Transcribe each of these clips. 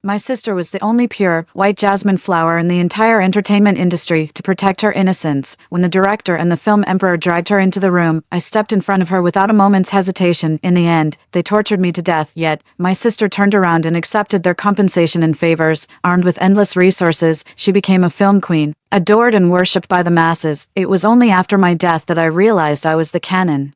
My sister was the only pure, white jasmine flower in the entire entertainment industry to protect her innocence. When the director and the film emperor dragged her into the room, I stepped in front of her without a moment's hesitation. In the end, they tortured me to death, yet my sister turned around and accepted their compensation and favors. Armed with endless resources, she became a film queen, adored and worshipped by the masses. It was only after my death that I realized I was the canon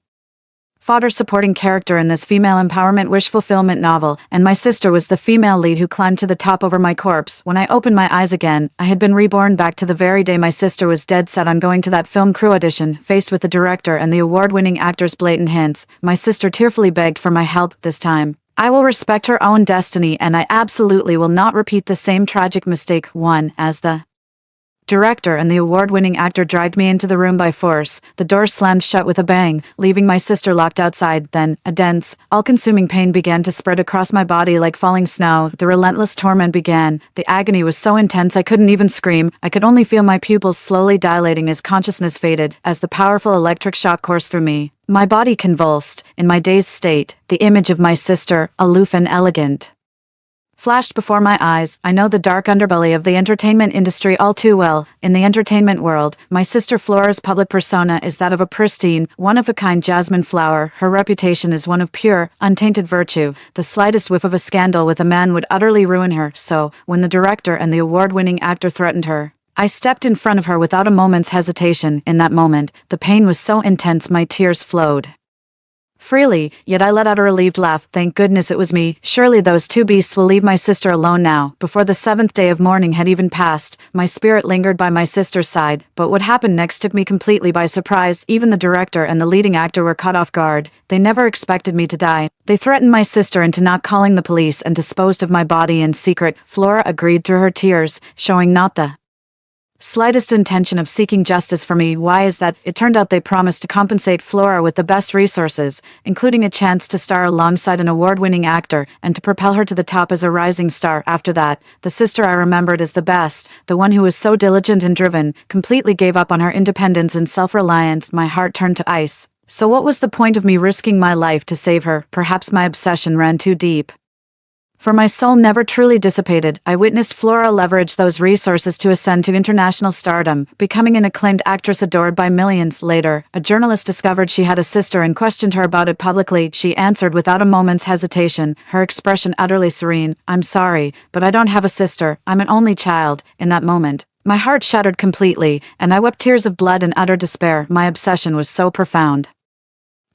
fodder supporting character in this female empowerment wish fulfillment novel, and my sister was the female lead who climbed to the top over my corpse. When I opened my eyes again, I had been reborn back to the very day my sister was dead set on going to that film crew audition. Faced with the director and the award-winning actor's blatant hints, my sister tearfully begged for my help. This time, I will respect her own destiny, and I absolutely will not repeat the same tragic mistake. One, as the director and the award-winning actor dragged me into the room by force. The door slammed shut with a bang, leaving my sister locked outside. Then, a dense, all-consuming pain began to spread across my body like falling snow. The relentless torment began. The agony was so intense I couldn't even scream. I could only feel my pupils slowly dilating as consciousness faded, as the powerful electric shock coursed through me. My body convulsed. In my dazed state, the image of my sister, aloof and elegant, flashed before my eyes. I know the dark underbelly of the entertainment industry all too well. In the entertainment world, my sister Flora's public persona is that of a pristine, one-of-a-kind jasmine flower. Her reputation is one of pure, untainted virtue. The slightest whiff of a scandal with a man would utterly ruin her. So, when the director and the award-winning actor threatened her, I stepped in front of her without a moment's hesitation. In that moment, the pain was so intense my tears flowed freely, yet I let out a relieved laugh. Thank goodness it was me. Surely those two beasts will leave my sister alone now. Before the 7th day of mourning had even passed, my spirit lingered by my sister's side, but what happened next took me completely by surprise. Even the director and the leading actor were caught off guard. They never expected me to die. They threatened my sister into not calling the police and disposed of my body in secret. Flora agreed through her tears, showing not the slightest intention of seeking justice for me. Why is that? It turned out they promised to compensate Flora with the best resources, including a chance to star alongside an award-winning actor, and to propel her to the top as a rising star. After that, the sister I remembered as the best, the one who was so diligent and driven, completely gave up on her independence and self-reliance. My heart turned to ice. So what was the point of me risking my life to save her? Perhaps my obsession ran too deep, for my soul never truly dissipated. I witnessed Flora leverage those resources to ascend to international stardom, becoming an acclaimed actress adored by millions. Later, a journalist discovered she had a sister and questioned her about it publicly. She answered without a moment's hesitation, her expression utterly serene, "I'm sorry, but I don't have a sister. I'm an only child." In that moment, my heart shattered completely, and I wept tears of blood and utter despair. My obsession was so profound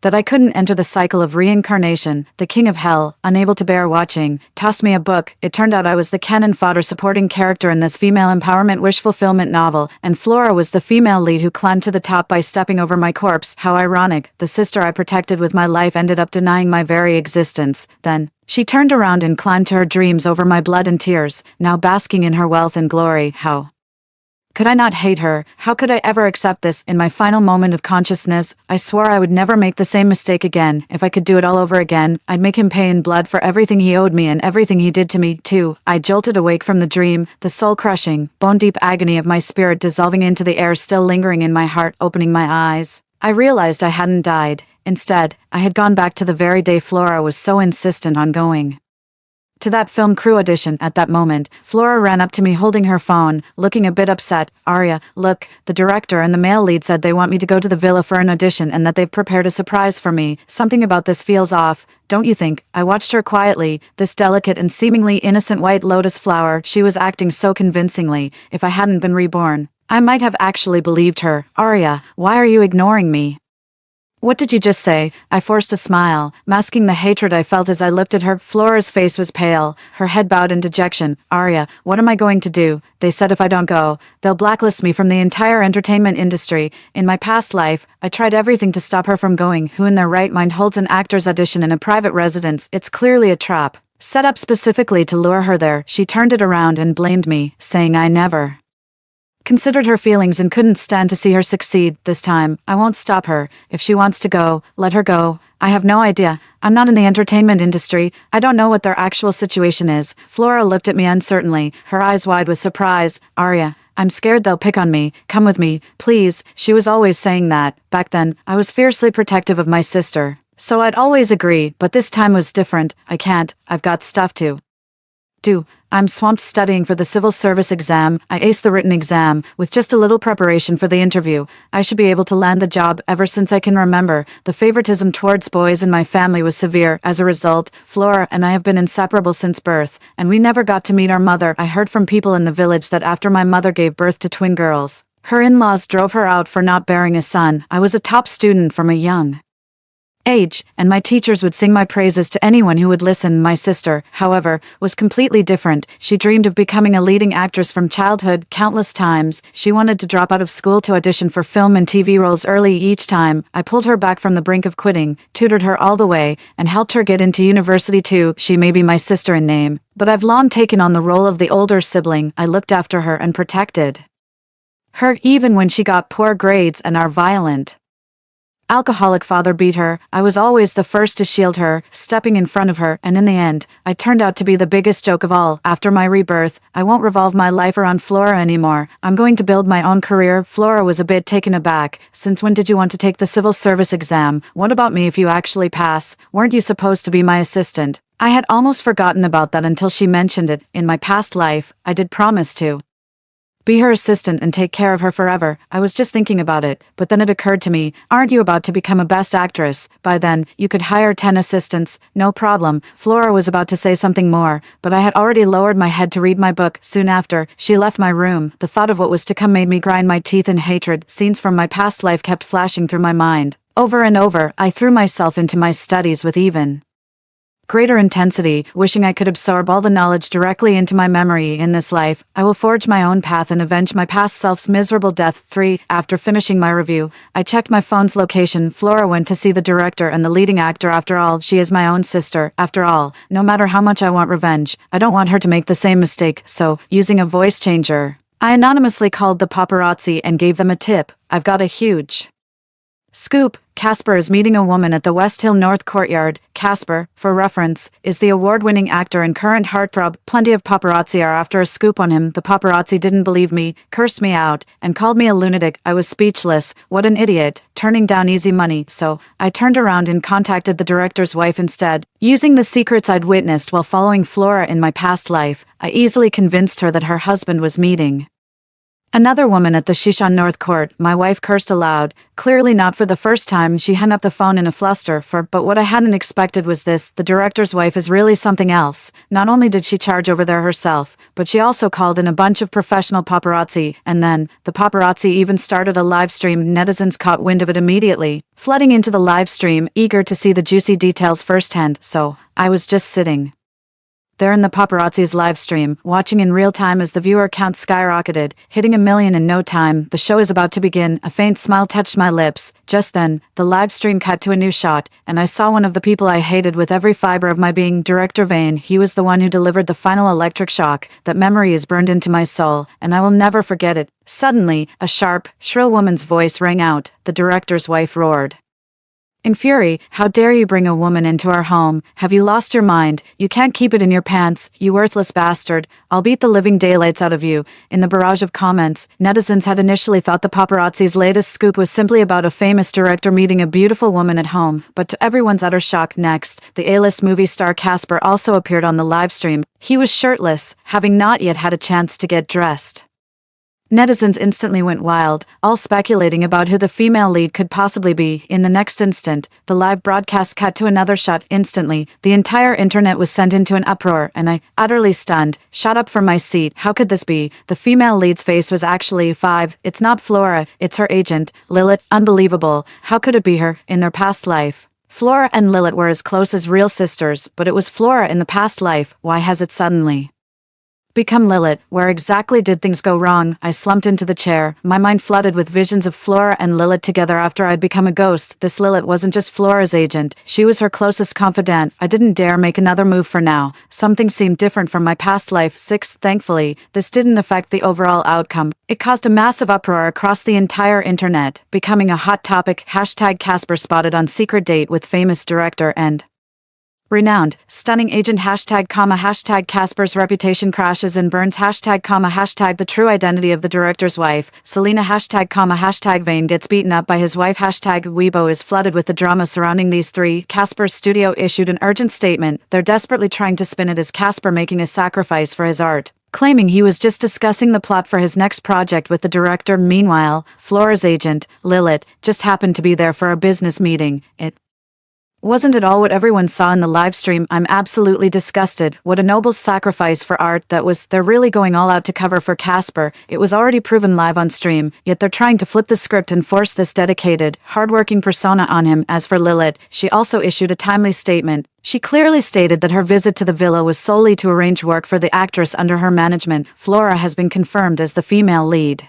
that I couldn't enter the cycle of reincarnation. The king of hell, unable to bear watching, tossed me a book. It turned out I was the canon fodder supporting character in this female empowerment wish fulfillment novel, and Flora was the female lead who climbed to the top by stepping over my corpse. How ironic. The sister I protected with my life ended up denying my very existence. Then, she turned around and climbed to her dreams over my blood and tears, now basking in her wealth and glory. How could I not hate her? How could I ever accept this? In my final moment of consciousness, I swore I would never make the same mistake again. If I could do it all over again, I'd make him pay in blood for everything he owed me and everything he did to me, too. I jolted awake from the dream, the soul-crushing, bone-deep agony of my spirit dissolving into the air still lingering in my heart. Opening my eyes, I realized I hadn't died. Instead, I had gone back to the very day Flora was so insistent on going to that film crew audition. At that moment, Flora ran up to me holding her phone, looking a bit upset. "Arya, look, the director and the male lead said they want me to go to the villa for an audition and that they've prepared a surprise for me. Something about this feels off, don't you think?" I watched her quietly, this delicate and seemingly innocent white lotus flower. She was acting so convincingly. If I hadn't been reborn, I might have actually believed her. "Arya, why are you ignoring me? What did you just say?" I forced a smile, masking the hatred I felt as I looked at her. Flora's face was pale, her head bowed in dejection. "Arya, what am I going to do? They said if I don't go, they'll blacklist me from the entire entertainment industry. In my past life, I tried everything to stop her from going. Who in their right mind holds an actor's audition in a private residence? It's clearly a trap, set up specifically to lure her there." She turned it around and blamed me, saying I never considered her feelings and couldn't stand to see her succeed. This time, I won't stop her. If she wants to go, let her go. I have no idea. I'm not in the entertainment industry. I don't know what their actual situation is. Flora looked at me uncertainly, her eyes wide with surprise. "Arya, I'm scared they'll pick on me. Come with me, please." She was always saying that. Back then, I was fiercely protective of my sister, so I'd always agree, but this time was different. "I can't. I've got stuff to I'm swamped studying for the civil service exam. I aced the written exam. With just a little preparation for the interview, I should be able to land the job. Ever since I can remember, the favoritism towards boys in my family was severe. As a result, Flora and I have been inseparable since birth, and we never got to meet our mother. I heard from people in the village that after my mother gave birth to twin girls, her in-laws drove her out for not bearing a son. I was a top student from a young age, and my teachers would sing my praises to anyone who would listen. My sister, however, was completely different. She dreamed of becoming a leading actress from childhood. Countless times, she wanted to drop out of school to audition for film and TV roles early. Each time, I pulled her back from the brink of quitting, tutored her all the way, and helped her get into university too. She may be my sister in name, but I've long taken on the role of the older sibling. I looked after her and protected her even when she got poor grades and our violent alcoholic father beat her. I was always the first to shield her, stepping in front of her, and in the end, I turned out to be the biggest joke of all. After my rebirth, I won't revolve my life around Flora anymore. I'm going to build my own career. Flora was a bit taken aback. Since when did you want to take the civil service exam? What about me if you actually pass? Weren't you supposed to be my assistant? I had almost forgotten about that until she mentioned it. In my past life, I did promise to be her assistant and take care of her forever. I was just thinking about it, but then it occurred to me, aren't you about to become a best actress? By then, you could hire 10 assistants, no problem. Flora was about to say something more, but I had already lowered my head to read my book. Soon after, she left my room. The thought of what was to come made me grind my teeth in hatred. Scenes from my past life kept flashing through my mind. Over and over, I threw myself into my studies with even greater intensity, wishing I could absorb all the knowledge directly into my memory. In this life, I will forge my own path and avenge my past self's miserable death. 3. After finishing my review, I checked my phone's location. Flora went to see the director and the leading actor. After all, she is my own sister. After all, no matter how much I want revenge, I don't want her to make the same mistake, so, using a voice changer, I anonymously called the paparazzi and gave them a tip. I've got a huge scoop. Casper is meeting a woman at the West Hill North Courtyard. Casper, for reference, is the award-winning actor and current heartthrob. Plenty of paparazzi are after a scoop on him. The paparazzi didn't believe me, cursed me out, and called me a lunatic. I was speechless. What an idiot, turning down easy money. So, I turned around and contacted the director's wife instead. Using the secrets I'd witnessed while following Flora in my past life, I easily convinced her that her husband was meeting another woman at the Shishan North Court. My wife cursed aloud. Clearly not for the first time. She hung up the phone in a fluster. But what I hadn't expected was this. The director's wife is really something else. Not only did she charge over there herself, but she also called in a bunch of professional paparazzi. And then, the paparazzi even started a live stream. Netizens caught wind of it immediately, flooding into the live stream, eager to see the juicy details firsthand. So, I was just sitting there in the paparazzi's live stream, watching in real time as the viewer count skyrocketed, hitting 1 million in no time. The show is about to begin. A faint smile touched my lips. Just then, the live stream cut to a new shot, and I saw one of the people I hated with every fiber of my being, Director Vane. He was the one who delivered the final electric shock. That memory is burned into my soul, and I will never forget it. Suddenly, a sharp, shrill woman's voice rang out. The director's wife roared in fury, "How dare you bring a woman into our home? Have you lost your mind? You can't keep it in your pants, you worthless bastard. I'll beat the living daylights out of you." In the barrage of comments, netizens had initially thought the paparazzi's latest scoop was simply about a famous director meeting a beautiful woman at home, but to everyone's utter shock, next, the A-list movie star Casper also appeared on the live stream. He was shirtless, having not yet had a chance to get dressed. Netizens instantly went wild, all speculating about who the female lead could possibly be. In the next instant, the live broadcast cut to another shot. Instantly, the entire internet was sent into an uproar, and I, utterly stunned, shot up from my seat. How could this be? The female lead's face was actually 5. It's not Flora, it's her agent, Lilith. Unbelievable. How could it be her, in their past life? Flora and Lilith were as close as real sisters, but it was Flora in the past life. Why has it suddenly become Lilith? Where exactly did things go wrong? I slumped into the chair, my mind flooded with visions of Flora and Lilith together after I'd become a ghost. This Lilith wasn't just Flora's agent, she was her closest confidant. I didn't dare make another move for now. Something seemed different from my past life. 6. Thankfully, this didn't affect the overall outcome. It caused a massive uproar across the entire internet, becoming a hot topic. #Casper spotted on secret date with famous director and Renowned, stunning agent #, Casper's reputation crashes and burns #, the true identity of the director's wife, Selena #, Vane gets beaten up by his wife Weibo is flooded with the drama surrounding these three. Casper's studio issued an urgent statement. They're desperately trying to spin it as Casper making a sacrifice for his art, claiming he was just discussing the plot for his next project with the director. Meanwhile, Flora's agent, Lilith, just happened to be there for a business meeting. It wasn't at all what everyone saw in the live stream. I'm absolutely disgusted. What a noble sacrifice for art that was. They're really going all out to cover for Casper. It was already proven live on stream, yet they're trying to flip the script and force this dedicated, hardworking persona on him. As for Lilith, she also issued a timely statement. She clearly stated that her visit to the villa was solely to arrange work for the actress under her management. Flora has been confirmed as the female lead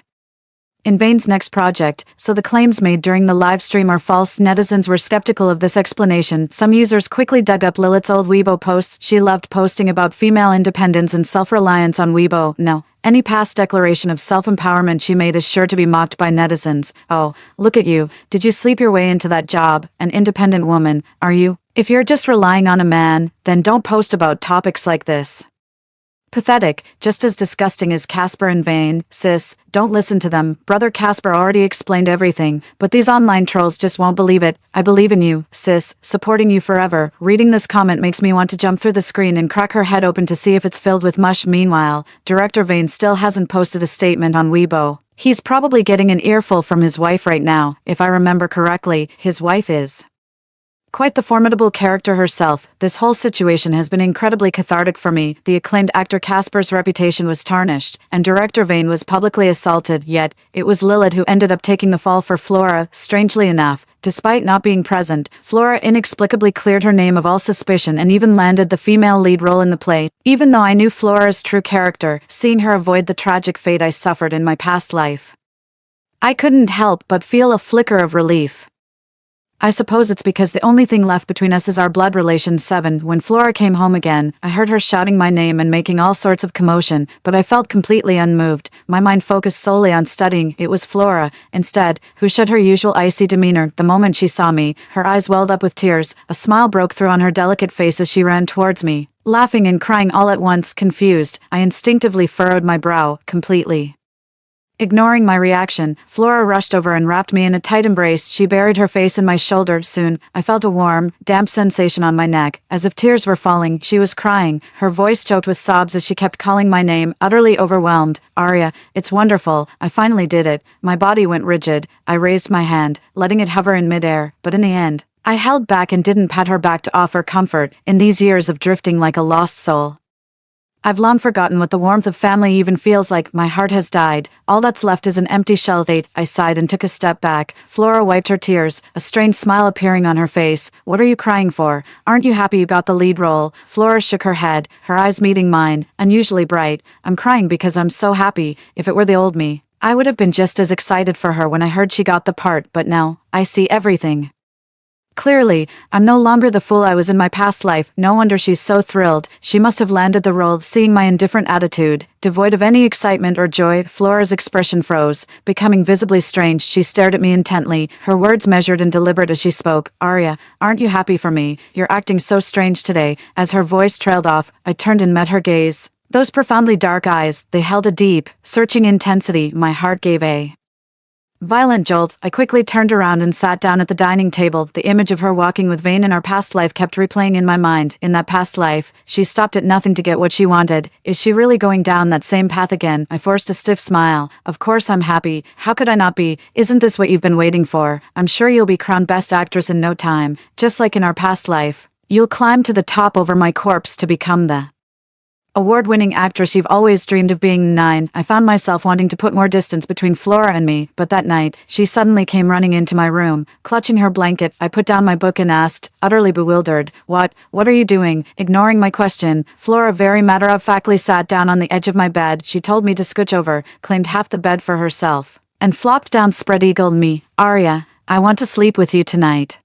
in Vane's next project, so the claims made during the live stream are false. Netizens were skeptical of this explanation. Some users quickly dug up Lilith's old Weibo posts. She loved posting about female independence and self-reliance on Weibo. No, any past declaration of self-empowerment she made is sure to be mocked by netizens. Oh, look at you. Did you sleep your way into that job? An independent woman, are you? If you're just relying on a man, then don't post about topics like this. Pathetic, just as disgusting as Casper and Vane. Sis, don't listen to them. Brother Casper already explained everything, but these online trolls just won't believe it. I believe in you, sis, supporting you forever. Reading this comment makes me want to jump through the screen and crack her head open to see if it's filled with mush. Meanwhile, director Vane still hasn't posted a statement on Weibo. He's probably getting an earful from his wife right now. If I remember correctly, his wife is quite the formidable character herself. This whole situation has been incredibly cathartic for me. The acclaimed actor Casper's reputation was tarnished, and director Vane was publicly assaulted, yet it was Lilith who ended up taking the fall for Flora. Strangely enough, despite not being present, Flora inexplicably cleared her name of all suspicion and even landed the female lead role in the play. Even though I knew Flora's true character, seeing her avoid the tragic fate I suffered in my past life, I couldn't help but feel a flicker of relief. I suppose it's because the only thing left between us is our blood relation. 7. When Flora came home again, I heard her shouting my name and making all sorts of commotion, but I felt completely unmoved. My mind focused solely on studying. It was Flora, instead, who showed her usual icy demeanor. The moment she saw me, her eyes welled up with tears. A smile broke through on her delicate face as she ran towards me, laughing and crying all at once. Confused, I instinctively furrowed my brow, completely ignoring my reaction. Flora rushed over and wrapped me in a tight embrace. She buried her face in my shoulder. Soon, I felt a warm, damp sensation on my neck, as if tears were falling. She was crying, her voice choked with sobs as she kept calling my name, utterly overwhelmed. Arya, it's wonderful. I finally did it. My body went rigid. I raised my hand, letting it hover in midair, but in the end, I held back and didn't pat her back to offer comfort. In these years of drifting like a lost soul, I've long forgotten what the warmth of family even feels like. My heart has died. All that's left is an empty shell. I sighed and took a step back. Flora wiped her tears, a strange smile appearing on her face. What are you crying for? Aren't you happy you got the lead role? Flora shook her head, her eyes meeting mine, unusually bright. I'm crying because I'm so happy. If it were the old me, I would have been just as excited for her when I heard she got the part, but now, I see everything clearly. I'm no longer the fool I was in my past life. No wonder she's so thrilled. She must have landed the role. Seeing my indifferent attitude, devoid of any excitement or joy, Flora's expression froze, becoming visibly strange. She stared at me intently, her words measured and deliberate as she spoke. Arya, aren't you happy for me? You're acting so strange today. As her voice trailed off, I turned and met her gaze. Those profoundly dark eyes, they held a deep, searching intensity. My heart gave a violent jolt. I quickly turned around and sat down at the dining table. The image of her walking with Vane in our past life kept replaying in my mind. In that past life, she stopped at nothing to get what she wanted. Is she really going down that same path again? I forced a stiff smile. Of course I'm happy. How could I not be? Isn't this what you've been waiting for? I'm sure you'll be crowned best actress in no time. Just like in our past life, you'll climb to the top over my corpse to become the award-winning actress you've always dreamed of being. 9. I found myself wanting to put more distance between Flora and me, but that night, she suddenly came running into my room. Clutching her blanket, I put down my book and asked, utterly bewildered, What are you doing? Ignoring my question, Flora very matter-of-factly sat down on the edge of my bed. She told me to scooch over, claimed half the bed for herself, and flopped down spread-eagled me. Arya, I want to sleep with you tonight.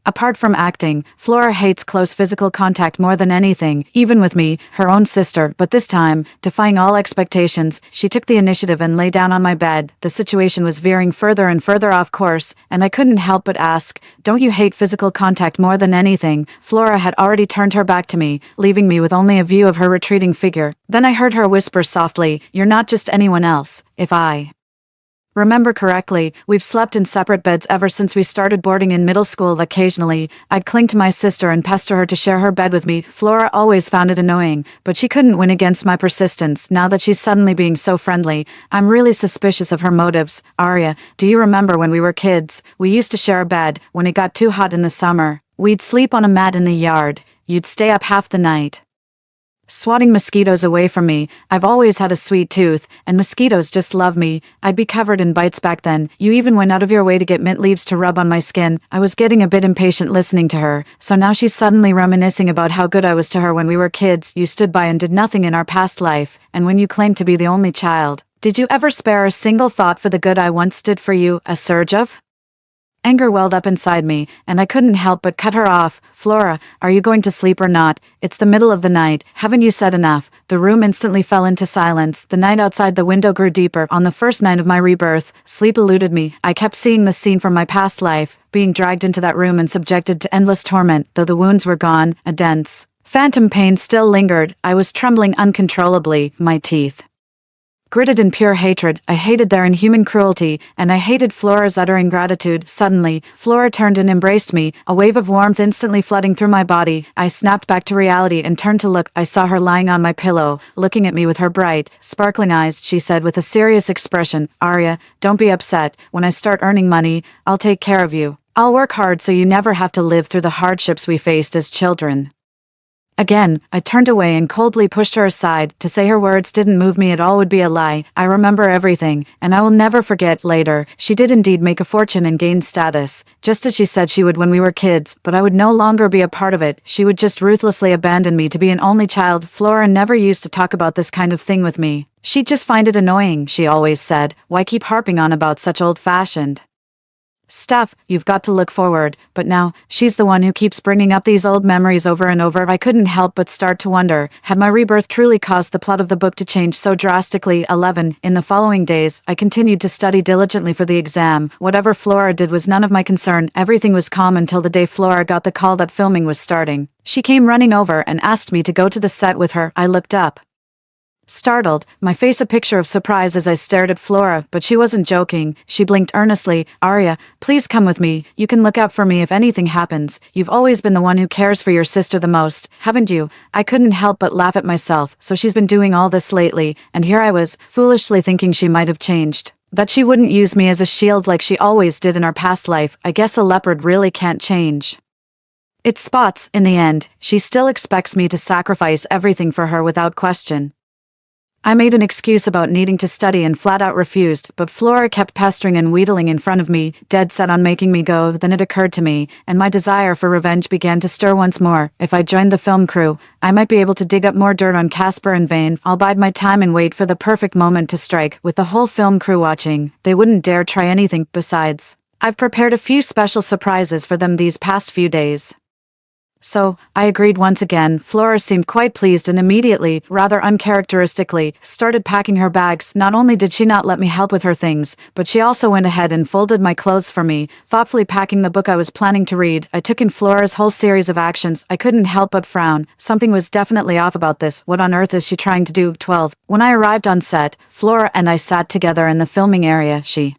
Apart from acting, Flora hates close physical contact more than anything, even with me, her own sister, but this time, defying all expectations, she took the initiative and lay down on my bed. The situation was veering further and further off course, and I couldn't help but ask, "Don't you hate physical contact more than anything?" Flora had already turned her back to me, leaving me with only a view of her retreating figure. Then I heard her whisper softly, "You're not just anyone else. If I remember correctly, we've slept in separate beds ever since we started boarding in middle school. Occasionally, I'd cling to my sister and pester her to share her bed with me. Flora always found it annoying, but she couldn't win against my persistence. Now that she's suddenly being so friendly, I'm really suspicious of her motives. Arya, do you remember when we were kids? We used to share a bed. When it got too hot in the summer, we'd sleep on a mat in the yard. You'd stay up half the night swatting mosquitoes away from me. I've always had a sweet tooth, and mosquitoes just love me. I'd be covered in bites back then. You even went out of your way to get mint leaves to rub on my skin." I was getting a bit impatient listening to her, so now she's suddenly reminiscing about how good I was to her when we were kids. "You stood by and did nothing in our past life, and when you claimed to be the only child, did you ever spare a single thought for the good I once did for you?" A surge of anger welled up inside me, and I couldn't help but cut her off. "Flora, are you going to sleep or not? It's the middle of the night. Haven't you said enough?" The room instantly fell into silence. The night outside the window grew deeper. On the first night of my rebirth, sleep eluded me. I kept seeing the scene from my past life, being dragged into that room and subjected to endless torment. Though the wounds were gone, a dense, phantom pain still lingered. I was trembling uncontrollably, my teeth gritted in pure hatred. I hated their inhuman cruelty, and I hated Flora's utter ingratitude. Suddenly, Flora turned and embraced me, a wave of warmth instantly flooding through my body. I snapped back to reality and turned to look. I saw her lying on my pillow, looking at me with her bright, sparkling eyes. She said with a serious expression, "Arya, don't be upset. When I start earning money, I'll take care of you. I'll work hard so you never have to live through the hardships we faced as children." Again, I turned away and coldly pushed her aside. To say her words didn't move me at all would be a lie. I remember everything, and I will never forget. Later, she did indeed make a fortune and gain status, just as she said she would when we were kids, but I would no longer be a part of it. She would just ruthlessly abandon me to be an only child. Flora never used to talk about this kind of thing with me. She'd just find it annoying, she always said. "Why keep harping on about such old-fashioned stuff? You've got to look forward." But now, she's the one who keeps bringing up these old memories over and over. I couldn't help but start to wonder, had my rebirth truly caused the plot of the book to change so drastically? 11. In the following days, I continued to study diligently for the exam. Whatever Flora did was none of my concern. Everything was calm until the day Flora got the call that filming was starting. She came running over and asked me to go to the set with her. I looked up, startled, my face a picture of surprise as I stared at Flora, but she wasn't joking. She blinked earnestly. "Arya, please come with me. You can look out for me if anything happens. You've always been the one who cares for your sister the most, haven't you?" I couldn't help but laugh at myself. So she's been doing all this lately, and here I was, foolishly thinking she might have changed, that she wouldn't use me as a shield like she always did in our past life. I guess a leopard really can't change its spots. In the end, she still expects me to sacrifice everything for her without question. I made an excuse about needing to study and flat out refused, but Flora kept pestering and wheedling in front of me, dead set on making me go. Then it occurred to me, and my desire for revenge began to stir once more. If I joined the film crew, I might be able to dig up more dirt on Casper and Vane. I'll bide my time and wait for the perfect moment to strike. With the whole film crew watching, they wouldn't dare try anything. Besides, I've prepared a few special surprises for them these past few days. So, I agreed once again. Flora seemed quite pleased and immediately, rather uncharacteristically, started packing her bags. Not only did she not let me help with her things, but she also went ahead and folded my clothes for me, thoughtfully packing the book I was planning to read. I took in Flora's whole series of actions. I couldn't help but frown. Something was definitely off about this. What on earth is she trying to do? 12. When I arrived on set, Flora and I sat together in the filming area. She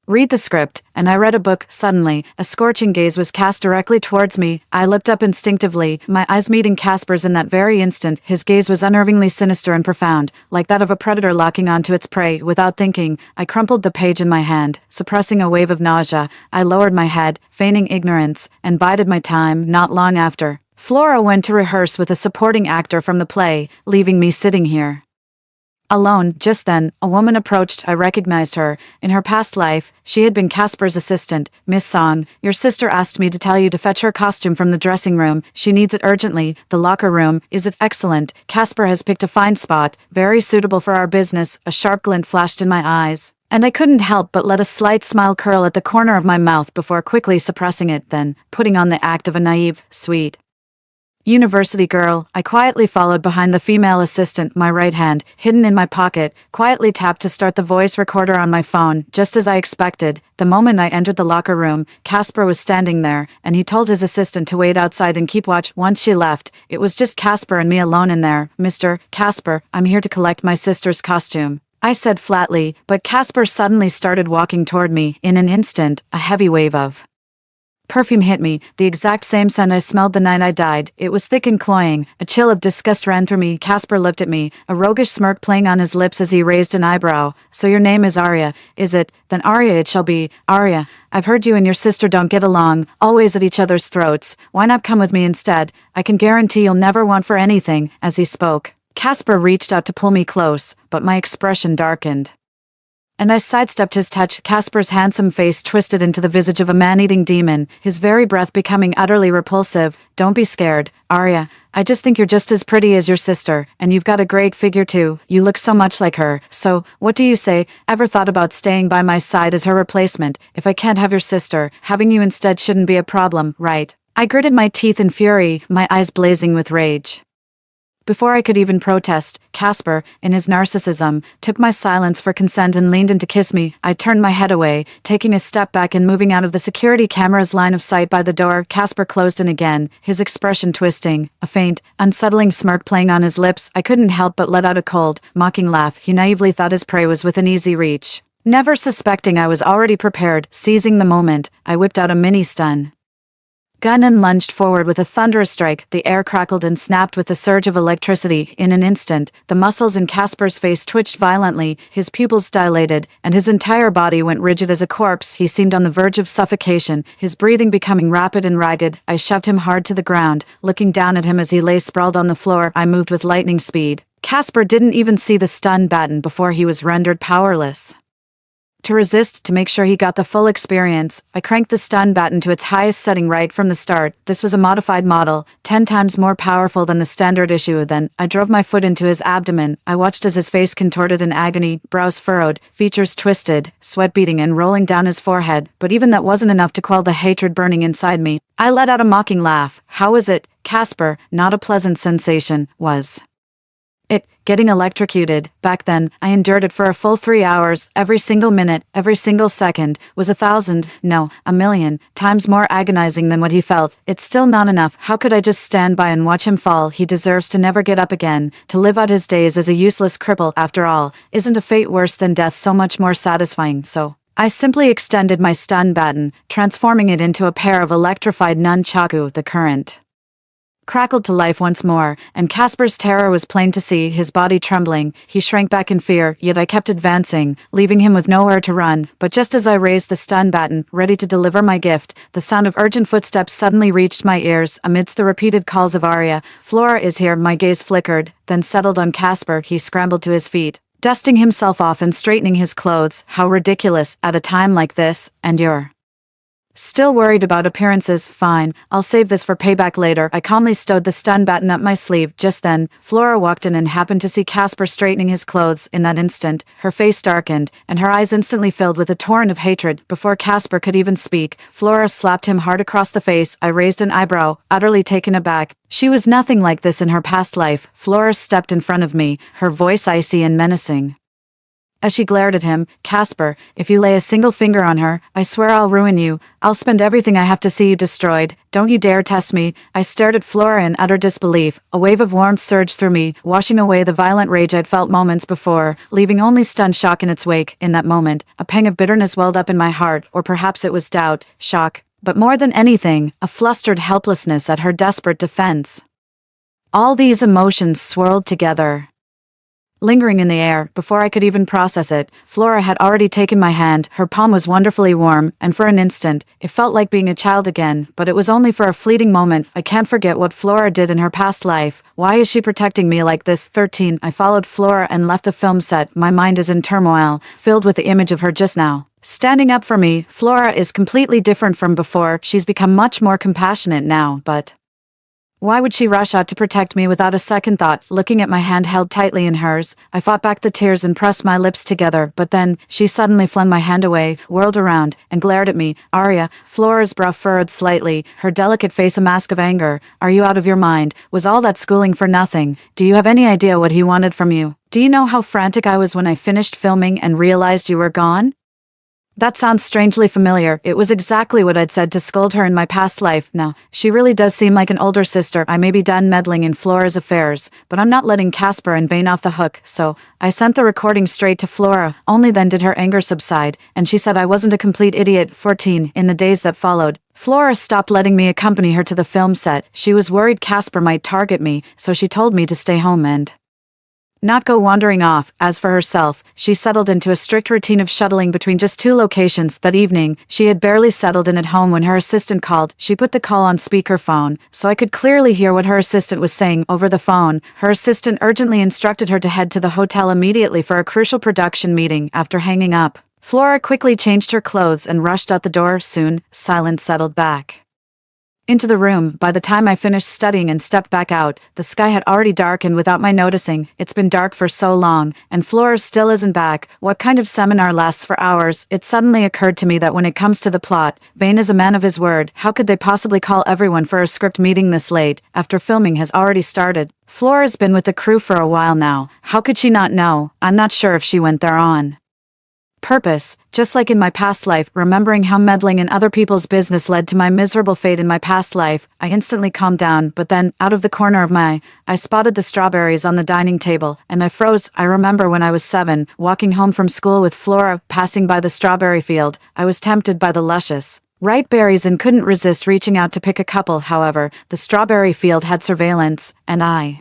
read the script, and I read a book. Suddenly, a scorching gaze was cast directly towards me. I looked up instinctively, my eyes meeting Casper's in that very instant. His gaze was unnervingly sinister and profound, like that of a predator locking onto its prey. Without thinking, I crumpled the page in my hand. Suppressing a wave of nausea, I lowered my head, feigning ignorance, and bided my time. Not long after, Flora went to rehearse with a supporting actor from the play, leaving me sitting here alone. Just then, a woman approached. I recognized her. In her past life, she had been Casper's assistant. "Miss Song, your sister asked me to tell you to fetch her costume from the dressing room. She needs it urgently. The locker room. Is it excellent? Casper has picked a fine spot, very suitable for our business." A sharp glint flashed in my eyes. And I couldn't help but let a slight smile curl at the corner of my mouth before quickly suppressing it, then putting on the act of a naive, sweet university girl. I quietly followed behind the female assistant, my right hand, hidden in my pocket, quietly tapped to start the voice recorder on my phone. Just as I expected, the moment I entered the locker room, Casper was standing there, and he told his assistant to wait outside and keep watch. Once she left, it was just Casper and me alone in there. "Mr. Casper, I'm here to collect my sister's costume," I said flatly, but Casper suddenly started walking toward me. In an instant, a heavy wave of perfume hit me, the exact same scent I smelled the night I died. It was thick and cloying. A chill of disgust ran through me. Casper looked at me, a roguish smirk playing on his lips as he raised an eyebrow. "So your name is Arya, is it? Then Arya it shall be. Arya, I've heard you and your sister don't get along, always at each other's throats. Why not come with me instead? I can guarantee you'll never want for anything." As he spoke, Casper reached out to pull me close, but my expression darkened, and I sidestepped his touch. Casper's handsome face twisted into the visage of a man-eating demon, his very breath becoming utterly repulsive. "Don't be scared, Arya. I just think you're just as pretty as your sister, and you've got a great figure too. You look so much like her. So, what do you say? Ever thought about staying by my side as her replacement? If I can't have your sister, having you instead shouldn't be a problem, right?" I gritted my teeth in fury, my eyes blazing with rage. Before I could even protest, Casper, in his narcissism, took my silence for consent and leaned in to kiss me. I turned my head away, taking a step back and moving out of the security camera's line of sight by the door. Casper closed in again, his expression twisting, a faint, unsettling smirk playing on his lips. I couldn't help but let out a cold, mocking laugh. He naively thought his prey was within easy reach. Never suspecting I was already prepared, seizing the moment, I whipped out a mini stun gun and lunged forward with a thunderous strike. The air crackled and snapped with a surge of electricity. In an instant, the muscles in Casper's face twitched violently, his pupils dilated, and his entire body went rigid as a corpse. He seemed on the verge of suffocation, his breathing becoming rapid and ragged. I shoved him hard to the ground, looking down at him as he lay sprawled on the floor. I moved with lightning speed. Casper didn't even see the stun button before he was rendered powerless to resist. To make sure he got the full experience, I cranked the stun button to its highest setting right from the start. This was a modified model, 10 times more powerful than the standard issue. Then, I drove my foot into his abdomen. I watched as his face contorted in agony, brows furrowed, features twisted, sweat beading and rolling down his forehead. But even that wasn't enough to quell the hatred burning inside me. I let out a mocking laugh. How was it, Casper? Not a pleasant sensation, was it? Getting electrocuted. Back then, I endured it for a full 3 hours. Every single minute, every single second, was 1,000, no, 1,000,000 times more agonizing than what he felt. It's still not enough. How could I just stand by and watch him fall? He deserves to never get up again, to live out his days as a useless cripple. After all, isn't a fate worse than death so much more satisfying? So I simply extended my stun baton, transforming it into a pair of electrified nunchaku. The current crackled to life once more, and Casper's terror was plain to see, his body trembling. He shrank back in fear, yet I kept advancing, leaving him with nowhere to run. But just as I raised the stun baton, ready to deliver my gift, the sound of urgent footsteps suddenly reached my ears. Amidst the repeated calls of Arya, "Flora is here," my gaze flickered, then settled on Casper. He scrambled to his feet, dusting himself off and straightening his clothes. "How ridiculous, at a time like this, and you're still worried about appearances? Fine, I'll save this for payback later." I calmly stowed the stun baton up my sleeve. Just then, Flora walked in and happened to see Casper straightening his clothes. In that instant, her face darkened, and her eyes instantly filled with a torrent of hatred. Before Casper could even speak, Flora slapped him hard across the face. I raised an eyebrow, utterly taken aback. She was nothing like this in her past life. Flora stepped in front of me, her voice icy and menacing. As she glared at him, "Casper, if you lay a single finger on her, I swear I'll ruin you. I'll spend everything I have to see you destroyed. Don't you dare test me." I stared at Flora in utter disbelief. A wave of warmth surged through me, washing away the violent rage I'd felt moments before, leaving only stunned shock in its wake. In that moment, a pang of bitterness welled up in my heart, or perhaps it was doubt, shock, but more than anything, a flustered helplessness at her desperate defense. All these emotions swirled together, lingering in the air. Before I could even process it, Flora had already taken my hand. Her palm was wonderfully warm, and for an instant, it felt like being a child again, but it was only for a fleeting moment. I can't forget what Flora did in her past life. Why is she protecting me like this? 13. I followed Flora and left the film set. My mind is in turmoil, filled with the image of her just now standing up for me. Flora is completely different from before. She's become much more compassionate now, but Why would she rush out to protect me without a second thought? Looking at my hand held tightly in hers, I fought back the tears and pressed my lips together, but then, she suddenly flung my hand away, whirled around, and glared at me. Arya, Flora's brow furrowed slightly, her delicate face a mask of anger. Are you out of your mind? Was all that schooling for nothing? Do you have any idea what he wanted from you? Do you know how frantic I was when I finished filming and realized you were gone? That sounds strangely familiar. It was exactly what I'd said to scold her in my past life. Now, she really does seem like an older sister. I may be done meddling in Flora's affairs, but I'm not letting Casper and Vane off the hook, so I sent the recording straight to Flora. Only then did her anger subside, and she said I wasn't a complete idiot. 14. In the days that followed, Flora stopped letting me accompany her to the film set. She was worried Casper might target me, so she told me to stay home and not go wandering off. As for herself, she settled into a strict routine of shuttling between just 2 locations. That evening, she had barely settled in at home when her assistant called. She put the call on speakerphone, so I could clearly hear what her assistant was saying over the phone. Her assistant urgently instructed her to head to the hotel immediately for a crucial production meeting. After hanging up, Flora quickly changed her clothes and rushed out the door. Soon, silence settled back into the room. By the time I finished studying and stepped back out, the sky had already darkened without my noticing. It's been dark for so long, and Flora still isn't back. What kind of seminar lasts for hours? It suddenly occurred to me that when it comes to the plot, Vane is a man of his word. How could they possibly call everyone for a script meeting this late, after filming has already started? Flora's been with the crew for a while now. How could she not know? I'm not sure if she went there on purpose. Just like in my past life, remembering how meddling in other people's business led to my miserable fate in my past life, I instantly calmed down, but then, out of the corner of my eye, I spotted the strawberries on the dining table, and I froze. I remember when I was 7, walking home from school with Flora, passing by the strawberry field, I was tempted by the luscious, ripe berries and couldn't resist reaching out to pick a couple. However, the strawberry field had surveillance, and I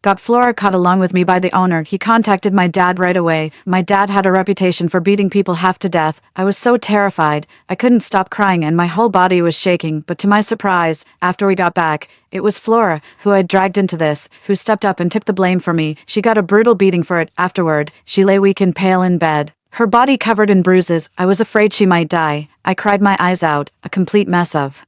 got Flora caught along with me by the owner. He contacted my dad right away. My dad had a reputation for beating people half to death. I was so terrified, I couldn't stop crying and my whole body was shaking, but to my surprise, after we got back, it was Flora, who I'd dragged into this, who stepped up and took the blame for me. She got a brutal beating for it. Afterward, she lay weak and pale in bed, her body covered in bruises. I was afraid she might die. I cried my eyes out, a complete mess of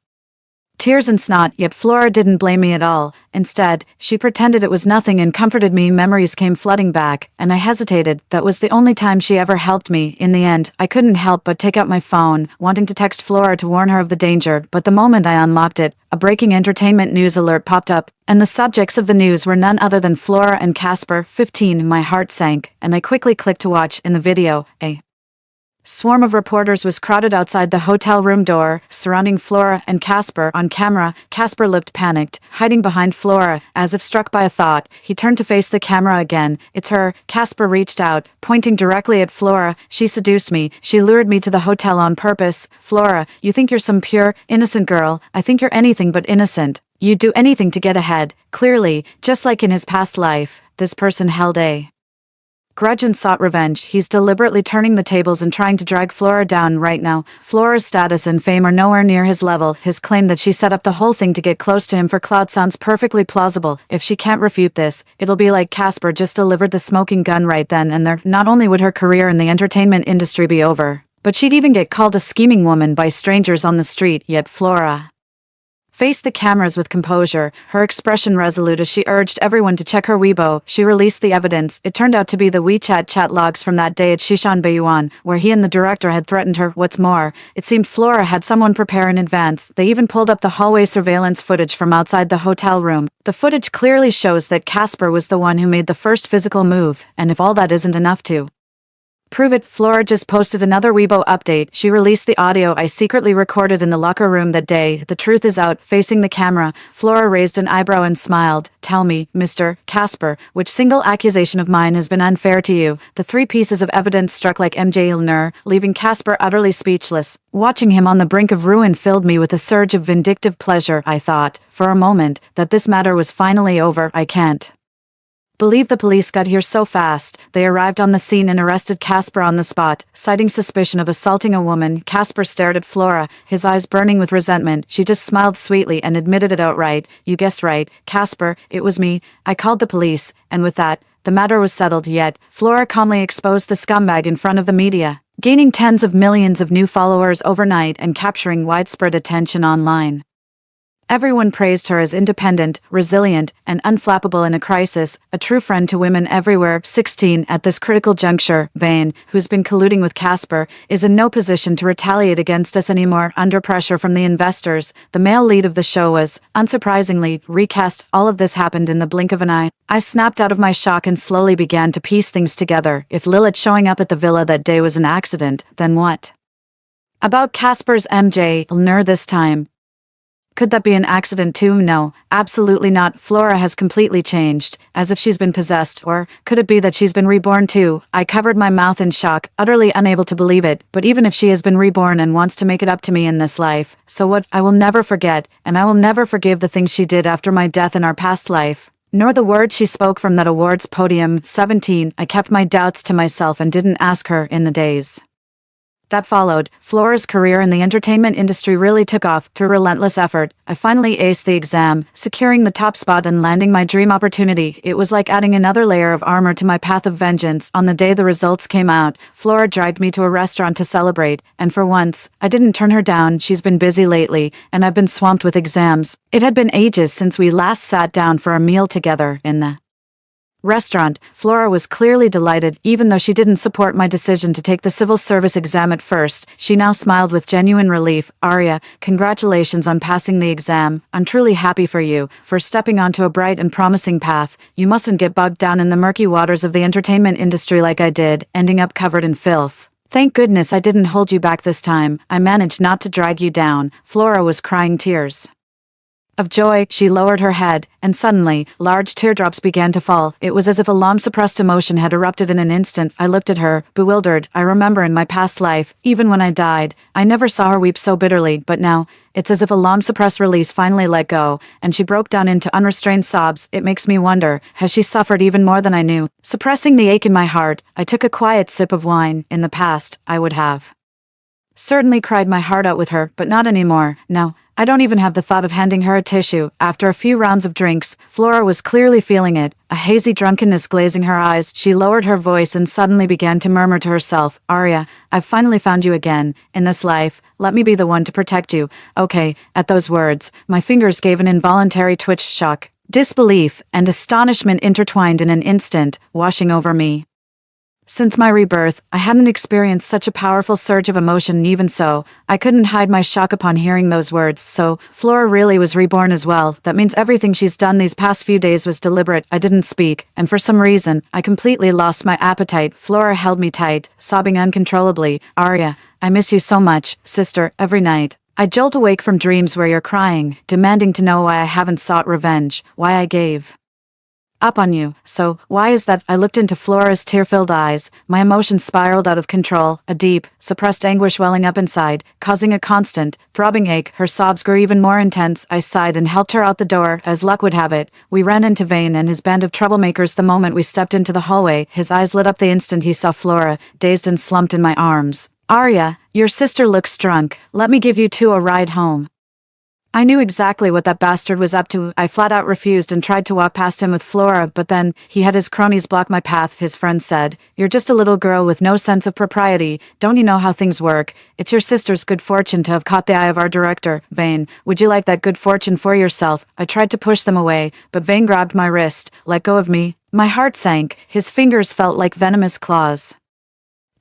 tears and snot, yet Flora didn't blame me at all. Instead, she pretended it was nothing and comforted me. Memories came flooding back, and I hesitated. That was the only time she ever helped me. In the end, I couldn't help but take out my phone, wanting to text Flora to warn her of the danger, but the moment I unlocked it, a breaking entertainment news alert popped up, and the subjects of the news were none other than Flora and Casper. 15. My heart sank, and I quickly clicked to watch. In the video, a swarm of reporters was crowded outside the hotel room door, surrounding Flora and Casper. On camera, Casper looked panicked, hiding behind Flora. As if struck by a thought, he turned to face the camera again. It's her. Casper reached out, pointing directly at Flora. She seduced me. She lured me to the hotel on purpose. Flora, you think you're some pure, innocent girl. I think you're anything but innocent. You'd do anything to get ahead. Clearly, just like in his past life, this person held a grudge and sought revenge. He's deliberately turning the tables and trying to drag Flora down right now. Flora's status and fame are nowhere near his level. His claim that she set up the whole thing to get close to him for clout sounds perfectly plausible. If she can't refute this, it'll be like Casper just delivered the smoking gun right then and there. Not only would her career in the entertainment industry be over, but she'd even get called a scheming woman by strangers on the street. Yet Flora faced the cameras with composure, her expression resolute as she urged everyone to check her Weibo. She released the evidence. It turned out to be the WeChat chat logs from that day at Shishanbaiyuan, where he and the director had threatened her. What's more, it seemed Flora had someone prepare in advance. They even pulled up the hallway surveillance footage from outside the hotel room. The footage clearly shows that Casper was the one who made the first physical move, and if all that isn't enough to prove it, Flora just posted another Weibo update. She released the audio I secretly recorded in the locker room that day. The truth is out. Facing the camera, Flora raised an eyebrow and smiled. Tell me, Mr. Casper, which single accusation of mine has been unfair to you? The 3 pieces of evidence struck like MJ Ilner, leaving Casper utterly speechless. Watching him on the brink of ruin filled me with a surge of vindictive pleasure. I thought, for a moment, that this matter was finally over. I can't believe the police got here so fast. They arrived on the scene and arrested Casper on the spot, citing suspicion of assaulting a woman. Casper stared at Flora, his eyes burning with resentment. She just smiled sweetly and admitted it outright. You guessed right, Casper, it was me. I called the police, and with that, the matter was settled. Yet, Flora calmly exposed the scumbag in front of the media, gaining tens of millions of new followers overnight and capturing widespread attention online. Everyone praised her as independent, resilient, and unflappable in a crisis, a true friend to women everywhere. 16 At this critical juncture, Vane, who's been colluding with Casper, is in no position to retaliate against us anymore. Under pressure from the investors, the male lead of the show was, unsurprisingly, recast. All of this happened in the blink of an eye. I snapped out of my shock and slowly began to piece things together. If Lilith showing up at the villa that day was an accident, then what? About Casper's MJ, Lner this time. Could that be an accident too? No, absolutely not. Flora has completely changed, as if she's been possessed, or could it be that she's been reborn too? I covered my mouth in shock, utterly unable to believe it, but even if she has been reborn and wants to make it up to me in this life, so what? I will never forget, and I will never forgive the things she did after my death in our past life. Nor the words she spoke from that awards podium. 17 I kept my doubts to myself and didn't ask her in the days that followed. Flora's career in the entertainment industry really took off through relentless effort. I finally aced the exam, securing the top spot and landing my dream opportunity. It was like adding another layer of armor to my path of vengeance. On the day the results came out, Flora dragged me to a restaurant to celebrate, and for once, I didn't turn her down. She's been busy lately, and I've been swamped with exams. It had been ages since we last sat down for a meal together in the restaurant. Flora was clearly delighted, even though she didn't support my decision to take the civil service exam at first. She now smiled with genuine relief. Arya, congratulations on passing the exam. I'm truly happy for you, for stepping onto a bright and promising path. You mustn't get bogged down in the murky waters of the entertainment industry like I did, ending up covered in filth. Thank goodness I didn't hold you back this time. I managed not to drag you down. Flora was crying tears of joy. She lowered her head, and suddenly, large teardrops began to fall. It was as if a long-suppressed emotion had erupted in an instant. I looked at her, bewildered. I remember in my past life, even when I died, I never saw her weep so bitterly, but now, it's as if a long-suppressed release finally let go, and she broke down into unrestrained sobs. It makes me wonder, has she suffered even more than I knew? Suppressing the ache in my heart, I took a quiet sip of wine. In the past, I would have certainly cried my heart out with her, but not anymore. Now, I don't even have the thought of handing her a tissue. After a few rounds of drinks, Flora was clearly feeling it, a hazy drunkenness glazing her eyes. She lowered her voice and suddenly began to murmur to herself, Arya, I've finally found you again. In this life, let me be the one to protect you. Okay. At those words, my fingers gave an involuntary twitch. Shock, disbelief, and astonishment intertwined in an instant, washing over me. Since my rebirth, I hadn't experienced such a powerful surge of emotion. Even so, I couldn't hide my shock upon hearing those words. So, Flora really was reborn as well. That means everything she's done these past few days was deliberate. I didn't speak, and for some reason, I completely lost my appetite. Flora held me tight, sobbing uncontrollably. Arya, I miss you so much, sister, every night. I jolt awake from dreams where you're crying, demanding to know why I haven't sought revenge, why I gave up on you. So, why is that? I looked into Flora's tear-filled eyes. My emotions spiraled out of control, a deep, suppressed anguish welling up inside, causing a constant, throbbing ache. Her sobs grew even more intense. I sighed and helped her out the door. As luck would have it, we ran into Vane and his band of troublemakers the moment we stepped into the hallway. His eyes lit up the instant he saw Flora, dazed and slumped in my arms. Arya, your sister looks drunk. Let me give you two a ride home. I knew exactly what that bastard was up to. I flat out refused and tried to walk past him with Flora, but then, he had his cronies block my path. His friend said, You're just a little girl with no sense of propriety. Don't you know how things work? It's your sister's good fortune to have caught the eye of our director, Vane. Would you like that good fortune for yourself? I tried to push them away, but Vane grabbed my wrist. Let go of me. My heart sank. His fingers felt like venomous claws,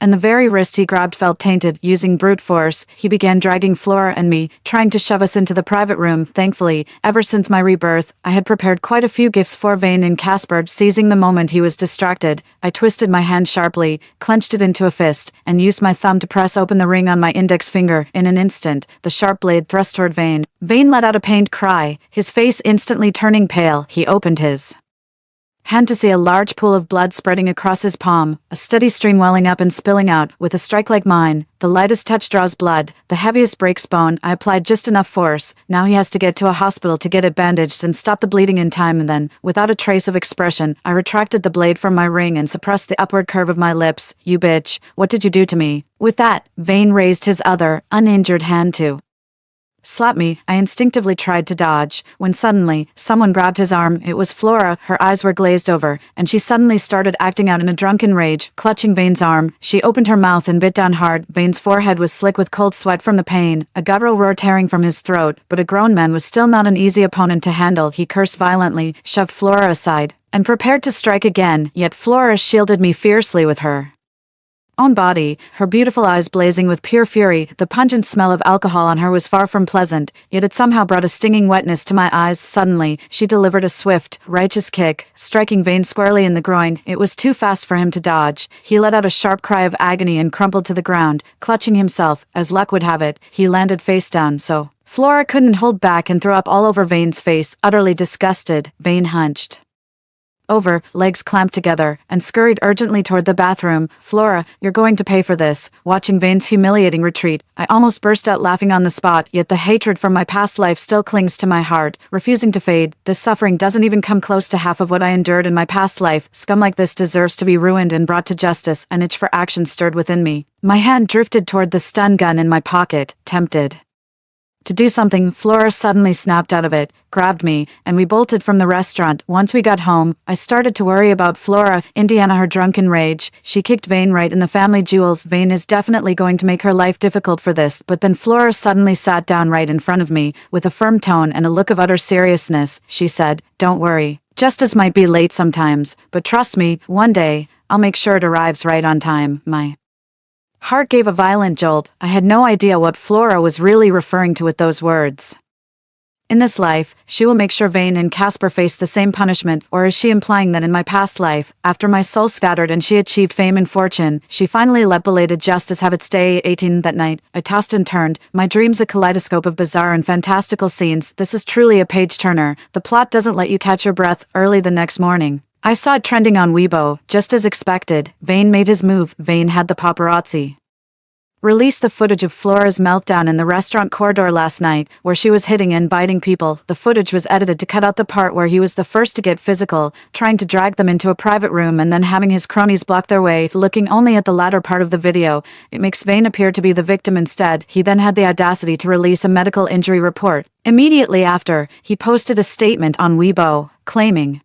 and the very wrist he grabbed felt tainted. Using brute force, he began dragging Flora and me, trying to shove us into the private room. Thankfully, ever since my rebirth, I had prepared quite a few gifts for Vane and Casper. Seizing the moment he was distracted, I twisted my hand sharply, clenched it into a fist, and used my thumb to press open the ring on my index finger. In an instant, the sharp blade thrust toward Vane. Vane let out a pained cry, his face instantly turning pale. He opened his hand to see a large pool of blood spreading across his palm, a steady stream welling up and spilling out. With a strike like mine, the lightest touch draws blood, the heaviest breaks bone. I applied just enough force. Now he has to get to a hospital to get it bandaged and stop the bleeding in time. And then, without a trace of expression, I retracted the blade from my ring and suppressed the upward curve of my lips. You bitch, what did you do to me? With that, Vane raised his other, uninjured hand to Slap me. I instinctively tried to dodge, when suddenly, someone grabbed his arm. It was Flora. Her eyes were glazed over, and she suddenly started acting out in a drunken rage, clutching Vane's arm. She opened her mouth and bit down hard. Vane's forehead was slick with cold sweat from the pain, a guttural roar tearing from his throat, but a grown man was still not an easy opponent to handle. He cursed violently, shoved Flora aside, and prepared to strike again, yet Flora shielded me fiercely with her own body, her beautiful eyes blazing with pure fury. The pungent smell of alcohol on her was far from pleasant, yet it somehow brought a stinging wetness to my eyes. Suddenly, she delivered a swift, righteous kick, striking Vane squarely in the groin. It was too fast for him to dodge. He let out a sharp cry of agony and crumpled to the ground, clutching himself. As luck would have it, he landed face down, so Flora couldn't hold back and threw up all over Vane's face. Utterly disgusted, Vane hunched over, legs clamped together, and scurried urgently toward the bathroom. Flora, you're going to pay for this. Watching Vane's humiliating retreat, I almost burst out laughing on the spot, yet the hatred from my past life still clings to my heart, refusing to fade. This suffering doesn't even come close to half of what I endured in my past life. Scum like this deserves to be ruined and brought to justice. An itch for action stirred within me. My hand drifted toward the stun gun in my pocket, tempted to do something. Flora suddenly snapped out of it, grabbed me, and we bolted from the restaurant. Once we got home, I started to worry about Flora. Indiana, her drunken rage. She kicked Vane right in the family jewels. Vane is definitely going to make her life difficult for this. But then Flora suddenly sat down right in front of me, with a firm tone and a look of utter seriousness. She said, "Don't worry. Justice might be late sometimes, but trust me, one day, I'll make sure it arrives right on time." My heart gave a violent jolt. I had no idea what Flora was really referring to with those words. In this life, she will make sure Vane and Casper face the same punishment, or is she implying that in my past life, after my soul scattered and she achieved fame and fortune, she finally let belated justice have its day? 18 that night, I tossed and turned, my dreams a kaleidoscope of bizarre and fantastical scenes. This is truly a page-turner. The plot doesn't let you catch your breath. Early the next morning, I saw it trending on Weibo. Just as expected, Vane made his move. Vane had the paparazzi release the footage of Flora's meltdown in the restaurant corridor last night, where she was hitting and biting people. The footage was edited to cut out the part where he was the first to get physical, trying to drag them into a private room and then having his cronies block their way, looking only at the latter part of the video. It makes Vane appear to be the victim instead. He then had the audacity to release a medical injury report. Immediately after, he posted a statement on Weibo, claiming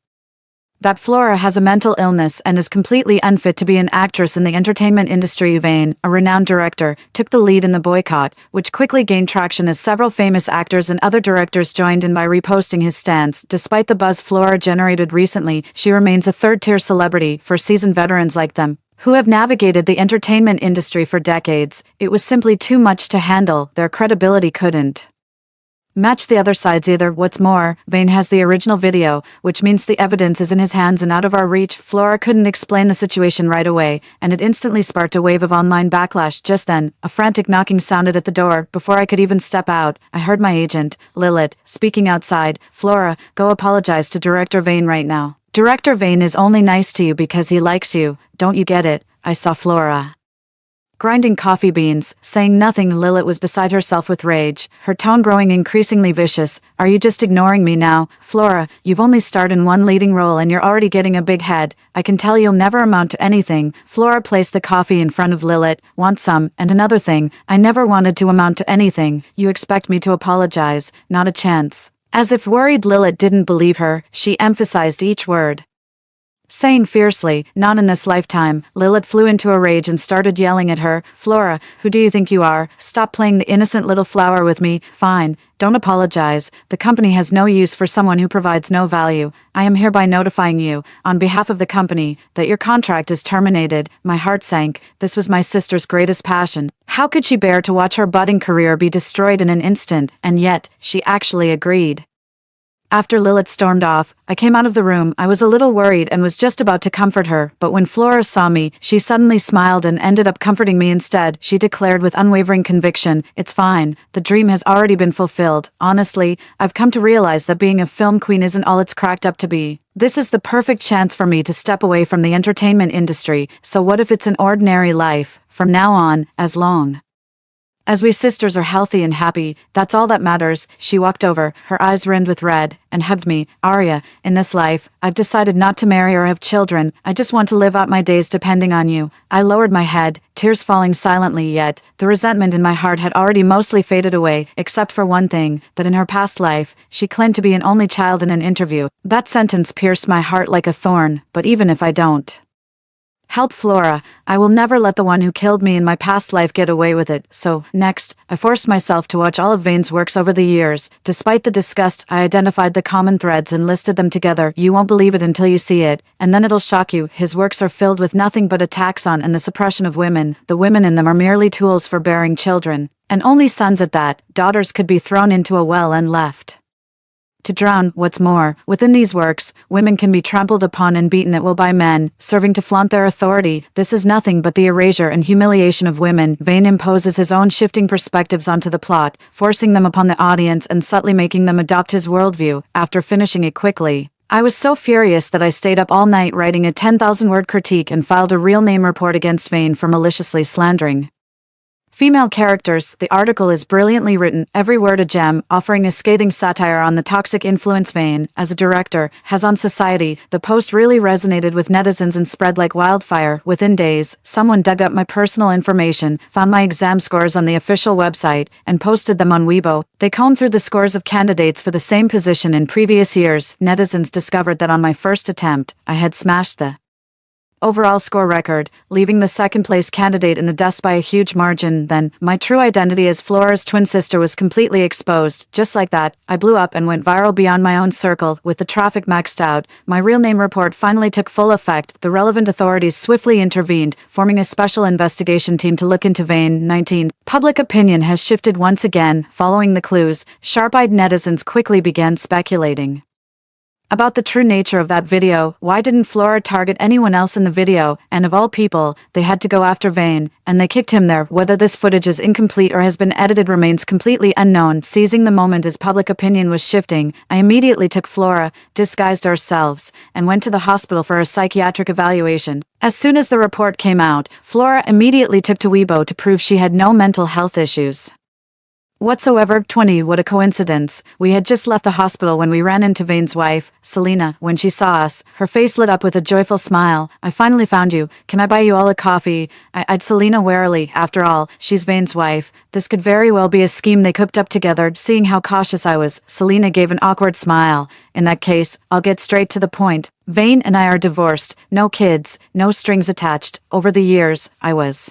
that Flora has a mental illness and is completely unfit to be an actress in the entertainment industry. Vane, a renowned director, took the lead in the boycott, which quickly gained traction as several famous actors and other directors joined in by reposting his stance. Despite the buzz Flora generated recently, she remains a third-tier celebrity. For seasoned veterans like them, who have navigated the entertainment industry for decades, it was simply too much to handle. Their credibility couldn't match the other side's either. What's more, Vane has the original video, which means the evidence is in his hands and out of our reach. Flora couldn't explain the situation right away, and it instantly sparked a wave of online backlash. Just then, a frantic knocking sounded at the door. Before I could even step out, I heard my agent, Lilith, speaking outside. "Flora, go apologize to Director Vane right now. Director Vane is only nice to you because he likes you. Don't you get it?" I saw Flora grinding coffee beans, saying nothing. Lilith was beside herself with rage, her tone growing increasingly vicious. "Are you just ignoring me now? Flora, you've only starred in one leading role and you're already getting a big head. I can tell you'll never amount to anything." Flora placed the coffee in front of Lilith. "Want some? And another thing, I never wanted to amount to anything. You expect me to apologize? Not a chance." As if worried Lilith didn't believe her, she emphasized each word, saying fiercely, "Not in this lifetime." Lilith flew into a rage and started yelling at her. "Flora, who do you think you are? Stop playing the innocent little flower with me." "Fine, don't apologize. The company has no use for someone who provides no value. I am hereby notifying you, on behalf of the company, that your contract is terminated." My heart sank. This was my sister's greatest passion. How could she bear to watch her budding career be destroyed in an instant? And yet, she actually agreed. After Lilith stormed off, I came out of the room. I was a little worried and was just about to comfort her, but when Flora saw me, she suddenly smiled and ended up comforting me instead. She declared with unwavering conviction, "It's fine. The dream has already been fulfilled. Honestly, I've come to realize that being a film queen isn't all it's cracked up to be. This is the perfect chance for me to step away from the entertainment industry, so what if it's an ordinary life, from now on, as long As we sisters are healthy and happy, that's all that matters. She walked over, her eyes rimmed with red, and hugged me. Arya, in this life, I've decided not to marry or have children. I just want to live out my days depending on you. I lowered my head, tears falling silently, yet the resentment in my heart had already mostly faded away, except for one thing, that in her past life, she claimed to be an only child in an interview. That sentence pierced my heart like a thorn, but even if I don't help Flora, I will never let the one who killed me in my past life get away with it. So, next, I forced myself to watch all of Vane's works over the years. Despite the disgust, I identified the common threads and listed them together. You won't believe it until you see it, and then it'll shock you. His works are filled with nothing but attacks on and the suppression of women. The women in them are merely tools for bearing children, and only sons at that. Daughters could be thrown into a well and left to drown. What's more, within these works, women can be trampled upon and beaten at will by men, serving to flaunt their authority. This is nothing but the erasure and humiliation of women. Vane imposes his own shifting perspectives onto the plot, forcing them upon the audience and subtly making them adopt his worldview. After finishing it quickly, I was so furious that I stayed up all night writing a 10,000-word critique and filed a real name report against Vane for maliciously slandering female characters. The article is brilliantly written, every word a gem, offering a scathing satire on the toxic influence Vane, as a director, has on society. The post really resonated with netizens and spread like wildfire. Within days, someone dug up my personal information, found my exam scores on the official website, and posted them on Weibo. They combed through the scores of candidates for the same position in previous years. Netizens discovered that on my first attempt, I had smashed the overall score record, leaving the second-place candidate in the dust by a huge margin. Then, my true identity as Flora's twin sister was completely exposed. Just like that, I blew up and went viral beyond my own circle. With the traffic maxed out, my real name report finally took full effect. The relevant authorities swiftly intervened, forming a special investigation team to look into Vane. 19. Public opinion has shifted once again. Following the clues, sharp-eyed netizens quickly began speculating about the true nature of that video. Why didn't Flora target anyone else in the video? And of all people, they had to go after Vane, and they kicked him there. Whether this footage is incomplete or has been edited remains completely unknown. Seizing the moment as public opinion was shifting, I immediately took Flora, disguised ourselves, and went to the hospital for a psychiatric evaluation. As soon as the report came out, Flora immediately took to Weibo to prove she had no mental health issues whatsoever. 20. What a coincidence. We had just left the hospital when we ran into Vane's wife, Selena. When she saw us, her face lit up with a joyful smile. I finally found you. Can I buy you all a coffee? I eyed Selena warily. After all, she's Vane's wife. This could very well be a scheme they cooked up together. Seeing how cautious I was, Selena gave an awkward smile. In that case, I'll get straight to the point. Vane and I are divorced. No kids, no strings attached. Over the years, I was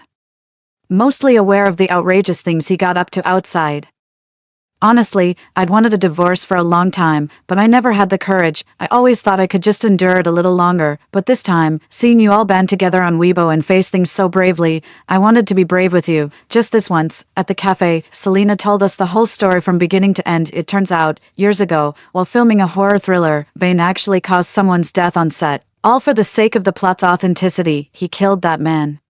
mostly aware of the outrageous things he got up to outside. Honestly, I'd wanted a divorce for a long time, but I never had the courage. I always thought I could just endure it a little longer, but this time, seeing you all band together on Weibo and face things so bravely, I wanted to be brave with you. Just this once, at the cafe, Selena told us the whole story from beginning to end. It turns out, years ago, while filming a horror thriller, Vane actually caused someone's death on set. All for the sake of the plot's authenticity. He killed that man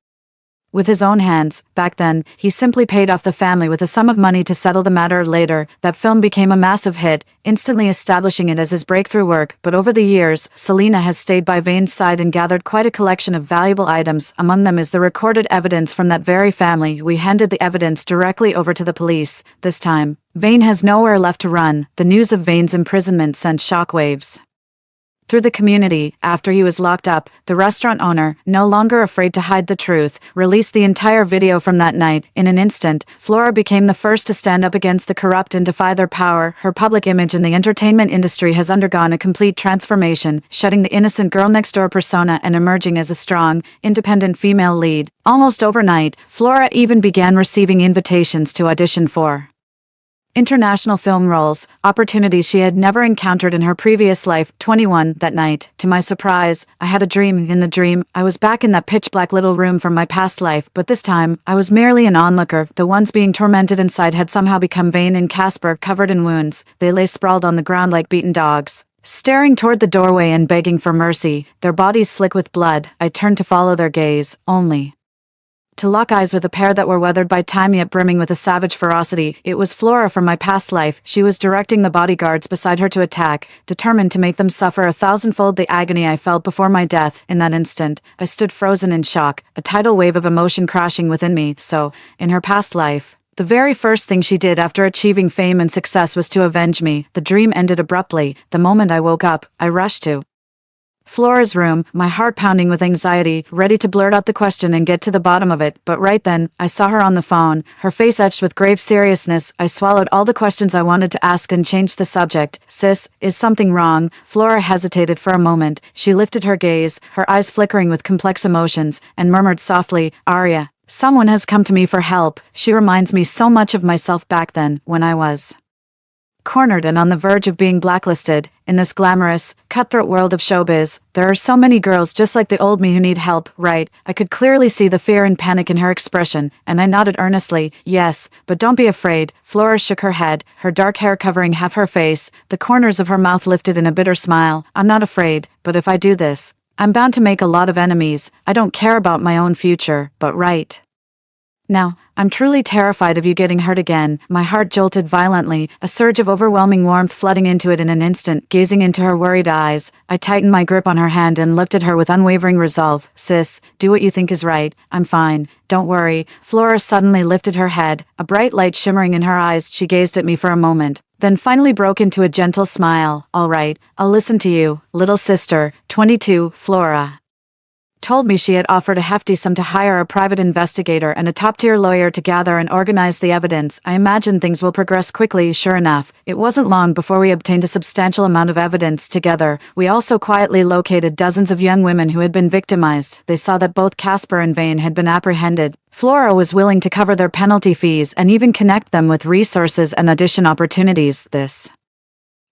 with his own hands. Back then, he simply paid off the family with a sum of money to settle the matter later. That film became a massive hit, instantly establishing it as his breakthrough work. But over the years, Selena has stayed by Vane's side and gathered quite a collection of valuable items. Among them is the recorded evidence from that very family. We handed the evidence directly over to the police. This time, Vane has nowhere left to run. The news of Vane's imprisonment sent shockwaves through the community. After he was locked up, the restaurant owner, no longer afraid to hide the truth, released the entire video from that night. In an instant, Flora became the first to stand up against the corrupt and defy their power. Her public image in the entertainment industry has undergone a complete transformation, shedding the innocent girl-next-door persona and emerging as a strong, independent female lead. Almost overnight, Flora even began receiving invitations to audition for international film roles, opportunities she had never encountered in her previous life. 21. That night, to my surprise, I had a dream. In the dream, I was back in that pitch-black little room from my past life, but this time, I was merely an onlooker. The ones being tormented inside had somehow become Vane and Casper, covered in wounds. They lay sprawled on the ground like beaten dogs, staring toward the doorway and begging for mercy, their bodies slick with blood. I turned to follow their gaze, only to lock eyes with a pair that were weathered by time yet brimming with a savage ferocity. It was Flora from my past life. She was directing the bodyguards beside her to attack, determined to make them suffer a thousandfold the agony I felt before my death. In that instant, I stood frozen in shock, a tidal wave of emotion crashing within me. So, in her past life, The very first thing she did after achieving fame and success was to avenge me. The dream ended abruptly. The moment I woke up, I rushed to Flora's room, my heart pounding with anxiety, ready to blurt out the question and get to the bottom of it, but right then, I saw her on the phone, her face etched with grave seriousness. I swallowed all the questions I wanted to ask and changed the subject. Sis, is something wrong? Flora hesitated for a moment. She lifted her gaze, her eyes flickering with complex emotions, and murmured softly, Arya, someone has come to me for help. She reminds me so much of myself back then, when I was cornered and on the verge of being blacklisted. In this glamorous, cutthroat world of showbiz, there are so many girls just like the old me who need help, right? I could clearly see the fear and panic in her expression, and I nodded earnestly, yes, but don't be afraid. Flora shook her head, her dark hair covering half her face, the corners of her mouth lifted in a bitter smile. I'm not afraid, but if I do this, I'm bound to make a lot of enemies. I don't care about my own future, but right now, I'm truly terrified of you getting hurt again. My heart jolted violently, a surge of overwhelming warmth flooding into it in an instant. Gazing into her worried eyes, I tightened my grip on her hand and looked at her with unwavering resolve. Sis, do what you think is right. I'm fine. Don't worry. Flora suddenly lifted her head, a bright light shimmering in her eyes. She gazed at me for a moment, then finally broke into a gentle smile. All right, I'll listen to you, little sister. 22, Flora told me she had offered a hefty sum to hire a private investigator and a top-tier lawyer to gather and organize the evidence. I imagine things will progress quickly. Sure enough, it wasn't long before we obtained a substantial amount of evidence together. We also quietly located dozens of young women who had been victimized. They saw that both Casper and Vane had been apprehended. Flora was willing to cover their penalty fees and even connect them with resources and audition opportunities. This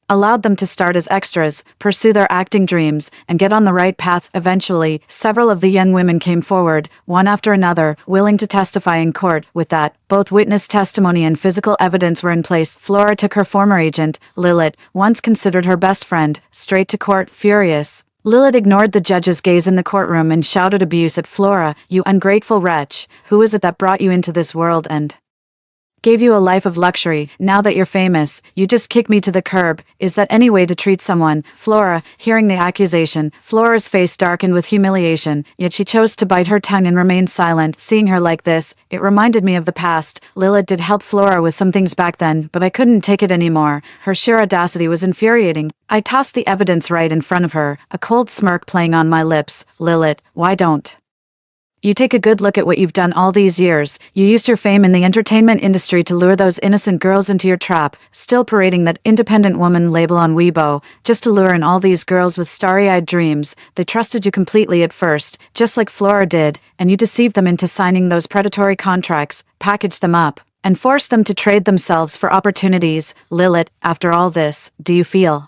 allowed them to start as extras, pursue their acting dreams, and get on the right path. Eventually, several of the young women came forward, one after another, willing to testify in court. With that, both witness testimony and physical evidence were in place. Flora took her former agent, Lilith, once considered her best friend, straight to court. Furious, Lilith ignored the judge's gaze in the courtroom and shouted abuse at Flora. You ungrateful wretch, who is it that brought you into this world and gave you a life of luxury? Now that you're famous, you just kick me to the curb. Is that any way to treat someone? Flora, hearing the accusation, Flora's face darkened with humiliation, yet she chose to bite her tongue and remain silent. Seeing her like this, it reminded me of the past. Lilith did help Flora with some things back then, but I couldn't take it anymore. Her sheer audacity was infuriating. I tossed the evidence right in front of her, a cold smirk playing on my lips. Lilith, why don't you take a good look at what you've done all these years? You used your fame in the entertainment industry to lure those innocent girls into your trap, still parading that independent woman label on Weibo, just to lure in all these girls with starry-eyed dreams. They trusted you completely at first, just like Flora did, and you deceived them into signing those predatory contracts, packaged them up, and forced them to trade themselves for opportunities. Lilith, after all this, do you feel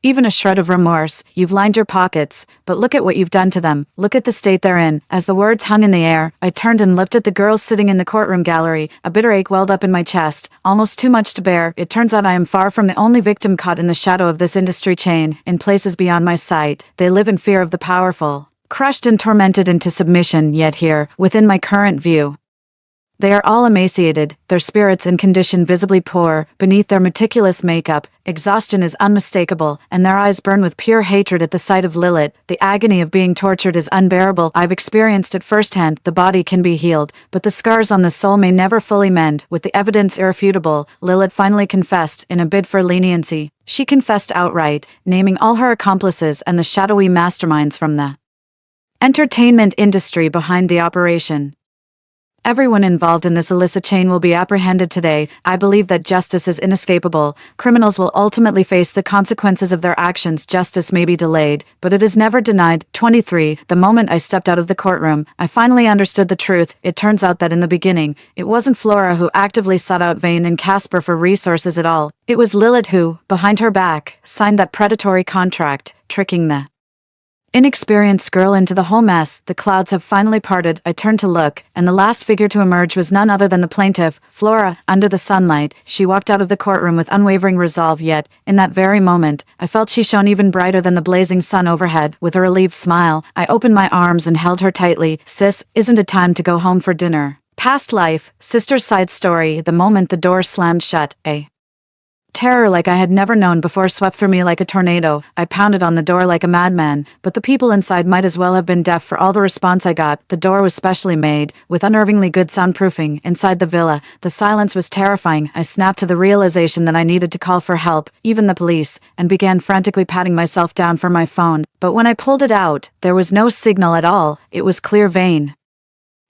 even a shred of remorse? You've lined your pockets, but look at what you've done to them. Look at the state they're in. As the words hung in the air, I turned and looked at the girls sitting in the courtroom gallery. A bitter ache welled up in my chest, almost too much to bear. It turns out I am far from the only victim caught in the shadow of this industry chain. In places beyond my sight, they live in fear of the powerful, crushed and tormented into submission. Yet here, within my current view, they are all emaciated, their spirits and condition visibly poor. Beneath their meticulous makeup, exhaustion is unmistakable, and their eyes burn with pure hatred at the sight of Lilith. The agony of being tortured is unbearable. I've experienced it firsthand. The body can be healed, but the scars on the soul may never fully mend. With the evidence irrefutable, Lilith finally confessed. In a bid for leniency, she confessed outright, naming all her accomplices and the shadowy masterminds from the entertainment industry behind the operation. Everyone involved in this illicit chain will be apprehended today. I believe that justice is inescapable. Criminals will ultimately face the consequences of their actions. Justice may be delayed, but it is never denied. 23. The moment I stepped out of the courtroom, I finally understood the truth. It turns out that in the beginning, it wasn't Flora who actively sought out Vane and Casper for resources at all. It was Lilith who, behind her back, signed that predatory contract, tricking the inexperienced girl into the whole mess. The clouds have finally parted. I turned to look, and the last figure to emerge was none other than the plaintiff, Flora. Under the sunlight, she walked out of the courtroom with unwavering resolve, yet, in that very moment, I felt she shone even brighter than the blazing sun overhead. With a relieved smile, I opened my arms and held her tightly. Sis, isn't it time to go home for dinner? Past life, sister's side story. The moment the door slammed shut, a Terror like I had never known before swept through me like a tornado. I pounded on the door like a madman, but the people inside might as well have been deaf for all the response I got. The door was specially made, with unnervingly good soundproofing, inside the villa. The silence was terrifying. I snapped to the realization that I needed to call for help, even the police, and began frantically patting myself down for my phone. But when I pulled it out, there was no signal at all. It was clear Vane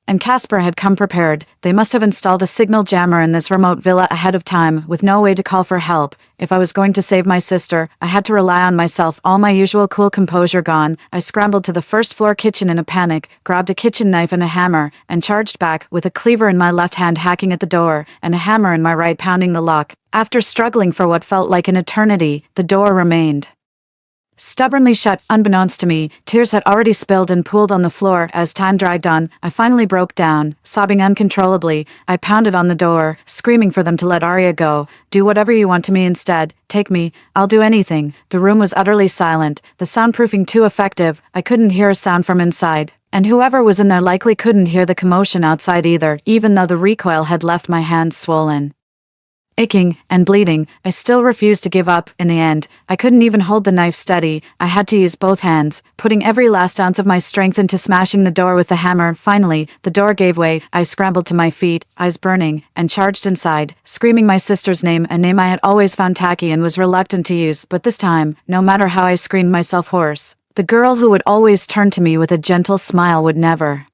and Casper had come prepared. They must have installed a signal jammer in this remote villa ahead of time, with no way to call for help. If I was going to save my sister, I had to rely on myself. All my usual cool composure gone, I scrambled to the first-floor kitchen in a panic, grabbed a kitchen knife and a hammer, and charged back, with a cleaver in my left hand hacking at the door, and a hammer in my right pounding the lock. After struggling for what felt like an eternity, the door remained stubbornly shut. Unbeknownst to me, tears had already spilled and pooled on the floor. As time dragged on, I finally broke down, sobbing uncontrollably. I pounded on the door, screaming for them to let Arya go. Do whatever you want to me instead. Take me. I'll do anything. The room was utterly silent, the soundproofing too effective. I couldn't hear a sound from inside. And whoever was in there likely couldn't hear the commotion outside either, even though the recoil had left my hands swollen, aching, and bleeding. I still refused to give up. In the end, I couldn't even hold the knife steady. I had to use both hands, putting every last ounce of my strength into smashing the door with the hammer. Finally, the door gave way. I scrambled to my feet, eyes burning, and charged inside, screaming my sister's name, a name I had always found tacky and was reluctant to use. But this time, no matter how I screamed myself hoarse, the girl who would always turn to me with a gentle smile would never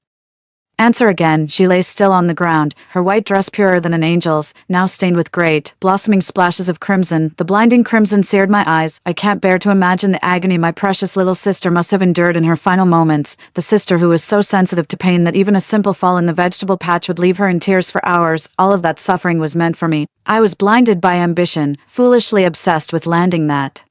answer again. She lay still on the ground, her white dress purer than an angel's, now stained with great, blossoming splashes of crimson. The blinding crimson seared my eyes. I can't bear to imagine the agony my precious little sister must have endured in her final moments, the sister who was so sensitive to pain that even a simple fall in the vegetable patch would leave her in tears for hours. All of that suffering was meant for me. I was blinded by ambition, foolishly obsessed with landing that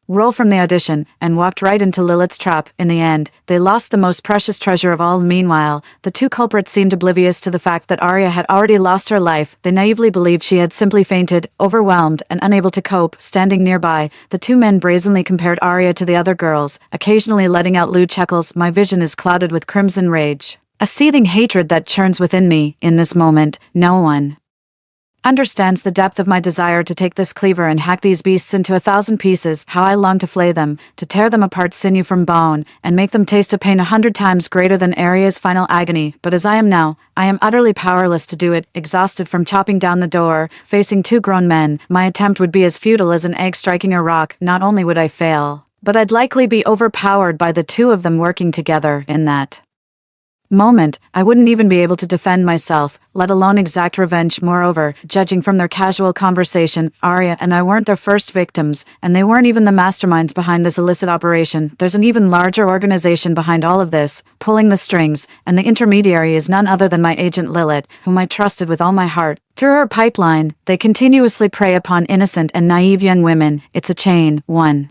role from the audition, and walked right into Lilith's trap. In the end, they lost the most precious treasure of all. Meanwhile, the two culprits seemed oblivious to the fact that Arya had already lost her life. They naively believed she had simply fainted, overwhelmed and unable to cope. Standing nearby, the two men brazenly compared Arya to the other girls, occasionally letting out lewd chuckles. My vision is clouded with crimson rage, a seething hatred that churns within me. In this moment, no one understands the depth of my desire to take this cleaver and hack these beasts into 1,000 pieces. How I long to flay them, to tear them apart sinew from bone, and make them taste a pain 100 times greater than Arya's final agony. But as I am now, I am utterly powerless to do it. Exhausted from chopping down the door, facing two grown men, my attempt would be as futile as an egg striking a rock. Not only would I fail, but I'd likely be overpowered by the two of them working together. In that moment, I wouldn't even be able to defend myself, let alone exact revenge. Moreover, judging from their casual conversation, Arya and I weren't their first victims, and they weren't even the masterminds behind this illicit operation. There's an even larger organization behind all of this, pulling the strings, and the intermediary is none other than my agent Lilith, whom I trusted with all my heart. Through her pipeline, they continuously prey upon innocent and naive young women. It's a chain, one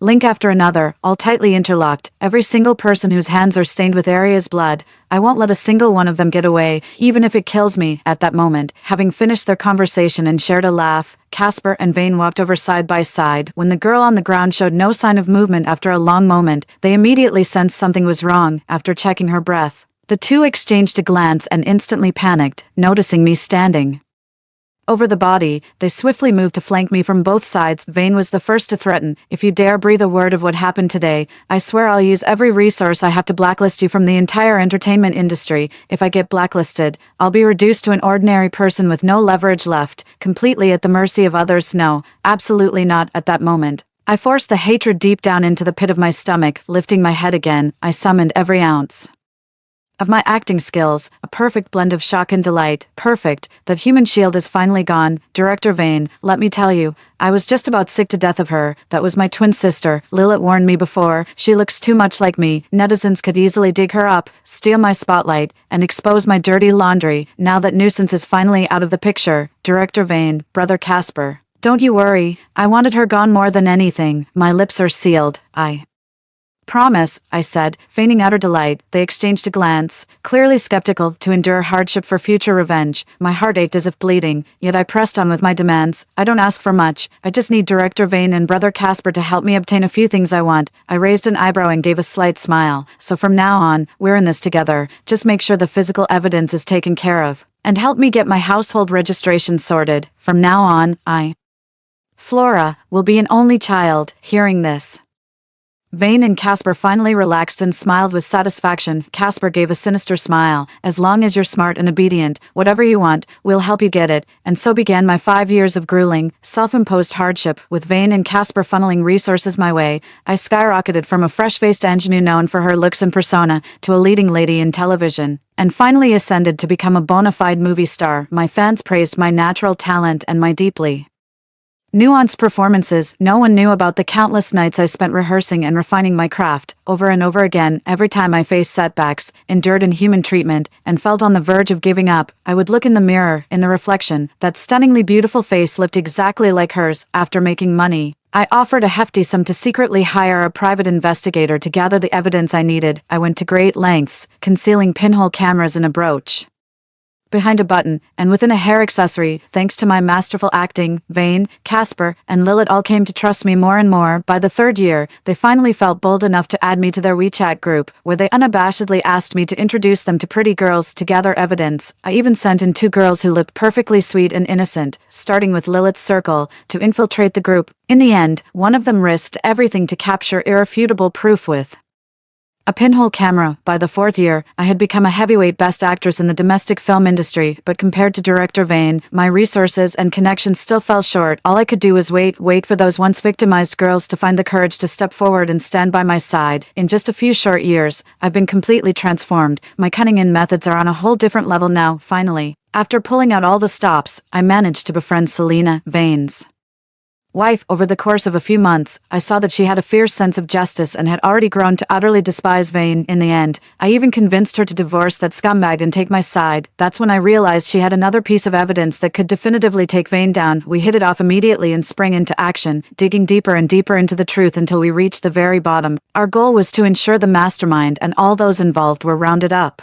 link after another, all tightly interlocked. Every single person whose hands are stained with Arya's blood. I won't let a single one of them get away, even if it kills me. At that moment, having finished their conversation and shared a laugh, Casper and Vane walked over side by side. When the girl on the ground showed no sign of movement after a long moment, they immediately sensed something was wrong. After checking her breath, the two exchanged a glance and instantly panicked, noticing me standing over the body. They swiftly moved to flank me from both sides. Vane was the first to threaten, "If you dare breathe a word of what happened today, I swear I'll use every resource I have to blacklist you from the entire entertainment industry. If I get blacklisted, I'll be reduced to an ordinary person with no leverage left, completely at the mercy of others." No, absolutely not. At that moment, I forced the hatred deep down into the pit of my stomach. Lifting my head again, I summoned every ounce of my acting skills, a perfect blend of shock and delight. Perfect. That human shield is finally gone. Director Vane, let me tell you, I was just about sick to death of her. That was my twin sister. Lilith warned me before. She looks too much like me. Netizens could easily dig her up, steal my spotlight, and expose my dirty laundry. Now that nuisance is finally out of the picture, Director Vane, Brother Casper, don't you worry. I wanted her gone more than anything. My lips are sealed. I promise, I said, feigning utter delight. They exchanged a glance, clearly skeptical, to endure hardship for future revenge. My heart ached as if bleeding, yet I pressed on with my demands. I don't ask for much. I just need Director Vane and Brother Casper to help me obtain a few things I want. I raised an eyebrow and gave a slight smile. So from now on, we're in this together. Just make sure the physical evidence is taken care of, and help me get my household registration sorted. From now on, I Flora will be an only child. Hearing this, Vane and Casper finally relaxed and smiled with satisfaction. Casper gave a sinister smile. As long as you're smart and obedient, whatever you want, we'll help you get it. And so began my 5 years of grueling, self-imposed hardship. With Vane and Casper funneling resources my way, I skyrocketed from a fresh-faced ingenue known for her looks and persona to a leading lady in television, and finally ascended to become a bona fide movie star. My fans praised my natural talent and my deeply nuanced performances. No one knew about the countless nights I spent rehearsing and refining my craft, over and over again. Every time I faced setbacks, endured inhuman treatment, and felt on the verge of giving up, I would look in the mirror. In the reflection, that stunningly beautiful face looked exactly like hers. After making money, I offered a hefty sum to secretly hire a private investigator to gather the evidence I needed. I went to great lengths, concealing pinhole cameras in a brooch behind a button, and within a hair accessory. Thanks to my masterful acting, Vane, Casper, and Lilith all came to trust me more and more. By the third year, they finally felt bold enough to add me to their WeChat group, where they unabashedly asked me to introduce them to pretty girls to gather evidence. I even sent in 2 girls who looked perfectly sweet and innocent, starting with Lilith's circle, to infiltrate the group. In the end, one of them risked everything to capture irrefutable proof with a pinhole camera. By the 4th year, I had become a heavyweight best actress in the domestic film industry, but compared to director Vane, my resources and connections still fell short. All I could do was wait for those once victimized girls to find the courage to step forward and stand by my side. In just a few short years, I've been completely transformed. My cunning and methods are on a whole different level now. Finally, after pulling out all the stops, I managed to befriend Selena, Vane's wife. Over the course of a few months, I saw that she had a fierce sense of justice and had already grown to utterly despise Vane. In the end, I even convinced her to divorce that scumbag and take my side. That's when I realized she had another piece of evidence that could definitively take Vane down. We hit it off immediately and sprang into action, digging deeper and deeper into the truth until we reached the very bottom. Our goal was to ensure the mastermind and all those involved were rounded up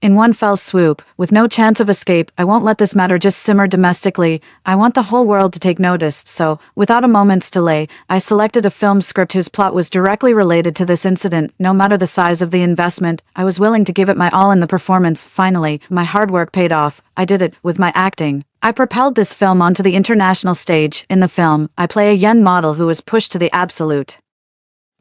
in one fell swoop, with no chance of escape. I won't let this matter just simmer domestically. I want the whole world to take notice. So, without a moment's delay, I selected a film script whose plot was directly related to this incident. No matter the size of the investment, I was willing to give it my all in the performance. Finally, my hard work paid off. I did it with my acting. I propelled this film onto the international stage. In the film, I play a young model who was pushed to the absolute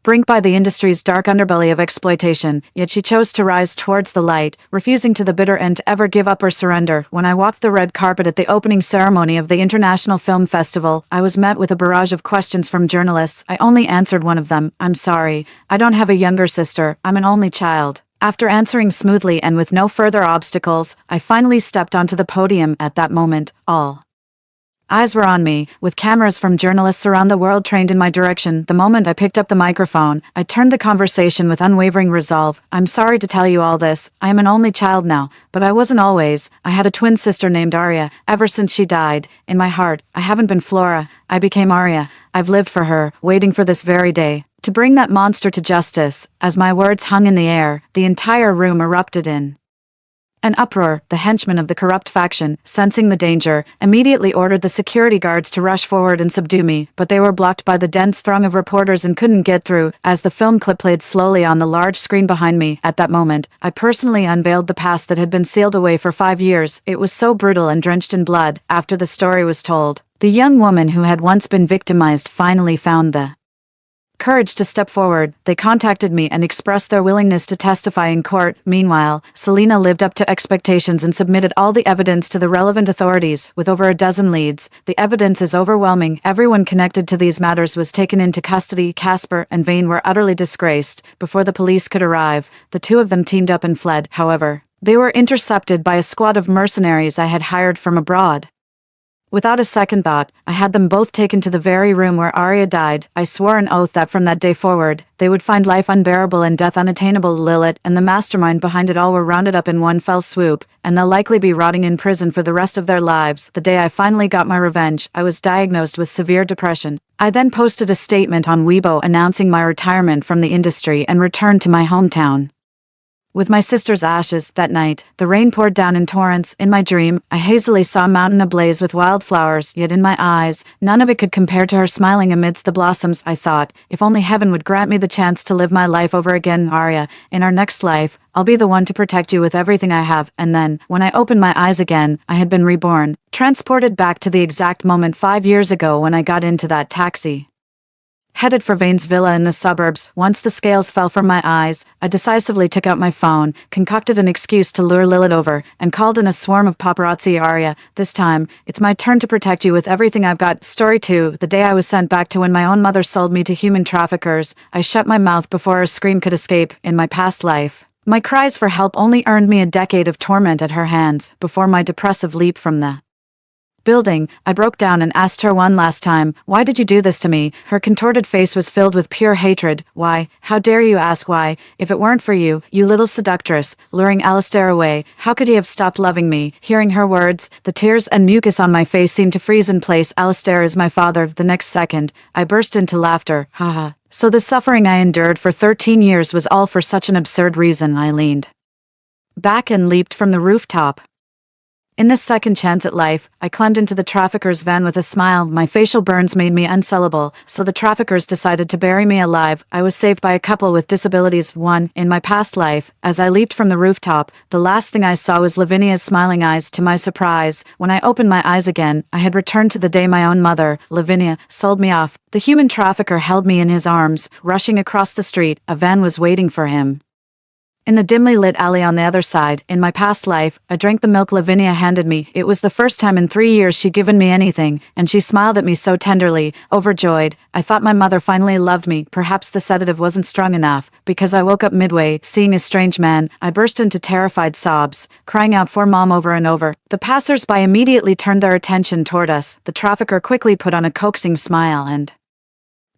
brink by the industry's dark underbelly of exploitation, yet she chose to rise towards the light, refusing to the bitter end to ever give up or surrender. When I walked the red carpet at the opening ceremony of the International Film Festival, I was met with a barrage of questions from journalists. I only answered one of them: I'm sorry, I don't have a younger sister, I'm an only child. After answering smoothly and with no further obstacles, I finally stepped onto the podium. At that moment, all eyes were on me, with cameras from journalists around the world trained in my direction. The moment I picked up the microphone, I turned the conversation with unwavering resolve. I'm sorry to tell you all this. I am an only child now, but I wasn't always. I had a twin sister named Arya. Ever since she died, in my heart, I haven't been Flora. I became Arya. I've lived for her, waiting for this very day, to bring that monster to justice. As my words hung in the air, the entire room erupted in an uproar. The henchmen of the corrupt faction, sensing the danger, immediately ordered the security guards to rush forward and subdue me, but they were blocked by the dense throng of reporters and couldn't get through. As the film clip played slowly on the large screen behind me, at that moment, I personally unveiled the past that had been sealed away for 5 years. It was so brutal and drenched in blood. After the story was told, the young woman who had once been victimized finally found the courage to step forward. They contacted me and expressed their willingness to testify in court. Meanwhile, Selena lived up to expectations and submitted all the evidence to the relevant authorities. With over a dozen leads, the evidence is overwhelming. Everyone connected to these matters was taken into custody. Casper and Vane were utterly disgraced. Before the police could arrive, the 2 of them teamed up and fled. However, they were intercepted by a squad of mercenaries I had hired from abroad. Without a second thought, I had them both taken to the very room where Arya died. I swore an oath that from that day forward, they would find life unbearable and death unattainable. Lilith and the mastermind behind it all were rounded up in one fell swoop, and they'll likely be rotting in prison for the rest of their lives. The day I finally got my revenge, I was diagnosed with severe depression. I then posted a statement on Weibo announcing my retirement from the industry and returned to my hometown. With my sister's ashes, that night, the rain poured down in torrents. In my dream, I hazily saw a mountain ablaze with wildflowers, yet in my eyes, none of it could compare to her smiling amidst the blossoms. I thought, if only heaven would grant me the chance to live my life over again, Arya. In our next life, I'll be the one to protect you with everything I have. And then, when I opened my eyes again, I had been reborn, transported back to the exact moment 5 years ago when I got into that taxi. Headed for Vane's villa in the suburbs, once the scales fell from my eyes, I decisively took out my phone, concocted an excuse to lure Lilith over, and called in a swarm of paparazzi. Arya, this time, it's my turn to protect you with everything I've got. Story 2, the day I was sent back to when my own mother sold me to human traffickers, I shut my mouth before a scream could escape. In my past life, my cries for help only earned me a decade of torment at her hands. Before my depressive leap from the building, I broke down and asked her one last time, why did you do this to me? Her contorted face was filled with pure hatred. Why? How dare you ask why? If it weren't for you, you little seductress, luring Alistair away, how could he have stopped loving me? Hearing her words, the tears and mucus on my face seemed to freeze in place. Alistair is my father. The next second, I burst into laughter. Haha. So the suffering I endured for 13 years was all for such an absurd reason. I leaned back and leaped from the rooftop. In this second chance at life, I climbed into the trafficker's van with a smile. My facial burns made me unsellable, so the traffickers decided to bury me alive. I was saved by a couple with disabilities. 1. In my past life, as I leaped from the rooftop, the last thing I saw was Lavinia's smiling eyes. To my surprise, when I opened my eyes again, I had returned to the day my own mother, Lavinia, sold me off. The human trafficker held me in his arms. Rushing across the street, a van was waiting for him. In the dimly lit alley on the other side, in my past life, I drank the milk Lavinia handed me. It was the first time in 3 years she'd given me anything, and she smiled at me so tenderly. Overjoyed, I thought my mother finally loved me. Perhaps the sedative wasn't strong enough, because I woke up midway, seeing a strange man. I burst into terrified sobs, crying out for Mom over and over. The passers-by immediately turned their attention toward us. The trafficker quickly put on a coaxing smile and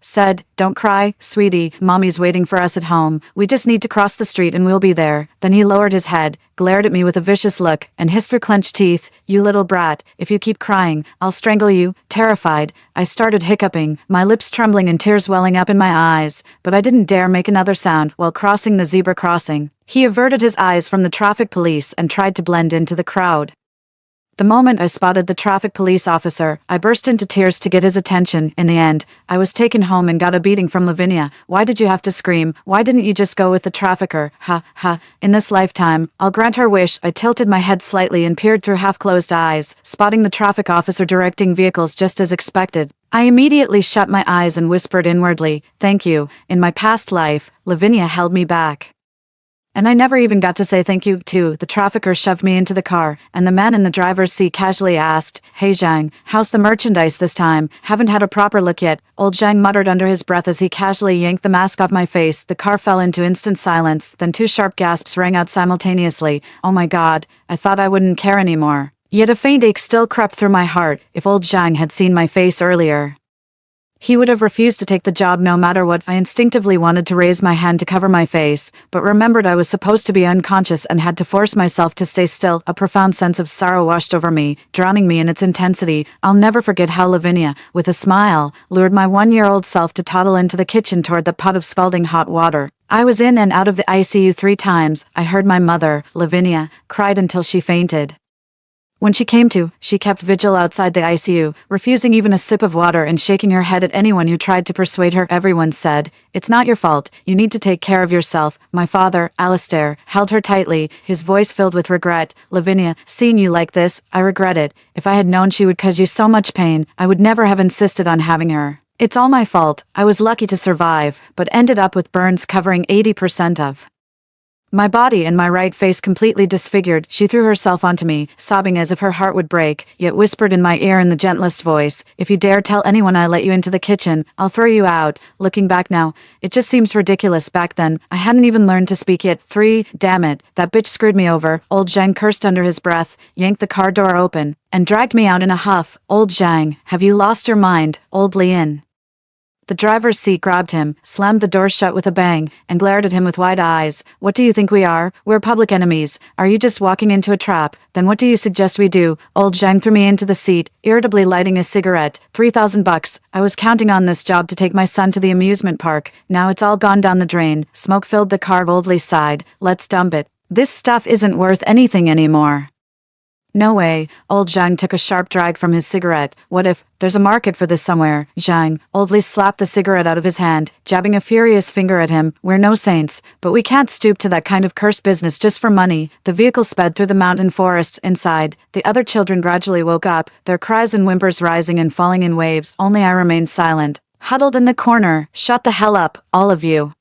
said, "Don't cry, sweetie, Mommy's waiting for us at home. We just need to cross the street and we'll be there." Then he lowered his head, glared at me with a vicious look, and hissed through clenched teeth, "You little brat, if you keep crying, I'll strangle you." Terrified, I started hiccuping, my lips trembling and tears welling up in my eyes, but I didn't dare make another sound while crossing the zebra crossing. He averted his eyes from the traffic police and tried to blend into the crowd. The moment I spotted the traffic police officer, I burst into tears to get his attention. In the end, I was taken home and got a beating from Lavinia. "Why did you have to scream? Why didn't you just go with the trafficker? Ha, ha. In this lifetime, I'll grant her wish." I tilted my head slightly and peered through half-closed eyes, spotting the traffic officer directing vehicles just as expected. I immediately shut my eyes and whispered inwardly, "Thank you." In my past life, Lavinia held me back, and I never even got to say thank you, too. The trafficker shoved me into the car, and the man in the driver's seat casually asked, "Hey Zhang, how's the merchandise this time? Haven't had a proper look yet." Old Zhang muttered under his breath as he casually yanked the mask off my face. The car fell into instant silence, then 2 sharp gasps rang out simultaneously. Oh my God, I thought I wouldn't care anymore. Yet a faint ache still crept through my heart. If old Zhang had seen my face earlier, he would have refused to take the job no matter what. I instinctively wanted to raise my hand to cover my face, but remembered I was supposed to be unconscious and had to force myself to stay still. A profound sense of sorrow washed over me, drowning me in its intensity. I'll never forget how Lavinia, with a smile, lured my 1-year-old self to toddle into the kitchen toward the pot of scalding hot water. I was in and out of the ICU 3 times. I heard my mother, Lavinia, cried until she fainted. When she came to, she kept vigil outside the ICU, refusing even a sip of water and shaking her head at anyone who tried to persuade her. Everyone said, "It's not your fault, you need to take care of yourself." My father, Alistair, held her tightly, his voice filled with regret. "Lavinia, seeing you like this, I regret it. If I had known she would cause you so much pain, I would never have insisted on having her. It's all my fault. I was lucky to survive, but ended up with burns covering 80% of my body and my right face completely disfigured." She threw herself onto me, sobbing as if her heart would break, yet whispered in my ear in the gentlest voice, "If you dare tell anyone I let you into the kitchen, I'll throw you out." Looking back now, it just seems ridiculous. Back then, I hadn't even learned to speak yet. 3, damn it, that bitch screwed me over. Old Zhang cursed under his breath, yanked the car door open, and dragged me out in a huff. "Old Zhang, have you lost your mind, old Lian?" The driver's seat grabbed him, slammed the door shut with a bang, and glared at him with wide eyes. What do you think we are? We're public enemies. Are you just walking into a trap? Then what do you suggest we do? Old Zhang threw me into the seat, irritably lighting a cigarette. $3,000. I was counting on this job to take my son to the amusement park. Now it's all gone down the drain. Smoke filled the car, boldly sighed. Let's dump it. This stuff isn't worth anything anymore. No way. Old Zhang took a sharp drag from his cigarette. What if there's a market for this somewhere? Zhang oldly slapped the cigarette out of his hand, jabbing a furious finger at him. We're no saints, but we can't stoop to that kind of cursed business just for money. The vehicle sped through the mountain forests inside. The other children gradually woke up, their cries and whimpers rising and falling in waves. Only I remained silent, huddled in the corner. Shut the hell up, all of you.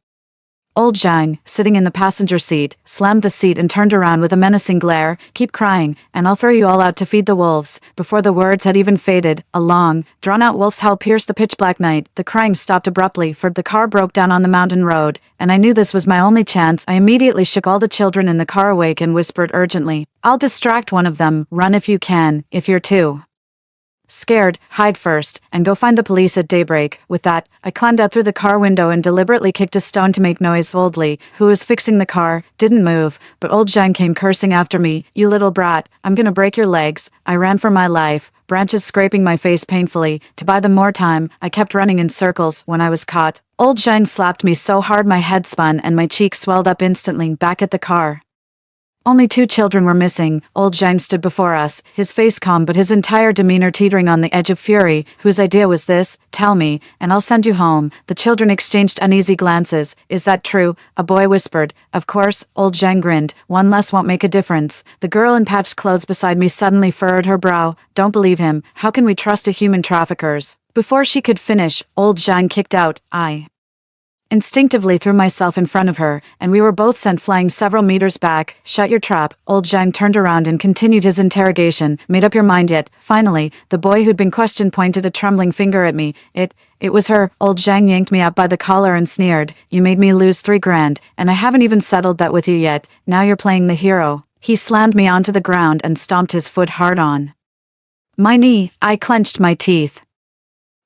Old Zhang, sitting in the passenger seat, slammed the seat and turned around with a menacing glare. Keep crying, and I'll throw you all out to feed the wolves. Before the words had even faded, a long, drawn-out wolf's howl pierced the pitch-black night. The crying stopped abruptly, for the car broke down on the mountain road, and I knew this was my only chance. I immediately shook all the children in the car awake and whispered urgently, I'll distract one of them. Run if you can, if you're too scared, hide first, and go find the police at daybreak. With that, I climbed out through the car window and deliberately kicked a stone to make noise. Oldly, who was fixing the car, didn't move, but old Zhang came cursing after me. You little brat, I'm gonna break your legs. I ran for my life, branches scraping my face painfully. To buy them more time, I kept running in circles. When I was caught, old Zhang slapped me so hard my head spun and my cheek swelled up instantly. Back at the car, only 2 children were missing. Old Zhang stood before us, his face calm but his entire demeanor teetering on the edge of fury. Whose idea was this? Tell me, and I'll send you home. The children exchanged uneasy glances. Is that true? A boy whispered. Of course. Old Zhang grinned. One less won't make a difference. The girl in patched clothes beside me suddenly furrowed her brow. Don't believe him. How can we trust a human traffickers? Before she could finish, old Zhang kicked out. I instinctively threw myself in front of her, and we were both sent flying several meters back. Shut your trap. Old Zhang turned around and continued his interrogation. Made up your mind yet? Finally, the boy who'd been questioned pointed a trembling finger at me. It was her. Old Zhang yanked me up by the collar and sneered. You made me lose $3,000, and I haven't even settled that with you yet. Now you're playing the hero. He slammed me onto the ground and stomped his foot hard on my knee. I clenched my teeth,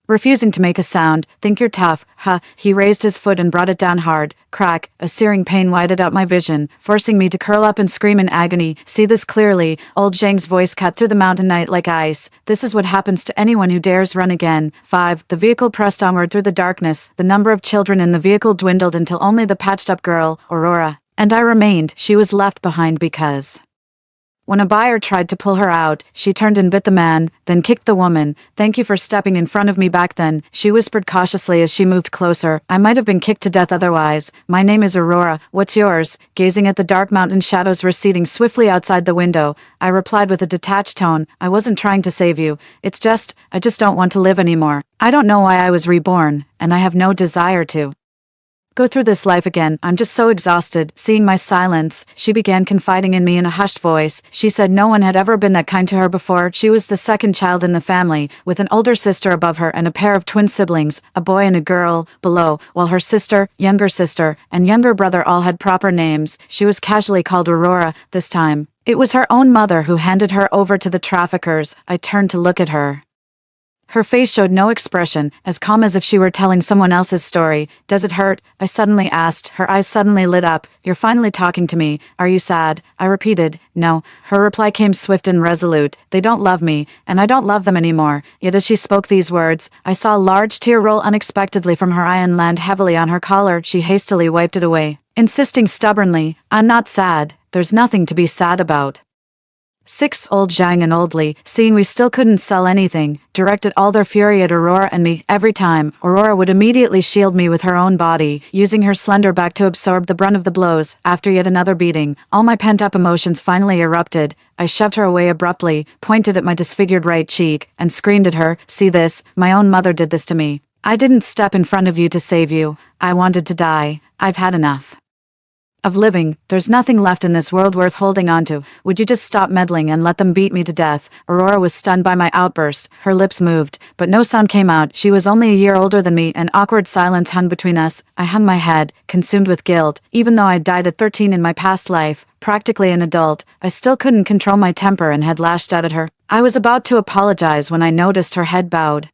refusing to make a sound. Think you're tough, huh? He raised his foot and brought it down hard. Crack. A searing pain widened out my vision, forcing me to curl up and scream in agony. See this clearly. Old Zhang's voice cut through the mountain night like ice. This is what happens to anyone who dares run again. 5. The vehicle pressed onward through the darkness. The number of children in the vehicle dwindled until only the patched-up girl, Aurora, and I remained. She was left behind because when a buyer tried to pull her out, she turned and bit the man, then kicked the woman. Thank you for stepping in front of me back then, she whispered cautiously as she moved closer. I might have been kicked to death otherwise. My name is Aurora. What's yours? Gazing at the dark mountain shadows receding swiftly outside the window, I replied with a detached tone. I wasn't trying to save you. I just don't want to live anymore. I don't know why I was reborn, and I have no desire to go through this life again. I'm just so exhausted. Seeing my silence, she began confiding in me in a hushed voice. She said no one had ever been that kind to her before. She was the second child in the family, with an older sister above her and a pair of twin siblings, a boy and a girl, below, while her sister, and younger brother all had proper names. She was casually called Aurora this time. It was her own mother who handed her over to the traffickers. I turned to look at her. Her face showed no expression, as calm as if she were telling someone else's story. Does it hurt? I suddenly asked. Her eyes suddenly lit up. You're finally talking to me. Are you sad? I repeated. No. Her reply came swift and resolute. They don't love me, and I don't love them anymore. Yet as she spoke these words, I saw a large tear roll unexpectedly from her eye and land heavily on her collar. She hastily wiped it away, insisting stubbornly, I'm not sad. There's nothing to be sad about. 6. Old Zhang and Oldly, seeing we still couldn't sell anything, directed all their fury at Aurora and me. Every time, Aurora would immediately shield me with her own body, using her slender back to absorb the brunt of the blows. After yet another beating, all my pent-up emotions finally erupted. I shoved her away abruptly, pointed at my disfigured right cheek, and screamed at her, see this, my own mother did this to me. I didn't step in front of you to save you. I wanted to die. I've had enough of living. There's nothing left in this world worth holding on to. Would you just stop meddling and let them beat me to death? Aurora was stunned by my outburst. Her lips moved, but no sound came out. She was only a year older than me. An awkward silence hung between us. I hung my head, consumed with guilt. Even though I'd died at 13 in my past life, practically an adult, I still couldn't control my temper and had lashed out at her. I was about to apologize when I noticed her head bowed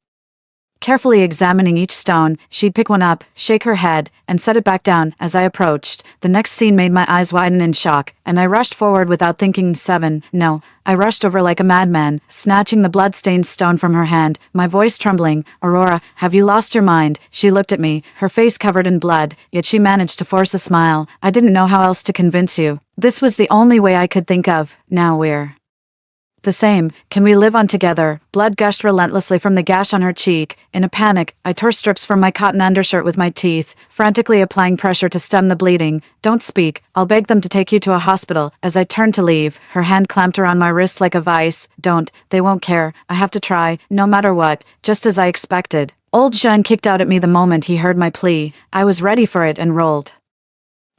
Carefully examining each stone, she'd pick one up, shake her head, and set it back down as I approached. The next scene made my eyes widen in shock, and I rushed forward without thinking. 7. No, I rushed over like a madman, snatching the blood-stained stone from her hand, my voice trembling. Aurora, have you lost your mind? She looked at me, her face covered in blood, yet she managed to force a smile. I didn't know how else to convince you. This was the only way I could think of. Now we're the same. Can we live on together? Blood gushed relentlessly from the gash on her cheek. In a panic, I tore strips from my cotton undershirt with my teeth, frantically applying pressure to stem the bleeding. Don't speak. I'll beg them to take you to a hospital. As I turned to leave, her hand clamped around my wrist like a vice. Don't. They won't care. I have to try, no matter what, just as I expected. Old Jean kicked out at me the moment he heard my plea. I was ready for it and rolled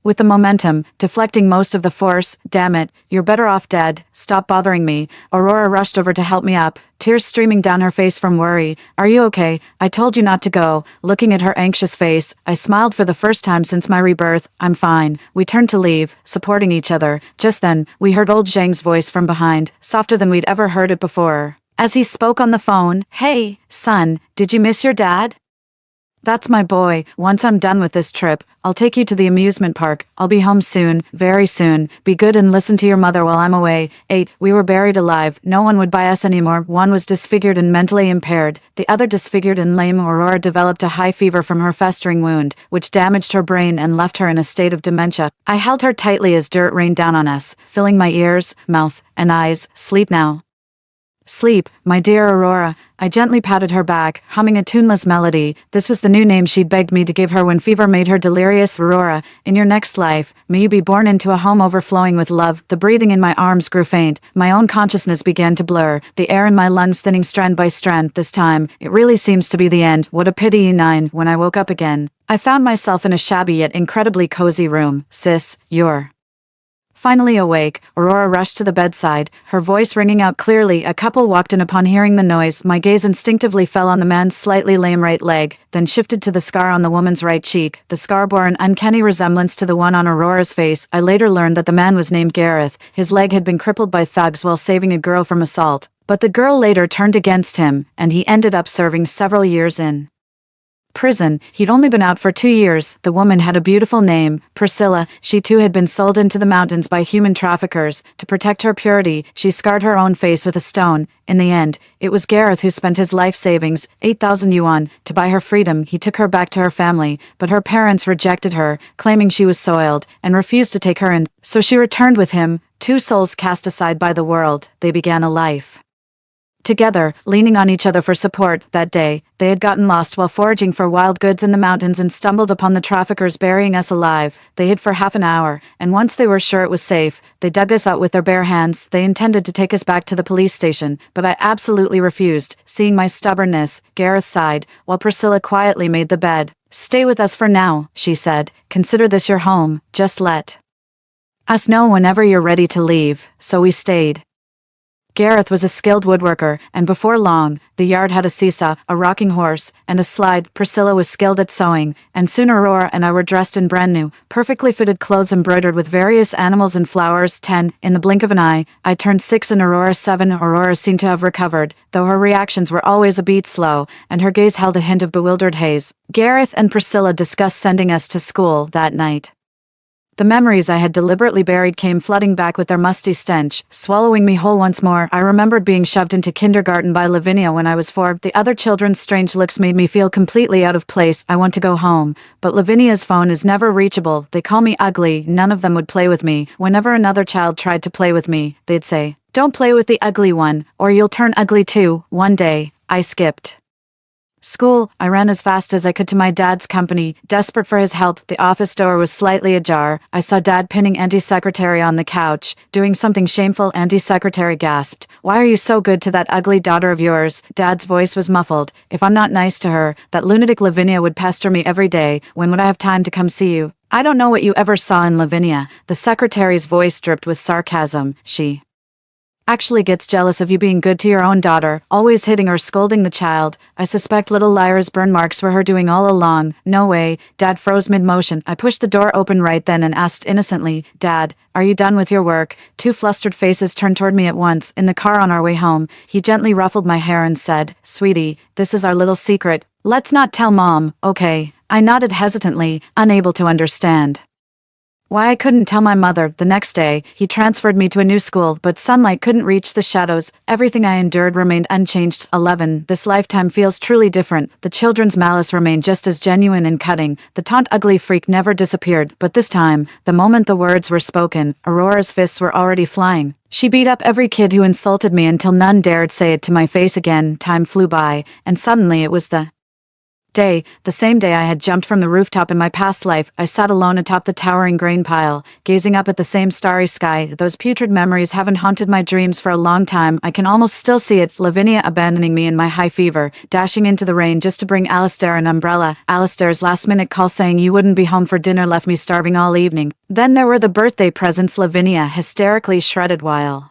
with the momentum, deflecting most of the force. Damn it, you're better off dead. Stop bothering me. Aurora rushed over to help me up, tears streaming down her face from worry. Are you okay? I told you not to go. Looking at her anxious face, I smiled for the first time since my rebirth. I'm fine. We turned to leave, supporting each other. Just then, we heard old Zhang's voice from behind, softer than we'd ever heard it before. As he spoke on the phone, Hey, son, did you miss your dad? That's my boy. Once I'm done with this trip, I'll take you to the amusement park. I'll be home soon, very soon. Be good and listen to your mother while I'm away. 8. We were buried alive. No one would buy us anymore. One was disfigured and mentally impaired. The other disfigured and lame. Aurora developed a high fever from her festering wound, which damaged her brain and left her in a state of dementia. I held her tightly as dirt rained down on us, filling my ears, mouth, and eyes. Sleep now. Sleep, my dear Aurora. I gently patted her back, humming a tuneless melody. This was the new name she'd begged me to give her when fever made her delirious. Aurora, in your next life, may you be born into a home overflowing with love. The breathing in my arms grew faint. My own consciousness began to blur, the air in my lungs thinning strand by strand. This time, it really seems to be the end. What a pity. 9. When I woke up again, I found myself in a shabby yet incredibly cozy room. Sis, you're finally awake. Aurora rushed to the bedside, her voice ringing out clearly. A couple walked in. Upon hearing the noise, my gaze instinctively fell on the man's slightly lame right leg, then shifted to the scar on the woman's right cheek. The scar bore an uncanny resemblance to the one on Aurora's face. I later learned that the man was named Gareth. His leg had been crippled by thugs while saving a girl from assault, but the girl later turned against him, and he ended up serving several years in prison. He'd only been out for 2 years. The woman had a beautiful name, Priscilla. She too had been sold into the mountains by human traffickers. To protect her purity, she scarred her own face with a stone. In the end, it was Gareth who spent his life savings, 8,000 yuan, to buy her freedom. He took her back to her family, but her parents rejected her, claiming she was soiled, and refused to take her in. So she returned with him. 2 souls cast aside by the world. They began a life together, leaning on each other for support. That day, they had gotten lost while foraging for wild goods in the mountains and stumbled upon the traffickers burying us alive. They hid for half an hour, and once they were sure it was safe, they dug us out with their bare hands. They intended to take us back to the police station, but I absolutely refused. Seeing my stubbornness, Gareth sighed, while Priscilla quietly made the bed. Stay with us for now, she said. Consider this your home. Just let us know whenever you're ready to leave. So we stayed. Gareth was a skilled woodworker, and before long, the yard had a seesaw, a rocking horse, and a slide. Priscilla was skilled at sewing, and soon Aurora and I were dressed in brand new, perfectly fitted clothes embroidered with various animals and flowers. 10. In the blink of an eye, I turned 6 and Aurora 7. Aurora seemed to have recovered, though her reactions were always a beat slow, and her gaze held a hint of bewildered haze. Gareth and Priscilla discussed sending us to school that night. The memories I had deliberately buried came flooding back with their musty stench, swallowing me whole once more. I remembered being shoved into kindergarten by Lavinia when I was 4. The other children's strange looks made me feel completely out of place. I want to go home, but Lavinia's phone is never reachable. They call me ugly. None of them would play with me. Whenever another child tried to play with me, they'd say, "Don't play with the ugly one, or you'll turn ugly too." One day, I skipped school. I ran as fast as I could to my dad's company, desperate for his help. The office door was slightly ajar. I saw Dad pinning Auntie Secretary on the couch, doing something shameful. Auntie Secretary gasped, "Why are you so good to that ugly daughter of yours?" Dad's voice was muffled. "If I'm not nice to her, that lunatic Lavinia would pester me every day. When would I have time to come see you?" "I don't know what you ever saw in Lavinia." The secretary's voice dripped with sarcasm. "She actually gets jealous of you being good to your own daughter, always hitting or scolding the child. I suspect little Lyra's burn marks were her doing all along." "No way." Dad froze mid-motion. I pushed the door open right then and asked innocently, "Dad, are you done with your work?" 2 flustered faces turned toward me at once. In the car on our way home, he gently ruffled my hair and said, "Sweetie, this is our little secret. Let's not tell Mom, okay? I nodded hesitantly, unable to understand why I couldn't tell my mother. The next day, he transferred me to a new school, but sunlight couldn't reach the shadows. Everything I endured remained unchanged. 11. This lifetime feels truly different. The children's malice remained just as genuine and cutting. The taunt ugly freak never disappeared, but this time, the moment the words were spoken, Aurora's fists were already flying. She beat up every kid who insulted me until none dared say it to my face again. Time flew by, and suddenly it was the same day I had jumped from the rooftop in my past life. I sat alone atop the towering grain pile, gazing up at the same starry sky. Those putrid memories haven't haunted my dreams for a long time. I can almost still see it. Lavinia abandoning me in my high fever, dashing into the rain just to bring Alistair an umbrella. Alistair's last-minute call saying you wouldn't be home for dinner left me starving all evening. Then there were the birthday presents. Lavinia hysterically shredded while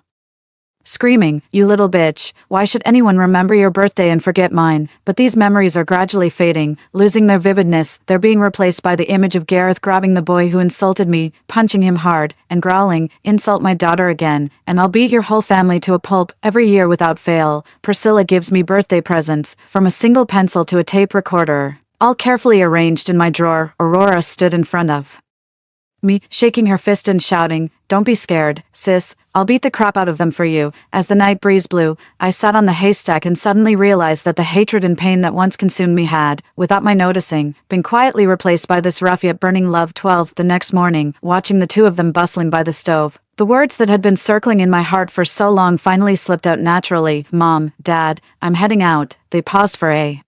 screaming, "You little bitch, why should anyone remember your birthday and forget mine?" But these memories are gradually fading, losing their vividness. They're being replaced by the image of Gareth grabbing the boy who insulted me, punching him hard, and growling, "Insult my daughter again, and I'll beat your whole family to a pulp." Every year without fail, Priscilla gives me birthday presents, from a single pencil to a tape recorder, all carefully arranged in my drawer. Aurora stood in front of me, shaking her fist and shouting, "Don't be scared, sis, I'll beat the crap out of them for you." As the night breeze blew, I sat on the haystack and suddenly realized that the hatred and pain that once consumed me had, without my noticing, been quietly replaced by this rough yet burning love. 12. The next morning, watching the two of them bustling by the stove, the words that had been circling in my heart for so long finally slipped out naturally. "Mom, Dad, I'm heading out." They paused for a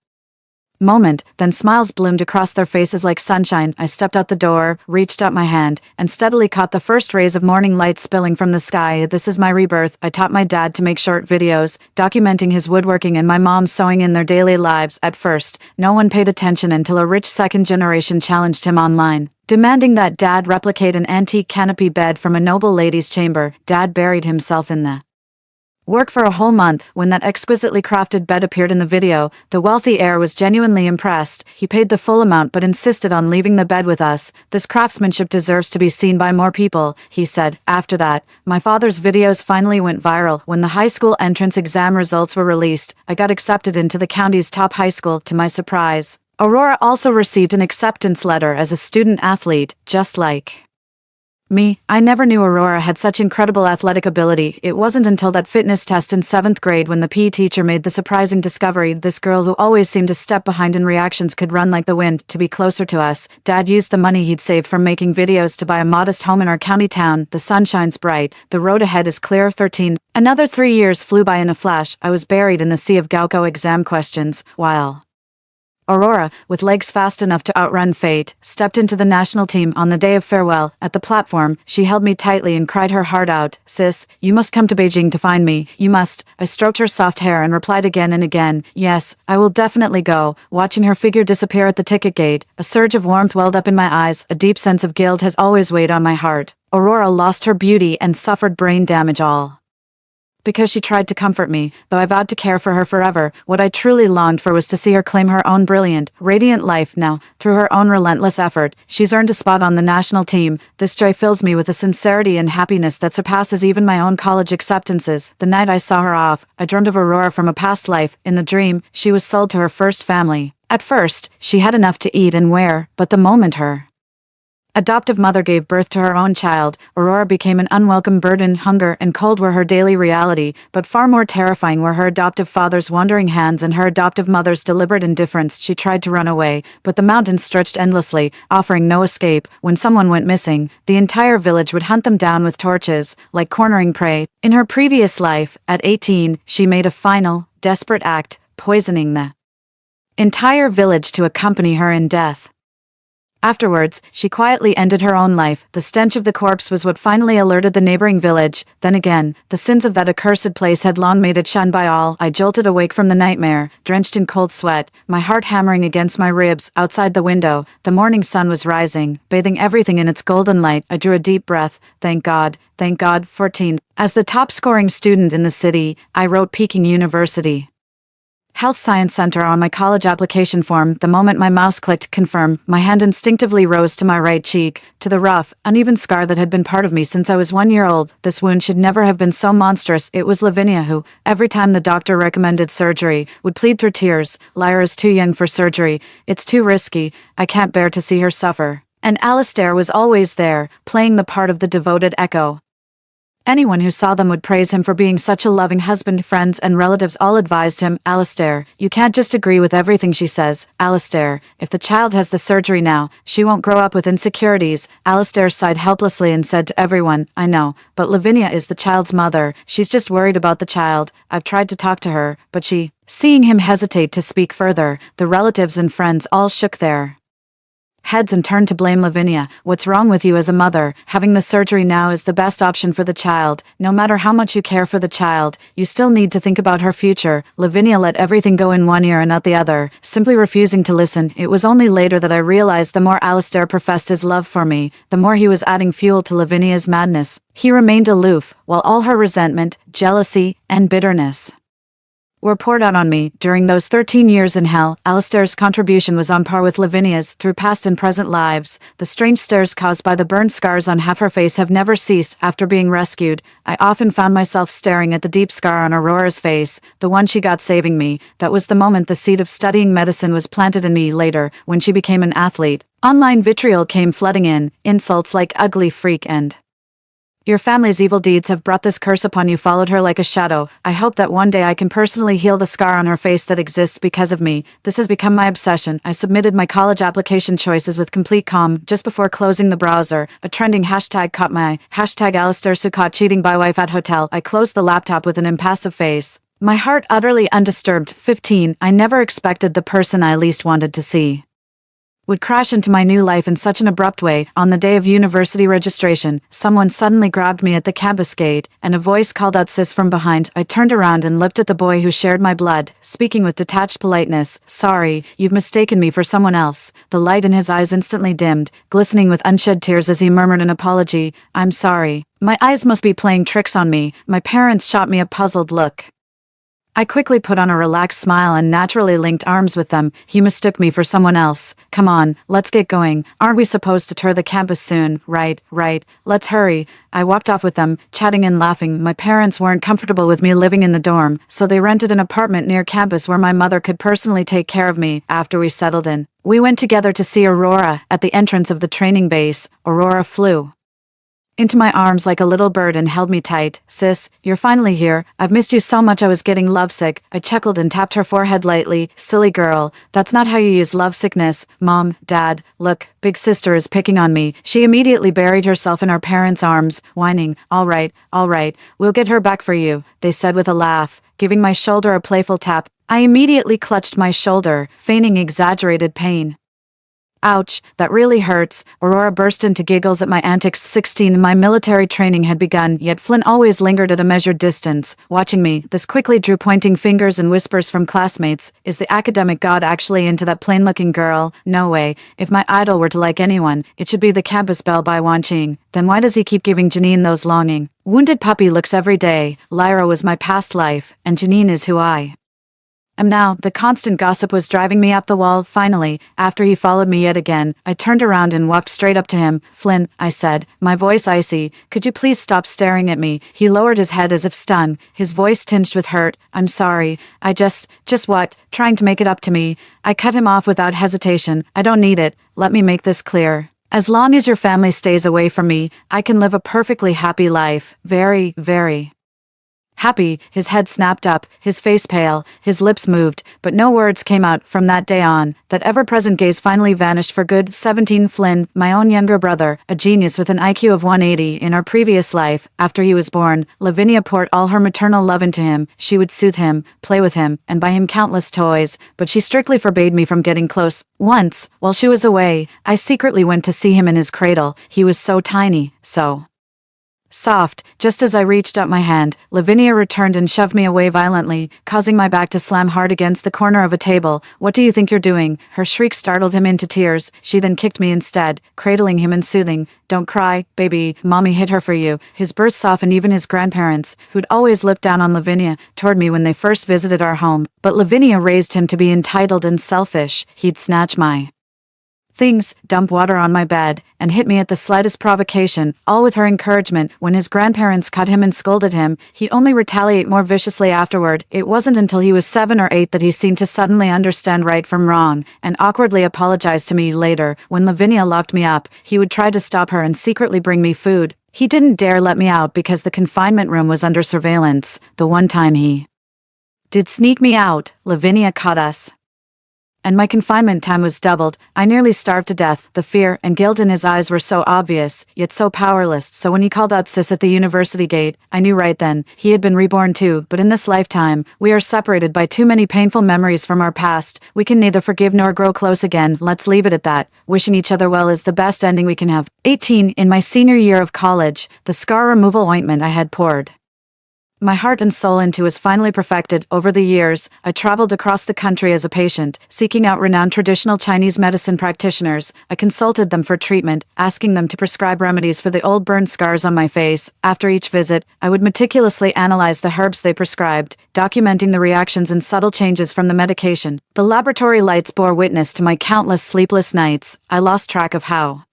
moment, then smiles bloomed across their faces like sunshine. I stepped out the door, reached out my hand, and steadily caught the first rays of morning light spilling from the sky. This is my rebirth. I taught my dad to make short videos, documenting his woodworking and my mom sewing in their daily lives. At first, no one paid attention until a rich second generation challenged him online, demanding that Dad replicate an antique canopy bed from a noble lady's chamber. Dad buried himself in the work for a whole month. When that exquisitely crafted bed appeared in the video, the wealthy heir was genuinely impressed. He paid the full amount but insisted on leaving the bed with us. "This craftsmanship deserves to be seen by more people," he said. After that, my father's videos finally went viral. When the high school entrance exam results were released, I got accepted into the county's top high school. To my surprise, Aurora also received an acceptance letter as a student athlete, just like me. I never knew Aurora had such incredible athletic ability. It wasn't until that fitness test in 7th grade when the PE teacher made the surprising discovery this girl who always seemed a step behind in reactions could run like the wind. To be closer to us, Dad used the money he'd saved from making videos to buy a modest home in our county town. The sun shines bright. The road ahead is clear. 13. Another 3 years flew by in a flash. I was buried in the sea of Gauco exam questions, while Aurora, with legs fast enough to outrun fate, stepped into the national team on the day of farewell. At the platform, she held me tightly and cried her heart out. "Sis, you must come to Beijing to find me. You must." I stroked her soft hair and replied again and again, "Yes, I will definitely go." Watching her figure disappear at the ticket gate, a surge of warmth welled up in my eyes. A deep sense of guilt has always weighed on my heart. Aurora lost her beauty and suffered brain damage, all because she tried to comfort me. Though I vowed to care for her forever, what I truly longed for was to see her claim her own brilliant, radiant life. Now, through her own relentless effort, she's earned a spot on the national team. This joy fills me with a sincerity and happiness that surpasses even my own college acceptances. The night I saw her off, I dreamed of Aurora from a past life. In the dream, she was sold to her first family. At first, she had enough to eat and wear, but the moment her adoptive mother gave birth to her own child, Aurora became an unwelcome burden. Hunger and cold were her daily reality, but far more terrifying were her adoptive father's wandering hands and her adoptive mother's deliberate indifference. She tried to run away, but the mountains stretched endlessly, offering no escape. When someone went missing, the entire village would hunt them down with torches, like cornering prey. In her previous life, at 18, she made a final, desperate act, poisoning the entire village to accompany her in death. Afterwards, she quietly ended her own life. The stench of the corpse was what finally alerted the neighboring village. Then again, the sins of that accursed place had long made it shunned by all. I jolted awake from the nightmare, drenched in cold sweat, my heart hammering against my ribs. Outside the window, the morning sun was rising, bathing everything in its golden light. I drew a deep breath. Thank God. Thank God. 14. As the top-scoring student in the city, I wrote Peking University Health Science Center on my college application form. The moment my mouse clicked confirm, my hand instinctively rose to my right cheek, to the rough, uneven scar that had been part of me since I was 1 year old. This wound should never have been so monstrous. It was Lavinia who, every time the doctor recommended surgery, would plead through tears, Lyra is too young for surgery, it's too risky, I can't bear to see her suffer. And Alistair was always there, playing the part of the devoted Echo. Anyone who saw them would praise him for being such a loving husband. Friends and relatives all advised him, Alistair, you can't just agree with everything she says. Alistair, if the child has the surgery now, she won't grow up with insecurities. Alistair sighed helplessly and said to everyone, I know, but Lavinia is the child's mother. She's just worried about the child. I've tried to talk to her, but she... Seeing him hesitate to speak further, the relatives and friends all shook their heads and turned to blame Lavinia. What's wrong with you as a mother? Having the surgery now is the best option for the child. No matter how much you care for the child, you still need to think about her future. Lavinia let everything go in one ear and out the other, simply refusing to listen. It was only later that I realized the more Alistair professed his love for me, the more he was adding fuel to Lavinia's madness. He remained aloof, while all her resentment, jealousy, and bitterness were poured out on me. During those 13 years in hell, Alistair's contribution was on par with Lavinia's. Through past and present lives, the strange stares caused by the burned scars on half her face have never ceased. After being rescued, I often found myself staring at the deep scar on Aurora's face, the one she got saving me. That was the moment the seed of studying medicine was planted in me. Later, when she became an athlete, online vitriol came flooding in, insults like ugly freak and your family's evil deeds have brought this curse upon you followed her like a shadow. I hope that one day I can personally heal the scar on her face that exists because of me. This has become my obsession. I submitted my college application choices with complete calm. Just before closing the browser, a trending hashtag caught my eye. Hashtag Alistair Sukkot cheating by wife at hotel. I closed the laptop with an impassive face, my heart utterly undisturbed. 15. I never expected the person I least wanted to see would crash into my new life in such an abrupt way. On the day of university registration, someone suddenly grabbed me at the campus gate, and a voice called out sis from behind. I turned around and looked at the boy who shared my blood, speaking with detached politeness. Sorry, you've mistaken me for someone else. The light in his eyes instantly dimmed, glistening with unshed tears as he murmured an apology. I'm sorry. My eyes must be playing tricks on me. My parents shot me a puzzled look. I quickly put on a relaxed smile and naturally linked arms with them. He mistook me for someone else. Come on, let's get going. Aren't we supposed to tour the campus soon? Right. Let's hurry. I walked off with them, chatting and laughing. My parents weren't comfortable with me living in the dorm, so they rented an apartment near campus where my mother could personally take care of me. After we settled in, we went together to see Aurora. At the entrance of the training base, Aurora flew into my arms like a little bird and held me tight. Sis, you're finally here. I've missed you so much I was getting lovesick. I chuckled and tapped her forehead lightly. Silly girl, that's not how you use lovesickness. Mom, Dad, look, big sister is picking on me. She immediately buried herself in our parents' arms, whining. All right, we'll get her back for you, they said with a laugh, giving my shoulder a playful tap. I immediately clutched my shoulder, feigning exaggerated pain. Ouch, that really hurts. Aurora burst into giggles at my antics. 16. My military training had begun, yet Flynn always lingered at a measured distance, watching me. This quickly drew pointing fingers and whispers from classmates. Is the academic god actually into that plain-looking girl? No way. If my idol were to like anyone, it should be the campus belle by Wan Qing. Then why does he keep giving Janine those longing, wounded puppy looks every day? Lyra was my past life, and Janine is who I am now. The constant gossip was driving me up the wall. Finally, after he followed me yet again, I turned around and walked straight up to him. Flynn, I said, my voice icy, could you please stop staring at me? He lowered his head as if stung, his voice tinged with hurt. I'm sorry. I just what? Trying to make it up to me. I cut him off without hesitation. I don't need it. Let me make this clear. As long as your family stays away from me, I can live a perfectly happy life. Very, very happy. His head snapped up, his face pale, his lips moved, but no words came out. From that day on, that ever-present gaze finally vanished for good. 17. Flynn, my own younger brother, a genius with an IQ of 180. In our previous life, after he was born, Lavinia poured all her maternal love into him. She would soothe him, play with him, and buy him countless toys, but she strictly forbade me from getting close. Once, while she was away, I secretly went to see him in his cradle. He was so tiny, so Soft, just as I reached up my hand, Lavinia returned and shoved me away violently, causing my back to slam hard against the corner of a table. What do you think you're doing? Her shriek startled him into tears. She then kicked me instead, cradling him and soothing. Don't cry, baby, mommy hit her for you. His birth softened even his grandparents, who'd always looked down on Lavinia, toward me when they first visited our home. But Lavinia raised him to be entitled and selfish. He'd snatch my things, dump water on my bed, and hit me at the slightest provocation, all with her encouragement. When his grandparents cut him and scolded him, he'd only retaliate more viciously afterward. It wasn't until he was 7 or 8 that he seemed to suddenly understand right from wrong, and awkwardly apologized to me later. When Lavinia locked me up, he would try to stop her and secretly bring me food. He didn't dare let me out because the confinement room was under surveillance. The one time he did sneak me out, Lavinia caught us, and my confinement time was doubled. I nearly starved to death. The fear and guilt in his eyes were so obvious, yet so powerless. So when he called out sis at the university gate, I knew right then, he had been reborn too. But in this lifetime, we are separated by too many painful memories from our past. We can neither forgive nor grow close again. Let's leave it at that. Wishing each other well is the best ending we can have. 18. In my senior year of college, the scar removal ointment I had poured my heart and soul into was finally perfected. Over the years, I traveled across the country as a patient, seeking out renowned traditional Chinese medicine practitioners. I consulted them for treatment, asking them to prescribe remedies for the old burn scars on my face. After each visit, I would meticulously analyze the herbs they prescribed, documenting the reactions and subtle changes from the medication. The laboratory lights bore witness to my countless sleepless nights. I lost track of how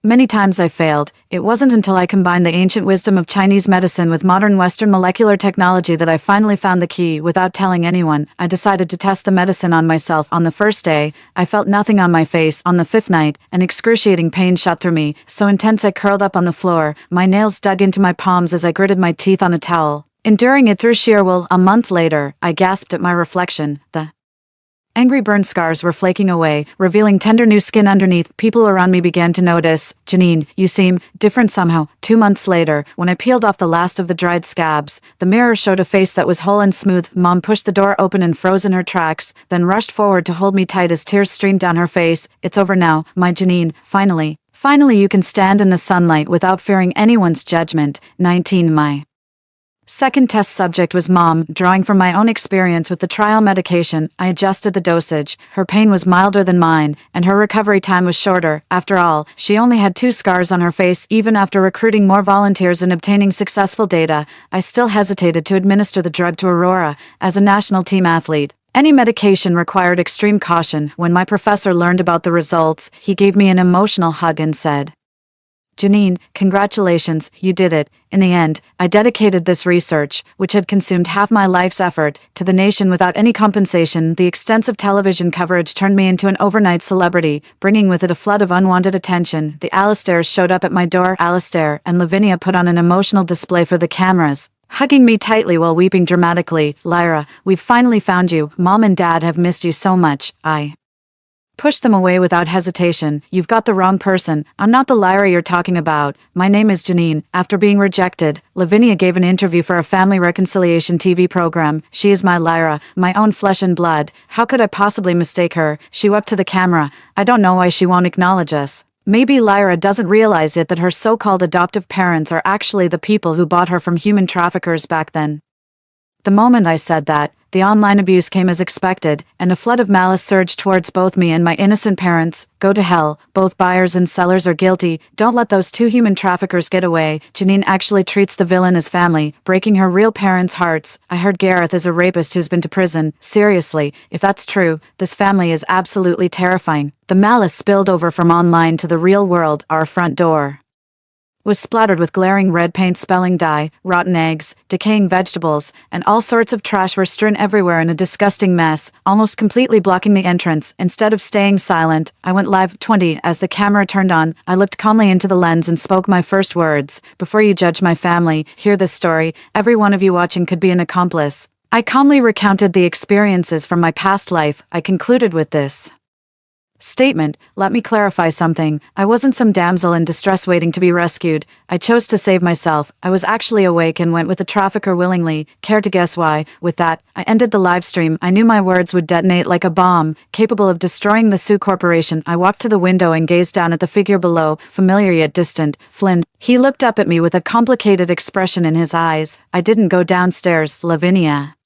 many times I failed. It wasn't until I combined the ancient wisdom of Chinese medicine with modern Western molecular technology that I finally found the key. Without telling anyone, I decided to test the medicine on myself. On the first day, I felt nothing on my face. On the 5th night, an excruciating pain shot through me, so intense I curled up on the floor. My nails dug into my palms as I gritted my teeth on a towel, enduring it through sheer will. A month later, I gasped at my reflection. The angry burn scars were flaking away, revealing tender new skin underneath. People around me began to notice. Janine, you seem different somehow. 2 months later, when I peeled off the last of the dried scabs, the mirror showed a face that was whole and smooth. Mom pushed the door open and froze in her tracks, then rushed forward to hold me tight as tears streamed down her face. It's over now, my Janine. Finally you can stand in the sunlight without fearing anyone's judgment. 19. My second test subject was Mom. Drawing from my own experience with the trial medication, I adjusted the dosage. Her pain was milder than mine, and her recovery time was shorter. After all, she only had 2 scars on her face. Even after recruiting more volunteers and obtaining successful data, I still hesitated to administer the drug to Aurora. As a national team athlete, any medication required extreme caution. When my professor learned about the results, he gave me an emotional hug and said, Janine, congratulations, you did it. In the end, I dedicated this research, which had consumed half my life's effort, to the nation without any compensation. The extensive television coverage turned me into an overnight celebrity, bringing with it a flood of unwanted attention. The Alistairs showed up at my door. Alistair and Lavinia put on an emotional display for the cameras, hugging me tightly while weeping dramatically. Lyra, we've finally found you. Mom and Dad have missed you so much. I pushed them away without hesitation. You've got the wrong person. I'm not the Lyra you're talking about. My name is Janine. After being rejected, Lavinia gave an interview for a family reconciliation TV program. She is my Lyra, my own flesh and blood. How could I possibly mistake her? She wept to the camera. I don't know why she won't acknowledge us. Maybe Lyra doesn't realize yet that her so-called adoptive parents are actually the people who bought her from human traffickers back then. The moment I said that, the online abuse came as expected, and a flood of malice surged towards both me and my innocent parents. Go to hell. Both buyers and sellers are guilty. Don't let those 2 human traffickers get away. Janine actually treats the villain as family, breaking her real parents' hearts. I heard Gareth is a rapist who's been to prison. Seriously, if that's true, this family is absolutely terrifying. The malice spilled over from online to the real world. Our front door was splattered with glaring red paint spelling dye. Rotten eggs, decaying vegetables, and all sorts of trash were strewn everywhere in a disgusting mess, almost completely blocking the entrance. Instead of staying silent, I went live. 20. As the camera turned on, I looked calmly into the lens and spoke my first words. Before you judge my family, hear this story. Every one of you watching could be an accomplice. I calmly recounted the experiences from my past life. I concluded with this Statement. Let me clarify something. I wasn't some damsel in distress waiting to be rescued. I chose to save myself. I was actually awake and went with the trafficker willingly. Care to guess why? With that, I ended the live stream. I knew my words would detonate like a bomb, capable of destroying the Sioux Corporation. I walked to the window and gazed down at the figure below, familiar yet distant. Flynn. He looked up at me with a complicated expression in his eyes. I didn't go downstairs, Lavinia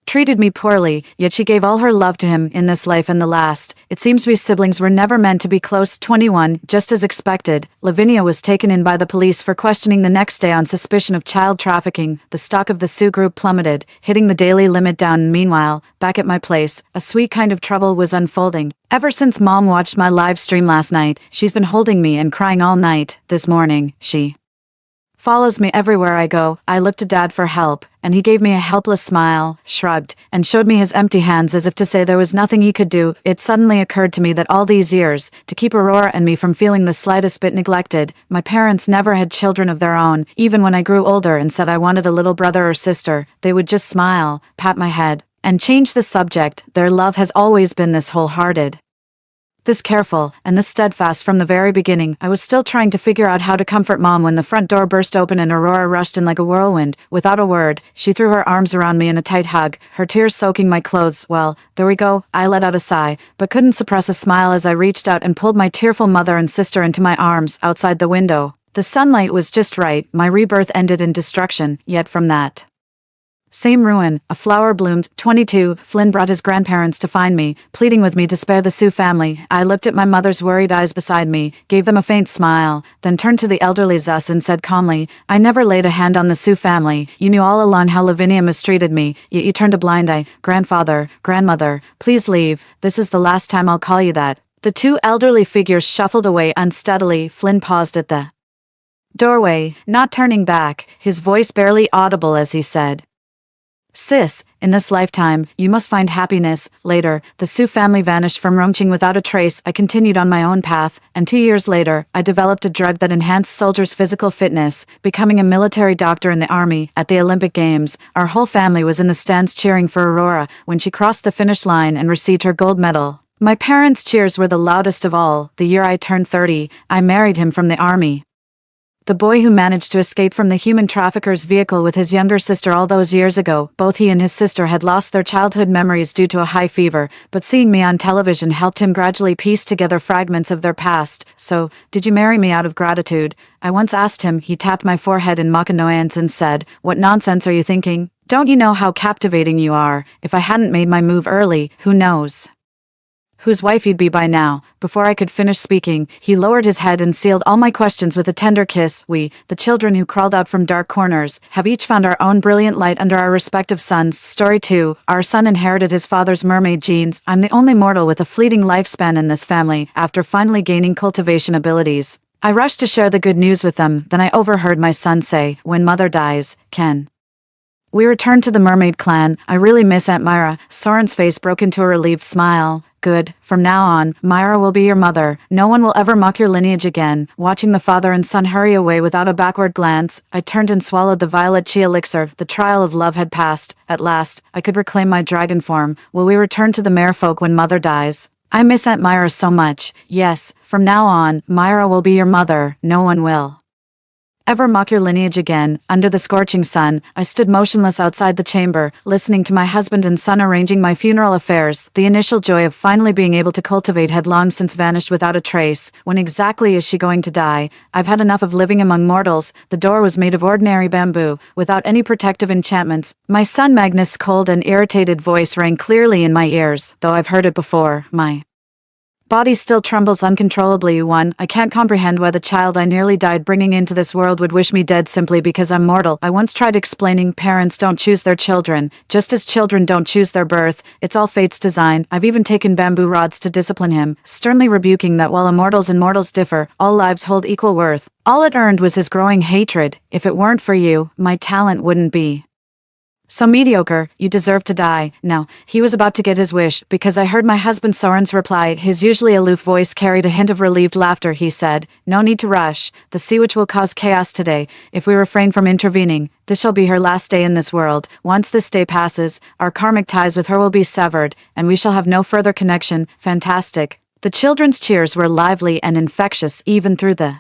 treated me poorly, yet she gave all her love to him in this life and the last. It seems we siblings were never meant to be close. 21, just as expected, Lavinia was taken in by the police for questioning the next day on suspicion of child trafficking. The stock of the Sioux group plummeted, hitting the daily limit down. Meanwhile, back at my place, a sweet kind of trouble was unfolding. Ever since Mom watched my live stream last night, she's been holding me and crying all night. This morning, she follows me everywhere I go. I looked to Dad for help, and he gave me a helpless smile, shrugged, and showed me his empty hands as if to say there was nothing he could do. It suddenly occurred to me that all these years, to keep Aurora and me from feeling the slightest bit neglected, my parents never had children of their own. Even when I grew older and said I wanted a little brother or sister, they would just smile, pat my head, and change the subject. Their love has always been this wholehearted, this careful, and this steadfast from the very beginning. I was still trying to figure out how to comfort Mom when the front door burst open and Aurora rushed in like a whirlwind. Without a word, she threw her arms around me in a tight hug, her tears soaking my clothes. Well, there we go. I let out a sigh, but couldn't suppress a smile as I reached out and pulled my tearful mother and sister into my arms. Outside the window, the sunlight was just right. My rebirth ended in destruction, yet from that same ruin, a flower bloomed. 22, Flynn brought his grandparents to find me, pleading with me to spare the Sioux family. I looked at my mother's worried eyes beside me, gave them a faint smile, then turned to the elderly Zus and said calmly, I never laid a hand on the Sioux family. You knew all along how Lavinia mistreated me, yet you turned a blind eye. Grandfather, grandmother, please leave. This is the last time I'll call you that. The two elderly figures shuffled away unsteadily. Flynn paused at the doorway, not turning back, his voice barely audible as he said, Sis, in this lifetime, you must find happiness. Later, the Sioux family vanished from Rongqing without a trace. I continued on my own path, and 2 years later, I developed a drug that enhanced soldiers' physical fitness, becoming a military doctor in the army. At the Olympic Games, our whole family was in the stands cheering for Aurora when she crossed the finish line and received her gold medal. My parents' cheers were the loudest of all. The year I turned 30, I married him from the army. The boy who managed to escape from the human trafficker's vehicle with his younger sister all those years ago. Both he and his sister had lost their childhood memories due to a high fever, but seeing me on television helped him gradually piece together fragments of their past. So, did you marry me out of gratitude? I once asked him. He tapped my forehead in mock annoyance and said, What nonsense are you thinking? Don't you know how captivating you are? If I hadn't made my move early, who knows whose wife you'd be by now. Before I could finish speaking, he lowered his head and sealed all my questions with a tender kiss. We, the children who crawled out from dark corners, have each found our own brilliant light under our respective suns. Story 2. Our son inherited his father's mermaid genes. I'm the only mortal with a fleeting lifespan in this family, after finally gaining cultivation abilities. I rushed to share the good news with them, then I overheard my son say, When mother dies, Ken. We returned to the mermaid clan. I really miss Aunt Myra. Soren's face broke into a relieved smile. Good. From now on, Myra will be your mother. No one will ever mock your lineage again. Watching the father and son hurry away without a backward glance, I turned and swallowed the violet chi elixir. The trial of love had passed. At last, I could reclaim my dragon form. Will we return to the merfolk when mother dies? I miss Aunt Myra so much. Yes, from now on, Myra will be your mother. No one will ever mock your lineage again. Under the scorching sun, I stood motionless outside the chamber, listening to my husband and son arranging my funeral affairs. The initial joy of finally being able to cultivate had long since vanished without a trace. When exactly is she going to die? I've had enough of living among mortals. The door was made of ordinary bamboo, without any protective enchantments. My son Magnus' cold and irritated voice rang clearly in my ears, though I've heard it before. My body still trembles uncontrollably. 1. I can't comprehend why the child I nearly died bringing into this world would wish me dead simply because I'm mortal. I once tried explaining parents don't choose their children, just as children don't choose their birth. It's all fate's design. I've even taken bamboo rods to discipline him, sternly rebuking that while immortals and mortals differ, all lives hold equal worth. All it earned was his growing hatred. If it weren't for you, my talent wouldn't be so mediocre. You deserve to die. No, he was about to get his wish, because I heard my husband Soren's reply. His usually aloof voice carried a hint of relieved laughter. He said, No need to rush. The sea witch will cause chaos today. If we refrain from intervening, this shall be her last day in this world. Once this day passes, our karmic ties with her will be severed, and we shall have no further connection. Fantastic. The children's cheers were lively and infectious even through the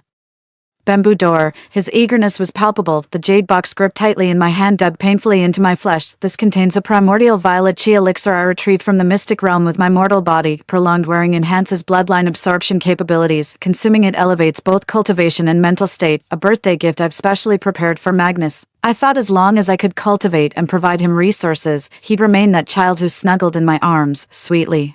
bamboo door. His eagerness was palpable. The jade box gripped tightly in my hand dug painfully into my flesh. This contains a primordial violet chi elixir I retrieved from the mystic realm with my mortal body. Prolonged wearing enhances bloodline absorption capabilities. Consuming it elevates both cultivation and mental state. A birthday gift I've specially prepared for Magnus. I thought as long as I could cultivate and provide him resources, he'd remain that child who snuggled in my arms, sweetly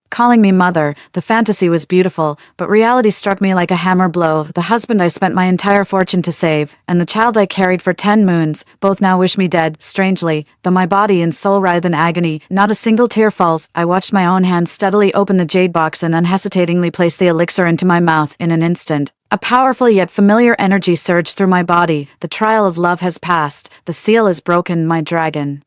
calling me mother. The fantasy was beautiful, but reality struck me like a hammer blow. The husband I spent my entire fortune to save, and the child I carried for 10 moons, both now wish me dead. Strangely, though my body and soul writhe in agony, not a single tear falls. I watched my own hand steadily open the jade box and unhesitatingly place the elixir into my mouth. In an instant, a powerful yet familiar energy surged through my body. The trial of love has passed. The seal is broken. My dragon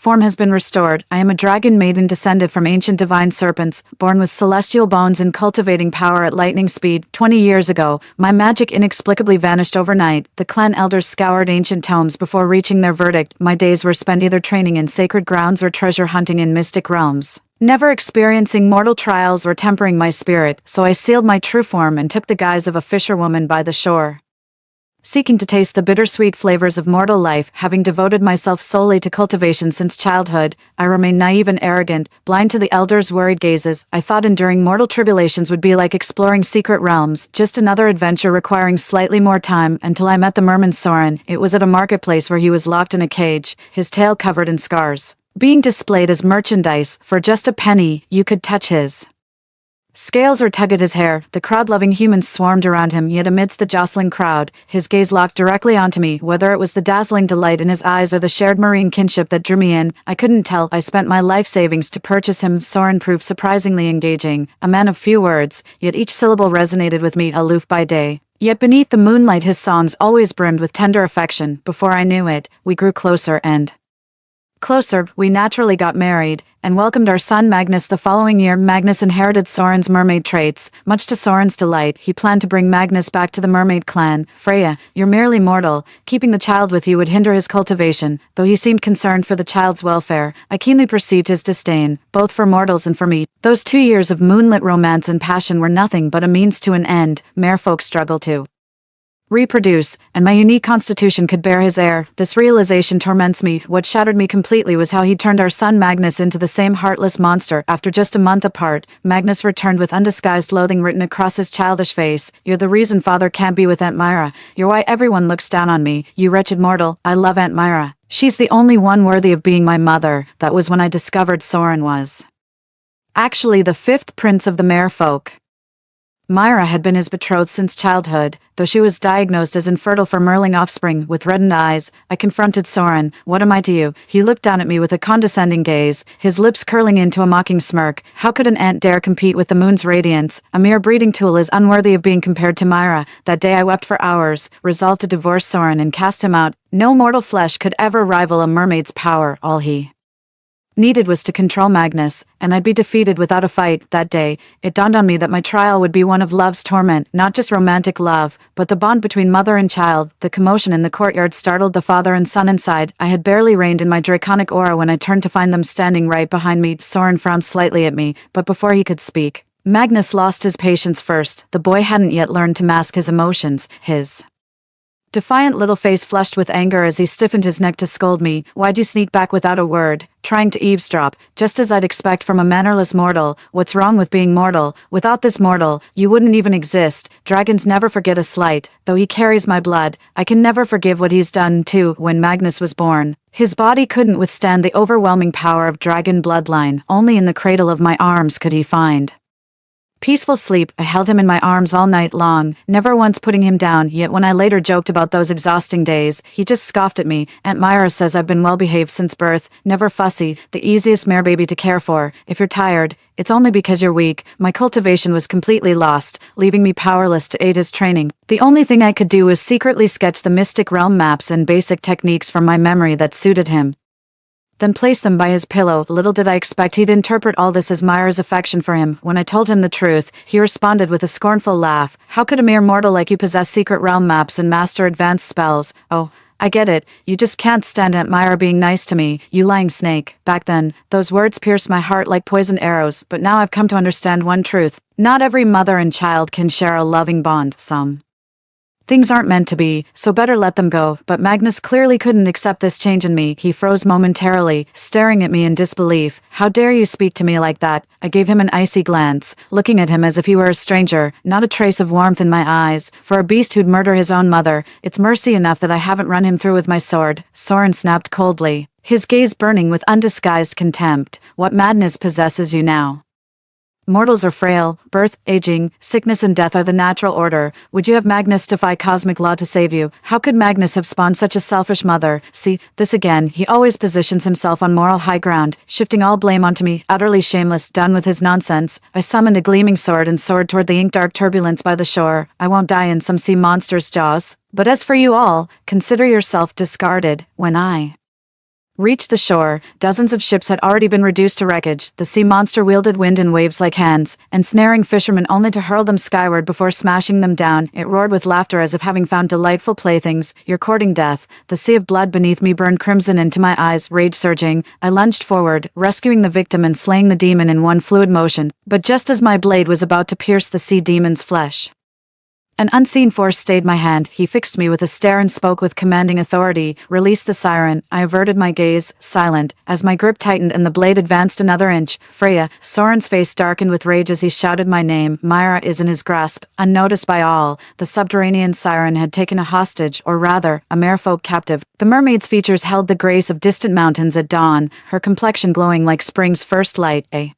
form has been restored. I am a dragon maiden descended from ancient divine serpents, born with celestial bones and cultivating power at lightning speed. 20 years ago, my magic inexplicably vanished overnight. The clan elders scoured ancient tomes before reaching their verdict. My days were spent either training in sacred grounds or treasure hunting in mystic realms, never experiencing mortal trials or tempering my spirit, so I sealed my true form and took the guise of a fisherwoman by the shore, seeking to taste the bittersweet flavors of mortal life. Having devoted myself solely to cultivation since childhood, I remained naive and arrogant, blind to the elders' worried gazes. I thought enduring mortal tribulations would be like exploring secret realms, just another adventure requiring slightly more time, until I met the merman Soren. It was at a marketplace where he was locked in a cage, his tail covered in scars, being displayed as merchandise. For just a penny, you could touch his scales or tug at his hair. The crowd-loving humans swarmed around him, yet amidst the jostling crowd, his gaze locked directly onto me. Whether it was the dazzling delight in his eyes or the shared marine kinship that drew me in, I couldn't tell. I spent my life savings to purchase him. Soren proved surprisingly engaging, a man of few words, yet each syllable resonated with me. Aloof by day, yet beneath the moonlight his songs always brimmed with tender affection. Before I knew it, we grew closer and closer. We naturally got married and welcomed our son Magnus the following year. Magnus inherited Soren's mermaid traits. Much to Soren's delight, he planned to bring Magnus back to the mermaid clan. Freya, you're merely mortal. Keeping the child with you would hinder his cultivation. Though he seemed concerned for the child's welfare, I keenly perceived his disdain, both for mortals and for me. Those 2 years of moonlit romance and passion were nothing but a means to an end. Merfolk struggle to reproduce, and my unique constitution could bear his heir. This realization torments me. What shattered me completely was how he turned our son Magnus into the same heartless monster. After just a month apart, Magnus returned with undisguised loathing written across his childish face. You're the reason father can't be with Aunt Myra. You're why everyone looks down on me. You wretched mortal. I love Aunt Myra. She's the only one worthy of being my mother. That was when I discovered Soren was actually the 5th prince of the merfolk. Myra had been his betrothed since childhood, though she was diagnosed as infertile for merling offspring. With reddened eyes, I confronted Soren. What am I to you? He looked down at me with a condescending gaze, his lips curling into a mocking smirk. How could an ant dare compete with the moon's radiance? A mere breeding tool is unworthy of being compared to Myra. That day I wept for hours, resolved to divorce Soren and cast him out. No mortal flesh could ever rival a mermaid's power. All he needed was to control Magnus, and I'd be defeated without a fight. That day, it dawned on me that my trial would be one of love's torment, not just romantic love, but the bond between mother and child. The commotion in the courtyard startled the father and son inside. I had barely reined in my draconic aura when I turned to find them standing right behind me. Soren frowned slightly at me, but before he could speak, Magnus lost his patience first. The boy hadn't yet learned to mask his emotions. His defiant little face flushed with anger as he stiffened his neck to scold me. Why'd you sneak back without a word? Trying to eavesdrop, just as I'd expect from a mannerless mortal. What's wrong with being mortal? Without this mortal, you wouldn't even exist. Dragons never forget a slight. Though he carries my blood, I can never forgive what he's done too. When Magnus was born, his body couldn't withstand the overwhelming power of dragon bloodline. Only in the cradle of my arms could he find peaceful sleep. I held him in my arms all night long, never once putting him down, yet when I later joked about those exhausting days, he just scoffed at me. Aunt Myra says I've been well behaved since birth, never fussy, the easiest mare baby to care for. If you're tired, it's only because you're weak. My cultivation was completely lost, leaving me powerless to aid his training. The only thing I could do was secretly sketch the mystic realm maps and basic techniques from my memory that suited him, then placed them by his pillow. Little did I expect he'd interpret all this as Myra's affection for him. When I told him the truth, he responded with a scornful laugh. How could a mere mortal like you possess secret realm maps and master advanced spells? Oh, I get it, you just can't stand Aunt Myra being nice to me, you lying snake. Back then, those words pierced my heart like poisoned arrows, but now I've come to understand one truth. Not every mother and child can share a loving bond. Some things aren't meant to be, so better let them go. But Magnus clearly couldn't accept this change in me. He froze momentarily, staring at me in disbelief. How dare you speak to me like that? I gave him an icy glance, looking at him as if he were a stranger, not a trace of warmth in my eyes. For a beast who'd murder his own mother, it's mercy enough that I haven't run him through with my sword. Soren snapped coldly, his gaze burning with undisguised contempt. What madness possesses you now? Mortals are frail. Birth, aging, sickness and death are the natural order. Would you have Magnus defy cosmic law to save you? How could Magnus have spawned such a selfish mother? See, this again, he always positions himself on moral high ground, shifting all blame onto me. Utterly shameless, done with his nonsense. I summoned a gleaming sword and soared toward the ink-dark turbulence by the shore. I won't die in some sea monster's jaws. But as for you all, consider yourself discarded. When I reached the shore, dozens of ships had already been reduced to wreckage. The sea monster wielded wind and waves like hands, ensnaring fishermen only to hurl them skyward before smashing them down. It roared with laughter as if having found delightful playthings. You're courting death. The sea of blood beneath me burned crimson into my eyes, rage surging. I lunged forward, rescuing the victim and slaying the demon in one fluid motion. But just as my blade was about to pierce the sea demon's flesh, an unseen force stayed my hand. He fixed me with a stare and spoke with commanding authority. Release the siren. I averted my gaze, silent, as my grip tightened and the blade advanced another inch. Freya. Soren's face darkened with rage as he shouted my name. Myra is in his grasp, unnoticed by all. The subterranean siren had taken a hostage, or rather, a merfolk captive. The mermaid's features held the grace of distant mountains at dawn, her complexion glowing like spring's first light. A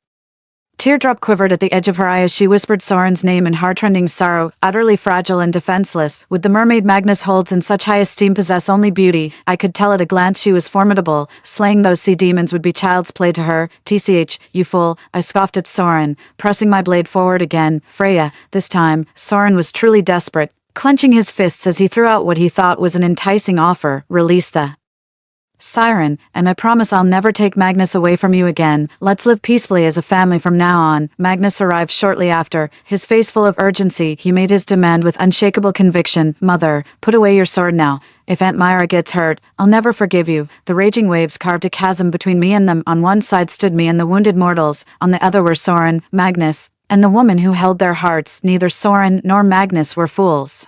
teardrop quivered at the edge of her eye as she whispered Soren's name in heartrending sorrow. Utterly fragile and defenseless, would the mermaid Magnus holds in such high esteem possess only beauty? I could tell at a glance she was formidable. Slaying those sea demons would be child's play to her. TCH, you fool, I scoffed at Soren, pressing my blade forward again. Freya. This time, Soren was truly desperate, clenching his fists as he threw out what he thought was an enticing offer. Release the siren, and I promise I'll never take Magnus away from you again. Let's live peacefully as a family from now on. Magnus arrived shortly after, his face full of urgency. He made his demand with unshakable conviction. Mother, put away your sword now. If Aunt Myra gets hurt, I'll never forgive you. The raging waves carved a chasm between me and them. On one side stood me and the wounded mortals, on the other were Soren, Magnus, and the woman who held their hearts. Neither Soren nor Magnus were fools.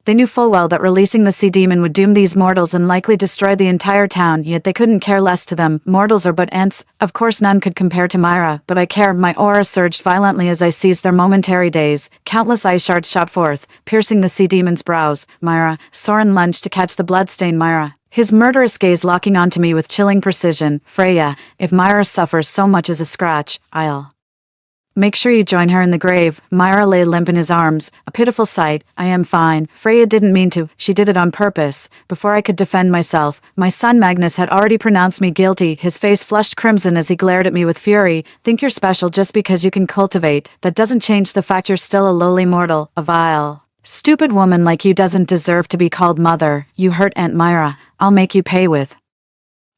They knew full well that releasing the sea demon would doom these mortals and likely destroy the entire town, yet they couldn't care less to them. Mortals are but ants. Of course none could compare to Myra, but I care. My aura surged violently as I seized their momentary daze. Countless ice shards shot forth, piercing the sea demon's brows. Myra. Soren lunged to catch the bloodstained Myra, his murderous gaze locking onto me with chilling precision. Freya, if Myra suffers so much as a scratch, I'll make sure you join her in the grave. Myra lay limp in his arms, a pitiful sight. I am fine. Freya didn't mean to. She did it on purpose. Before I could defend myself, my son Magnus had already pronounced me guilty. His face flushed crimson as he glared at me with fury. Think you're special just because you can cultivate. That doesn't change the fact you're still a lowly mortal, a vile, stupid woman like you doesn't deserve to be called mother. You hurt Aunt Myra. I'll make you pay with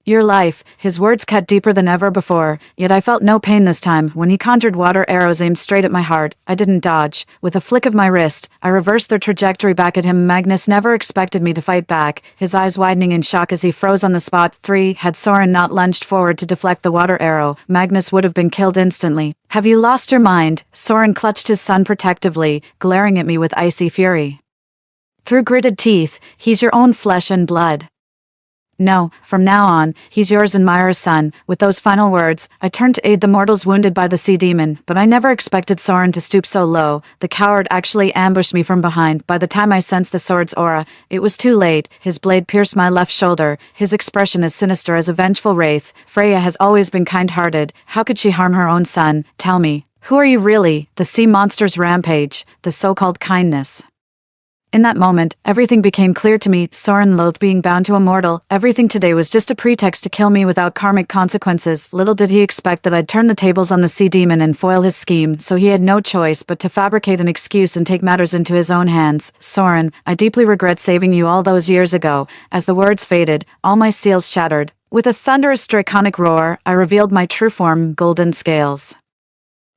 your life. His words cut deeper than ever before, yet I felt no pain this time. When he conjured water arrows aimed straight at my heart, I didn't dodge. With a flick of my wrist, I reversed their trajectory back at him. Magnus never expected me to fight back, his eyes widening in shock as he froze on the spot. 3. Had Soren not lunged forward to deflect the water arrow, Magnus would have been killed instantly. Have you lost your mind? Soren clutched his son protectively, glaring at me with icy fury. Through gritted teeth, he's your own flesh and blood. No, from now on, he's yours and Myra's son. With those final words, I turned to aid the mortals wounded by the sea demon, but I never expected Soren to stoop so low. The coward actually ambushed me from behind. By the time I sensed the sword's aura, it was too late. His blade pierced my left shoulder, his expression as sinister as a vengeful wraith. Freya has always been kind-hearted. How could she harm her own son? Tell me, who are you really? The sea monster's rampage, the so-called kindness. In that moment, everything became clear to me. Soren loathed being bound to a mortal. Everything today was just a pretext to kill me without karmic consequences. Little did he expect that I'd turn the tables on the sea demon and foil his scheme, so he had no choice but to fabricate an excuse and take matters into his own hands. Soren, I deeply regret saving you all those years ago. As the words faded, all my seals shattered. With a thunderous draconic roar, I revealed my true form, golden scales.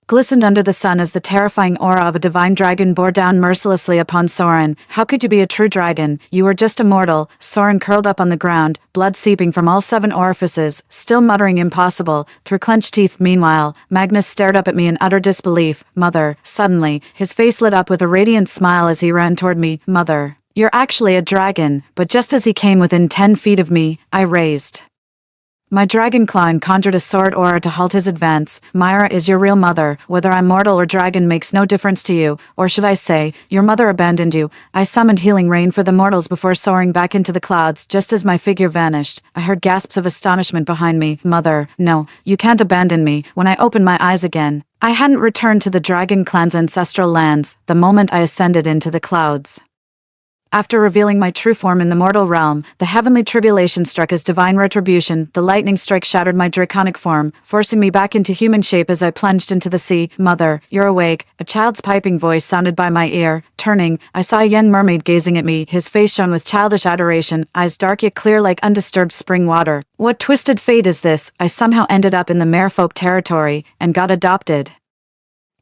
glistened under the sun as the terrifying aura of a divine dragon bore down mercilessly upon Soren. How could you be a true dragon? You were just a mortal. Soren curled up on the ground, blood seeping from all 7 orifices, still muttering impossible, through clenched teeth. Meanwhile, Magnus stared up at me in utter disbelief. Mother. Suddenly, his face lit up with a radiant smile as he ran toward me. Mother. You're actually a dragon. But just as he came within 10 feet of me, I raised my dragon claw and conjured a sword aura to halt his advance. Myra is your real mother. Whether I'm mortal or dragon makes no difference to you. Or should I say, your mother abandoned you. I summoned healing rain for the mortals before soaring back into the clouds. Just as my figure vanished, I heard gasps of astonishment behind me. Mother, no, you can't abandon me. When I opened my eyes again, I hadn't returned to the dragon clan's ancestral lands the moment I ascended into the clouds. After revealing my true form in the mortal realm, the heavenly tribulation struck as divine retribution. The lightning strike shattered my draconic form, forcing me back into human shape as I plunged into the sea. Mother, you're awake. A child's piping voice sounded by my ear. Turning, I saw a young mermaid gazing at me. His face shone with childish adoration, eyes dark yet clear like undisturbed spring water. What twisted fate is this? I somehow ended up in the merfolk territory and got adopted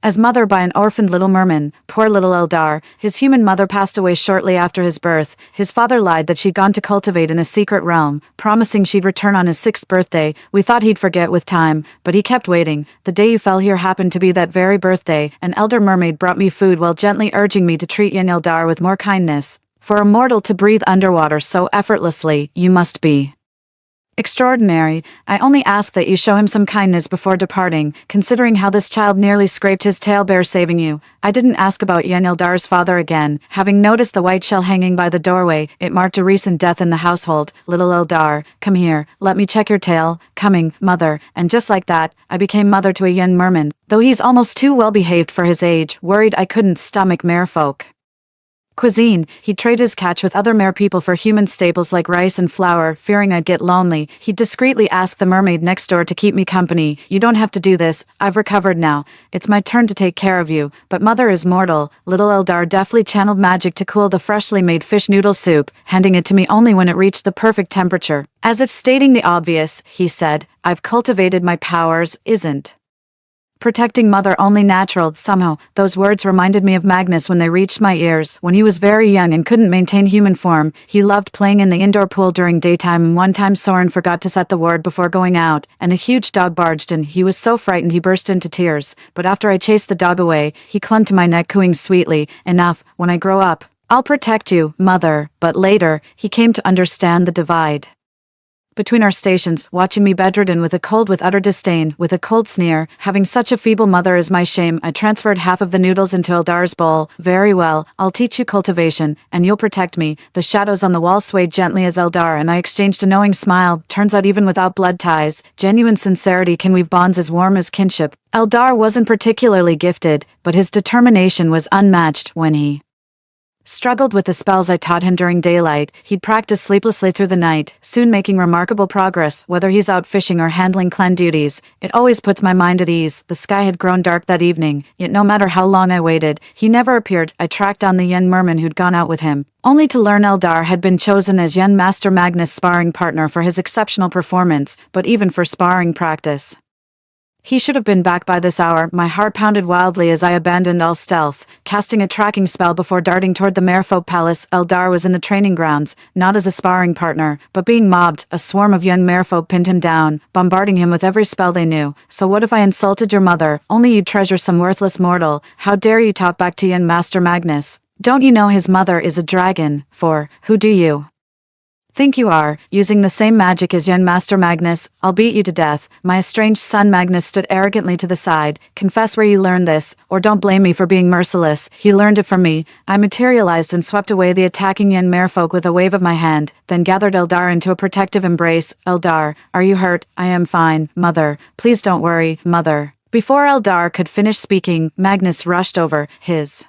as mother by an orphaned little merman. Poor little Eldar. His human mother passed away shortly after his birth. His father lied that she'd gone to cultivate in a secret realm, promising she'd return on his 6th birthday. We thought he'd forget with time, but he kept waiting. The day you fell here happened to be that very birthday. An elder mermaid brought me food while gently urging me to treat young Eldar with more kindness. For a mortal to breathe underwater so effortlessly, you must be extraordinary. I only ask that you show him some kindness before departing, considering how this child nearly scraped his tail bare saving you. I didn't ask about young Eldar's father again. Having noticed the white shell hanging by the doorway, it marked a recent death in the household. Little Eldar, come here, let me check your tail. Coming, mother. And just like that, I became mother to a young merman, though he's almost too well behaved for his age, worried I couldn't stomach merfolk cuisine. He'd trade his catch with other mare people for human staples like rice and flour, fearing I'd get lonely. He'd discreetly ask the mermaid next door to keep me company. You don't have to do this. I've recovered now. It's my turn to take care of you. But mother is mortal. Little Eldar deftly channeled magic to cool the freshly made fish noodle soup, handing it to me only when it reached the perfect temperature. As if stating the obvious, he said, I've cultivated my powers. Isn't protecting mother only natural? Somehow, those words reminded me of Magnus when they reached my ears. When he was very young and couldn't maintain human form, he loved playing in the indoor pool during daytime, and one time Soren forgot to set the ward before going out, and a huge dog barged in. He was so frightened he burst into tears, but after I chased the dog away, he clung to my neck cooing sweetly, enough, when I grow up, I'll protect you, mother. But later, he came to understand the divide between our stations, watching me bedridden with a cold with utter disdain, with a cold sneer. Having such a feeble mother is my shame. I transferred half of the noodles into Eldar's bowl. Very well, I'll teach you cultivation, and you'll protect me. The shadows on the wall swayed gently as Eldar and I exchanged a knowing smile. Turns out even without blood ties, genuine sincerity can weave bonds as warm as kinship. Eldar wasn't particularly gifted, but his determination was unmatched. When he struggled with the spells I taught him during daylight, he'd practice sleeplessly through the night, soon making remarkable progress. Whether he's out fishing or handling clan duties, it always puts my mind at ease. The sky had grown dark that evening, yet no matter how long I waited, he never appeared. I tracked down the young merman who'd gone out with him, only to learn Eldar had been chosen as young Master Magnus' sparring partner for his exceptional performance, but even for sparring practice, he should have been back by this hour. My heart pounded wildly as I abandoned all stealth, casting a tracking spell before darting toward the Merfolk Palace. Eldar was in the training grounds, not as a sparring partner, but being mobbed. A swarm of young Merfolk pinned him down, bombarding him with every spell they knew. So what if I insulted your mother? Only you'd treasure some worthless mortal. How dare you talk back to young Master Magnus? Don't you know his mother is a dragon? For who do you think you are, using the same magic as young Master Magnus? I'll beat you to death. My estranged son Magnus stood arrogantly to the side. Confess where you learned this, or don't blame me for being merciless. He learned it from me. I materialized and swept away the attacking young merfolk with a wave of my hand, then gathered Eldar into a protective embrace. Eldar, are you hurt? I am fine, mother. Please don't worry, mother. Before Eldar could finish speaking, Magnus rushed over, his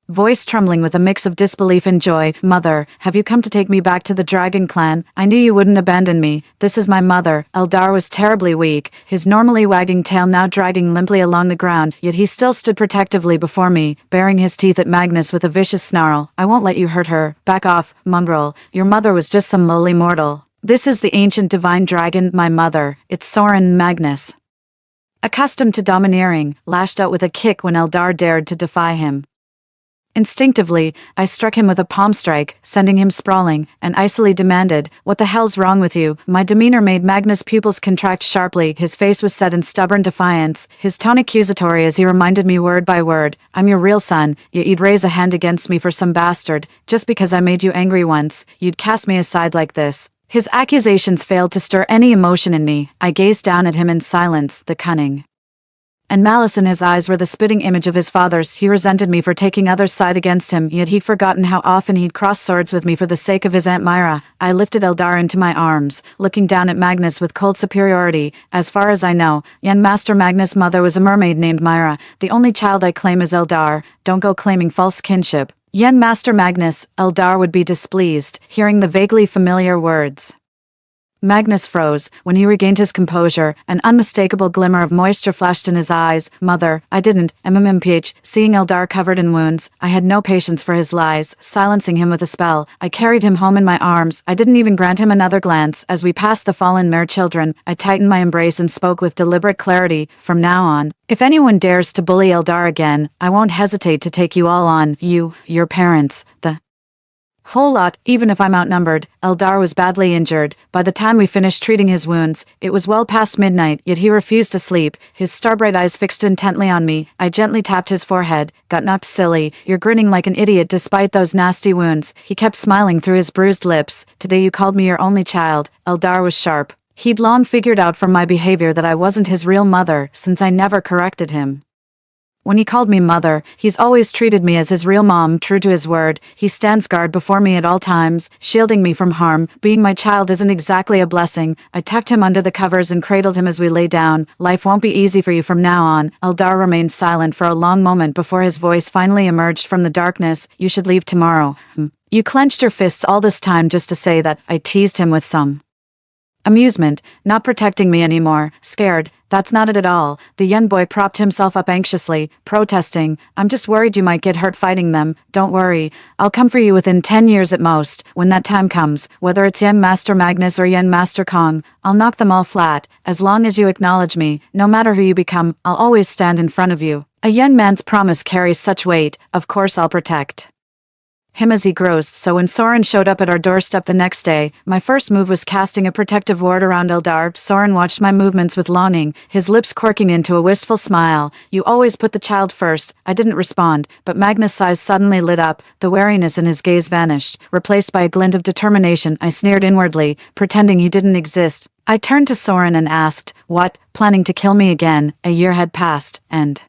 voice trembling with a mix of disbelief and joy. Mother, have you come to take me back to the Dragon Clan? I knew you wouldn't abandon me. This is my mother. Eldar was terribly weak, his normally wagging tail now dragging limply along the ground, yet he still stood protectively before me, baring his teeth at Magnus with a vicious snarl. I won't let you hurt her. Back off, mongrel. Your mother was just some lowly mortal. This is the ancient divine dragon, my mother. It's Soren Magnus. Accustomed to domineering, lashed out with a kick when Eldar dared to defy him. Instinctively, I struck him with a palm strike, sending him sprawling, and icily demanded, "What the hell's wrong with you?" My demeanor made Magnus' pupils contract sharply. His face was set in stubborn defiance, his tone accusatory as he reminded me word by word, "I'm your real son, yet you'd raise a hand against me for some bastard. Just because I made you angry once, you'd cast me aside like this." His accusations failed to stir any emotion in me. I gazed down at him in silence, the cunning and malice in his eyes were the spitting image of his father's. He resented me for taking others' side against him, yet he'd forgotten how often he'd crossed swords with me for the sake of his Aunt Myra. I lifted Eldar into my arms, looking down at Magnus with cold superiority. As far as I know, young Master Magnus' mother was a mermaid named Myra. The only child I claim is Eldar. Don't go claiming false kinship. Young Master Magnus, Eldar would be displeased, hearing the vaguely familiar words. Magnus froze. When he regained his composure, an unmistakable glimmer of moisture flashed in his eyes. "Mother, I didn't." MMPH. Seeing Eldar covered in wounds, I had no patience for his lies, silencing him with a spell. I carried him home in my arms. I didn't even grant him another glance. As we passed the fallen mare children, I tightened my embrace and spoke with deliberate clarity. "From now on, if anyone dares to bully Eldar again, I won't hesitate to take you all on. You, your parents, the whole lot, even if I'm outnumbered." Eldar was badly injured. By the time we finished treating his wounds, it was well past midnight, yet he refused to sleep, his starbright eyes fixed intently on me. I gently tapped his forehead. "Got knocked silly. You're grinning like an idiot despite those nasty wounds." He kept smiling through his bruised lips. "Today you called me your only child." Eldar was sharp. He'd long figured out from my behavior that I wasn't his real mother, since I never corrected him. When he called me mother, he's always treated me as his real mom, true to his word. He stands guard before me at all times, shielding me from harm. Being my child isn't exactly a blessing. I tucked him under the covers and cradled him as we lay down. "Life won't be easy for you from now on." Eldar remained silent for a long moment before his voice finally emerged from the darkness. "You should leave tomorrow." You clenched your fists all this time just to say that." I teased him with some amusement. "Not protecting me anymore. Scared." "That's not it at all." The young boy propped himself up anxiously, protesting. "I'm just worried you might get hurt fighting them." "Don't worry. I'll come for you within 10 years at most. When that time comes, whether it's young Master Magnus or young Master Kong, I'll knock them all flat. As long as you acknowledge me, no matter who you become, I'll always stand in front of you." A young man's promise carries such weight. Of course I'll protect him as he grows. So when Soren showed up at our doorstep the next day, my first move was casting a protective ward around Eldar. Soren watched my movements with longing, his lips quirking into a wistful smile. "You always put the child first." I didn't respond, but Magnus' eyes suddenly lit up. The wariness in his gaze vanished, replaced by a glint of determination. I sneered inwardly, pretending he didn't exist. I turned to Soren and asked, "What, planning to kill me again?" A year had passed, and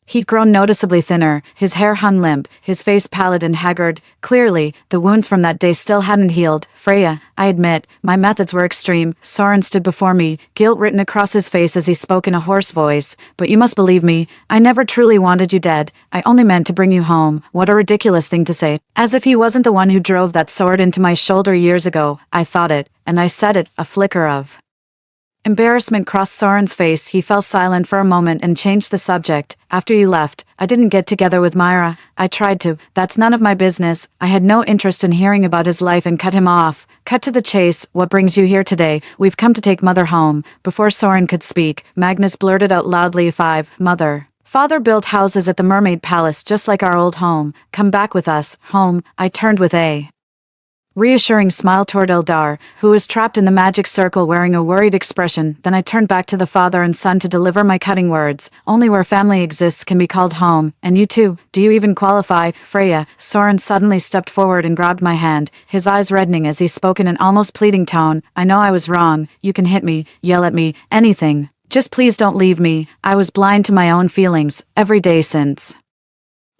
he'd grown noticeably thinner, his hair hung limp, his face pallid and haggard. Clearly, the wounds from that day still hadn't healed. "Freya, I admit, my methods were extreme." Soren stood before me, guilt written across his face as he spoke in a hoarse voice. "But you must believe me, I never truly wanted you dead. I only meant to bring you home." What a ridiculous thing to say. As if he wasn't the one who drove that sword into my shoulder years ago. I thought it, and I said it. A flicker of embarrassment crossed Soren's face. He fell silent for a moment and changed the subject. "After you left, I didn't get together with Myra. I tried to. That's none of my business." I had no interest in hearing about his life and cut him off. Cut to the chase. "What brings you here today?" "We've come to take Mother home." Before Soren could speak, Magnus blurted out loudly, Mother. Father built houses at the Mermaid Palace just like our old home. Come back with us." "Home?" I turned with a reassuring smile toward Eldar, who was trapped in the magic circle wearing a worried expression. Then I turned back to the father and son to deliver my cutting words. "Only where family exists can be called home. And you too, do you even qualify?" "Freya." Soren suddenly stepped forward and grabbed my hand, his eyes reddening as he spoke in an almost pleading tone. "I know I was wrong. You can hit me, yell at me, anything. Just please don't leave me." I was blind to my own feelings. Every day since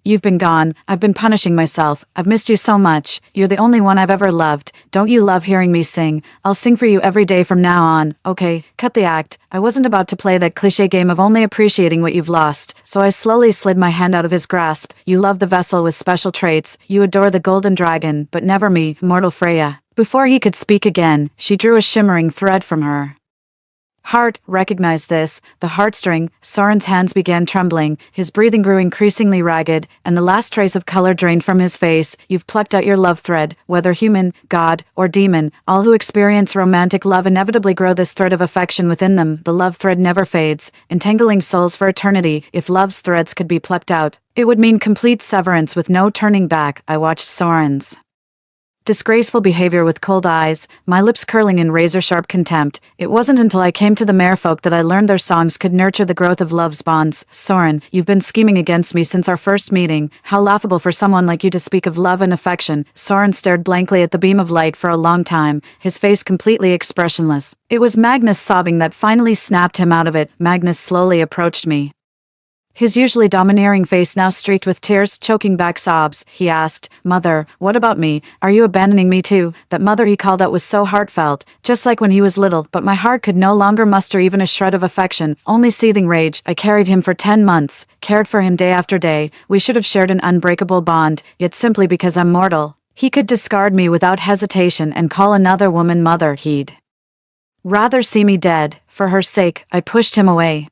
you've been gone, I've been punishing myself. I've missed you so much. You're the only one I've ever loved. Don't you love hearing me sing? I'll sing for you every day from now on." "Okay, cut the act." I wasn't about to play that cliché game of only appreciating what you've lost, so I slowly slid my hand out of his grasp. "You love the vessel with special traits. You adore the golden dragon, but never me, mortal Freya." Before he could speak again, she drew a shimmering thread from her Heart, recognize this. The heartstring. Soren's hands began trembling, his breathing grew increasingly ragged, and the last trace of color drained from his face. You've plucked out your love thread, whether human, god, or demon. All who experience romantic love inevitably grow this thread of affection within them. The love thread never fades, entangling souls for eternity. If love's threads could be plucked out, it would mean complete severance with no turning back. I watched Soren's disgraceful behavior with cold eyes, my lips curling in razor-sharp contempt. It wasn't until I came to the merfolk that I learned their songs could nurture the growth of love's bonds. Soren, you've been scheming against me since our first meeting. How laughable for someone like you to speak of love and affection. Soren stared blankly at the beam of light for a long time, his face completely expressionless. It was Magnus sobbing that finally snapped him out of it. Magnus slowly approached me, his usually domineering face now streaked with tears, choking back sobs. He asked, "Mother, what about me? Are you abandoning me too?" That mother he called out was so heartfelt, just like when he was little, but my heart could no longer muster even a shred of affection, only seething rage. I carried him for 10 months, cared for him day after day. We should have shared an unbreakable bond, yet simply because I'm mortal, he could discard me without hesitation and call another woman mother. He'd rather see me dead. For her sake, I pushed him away,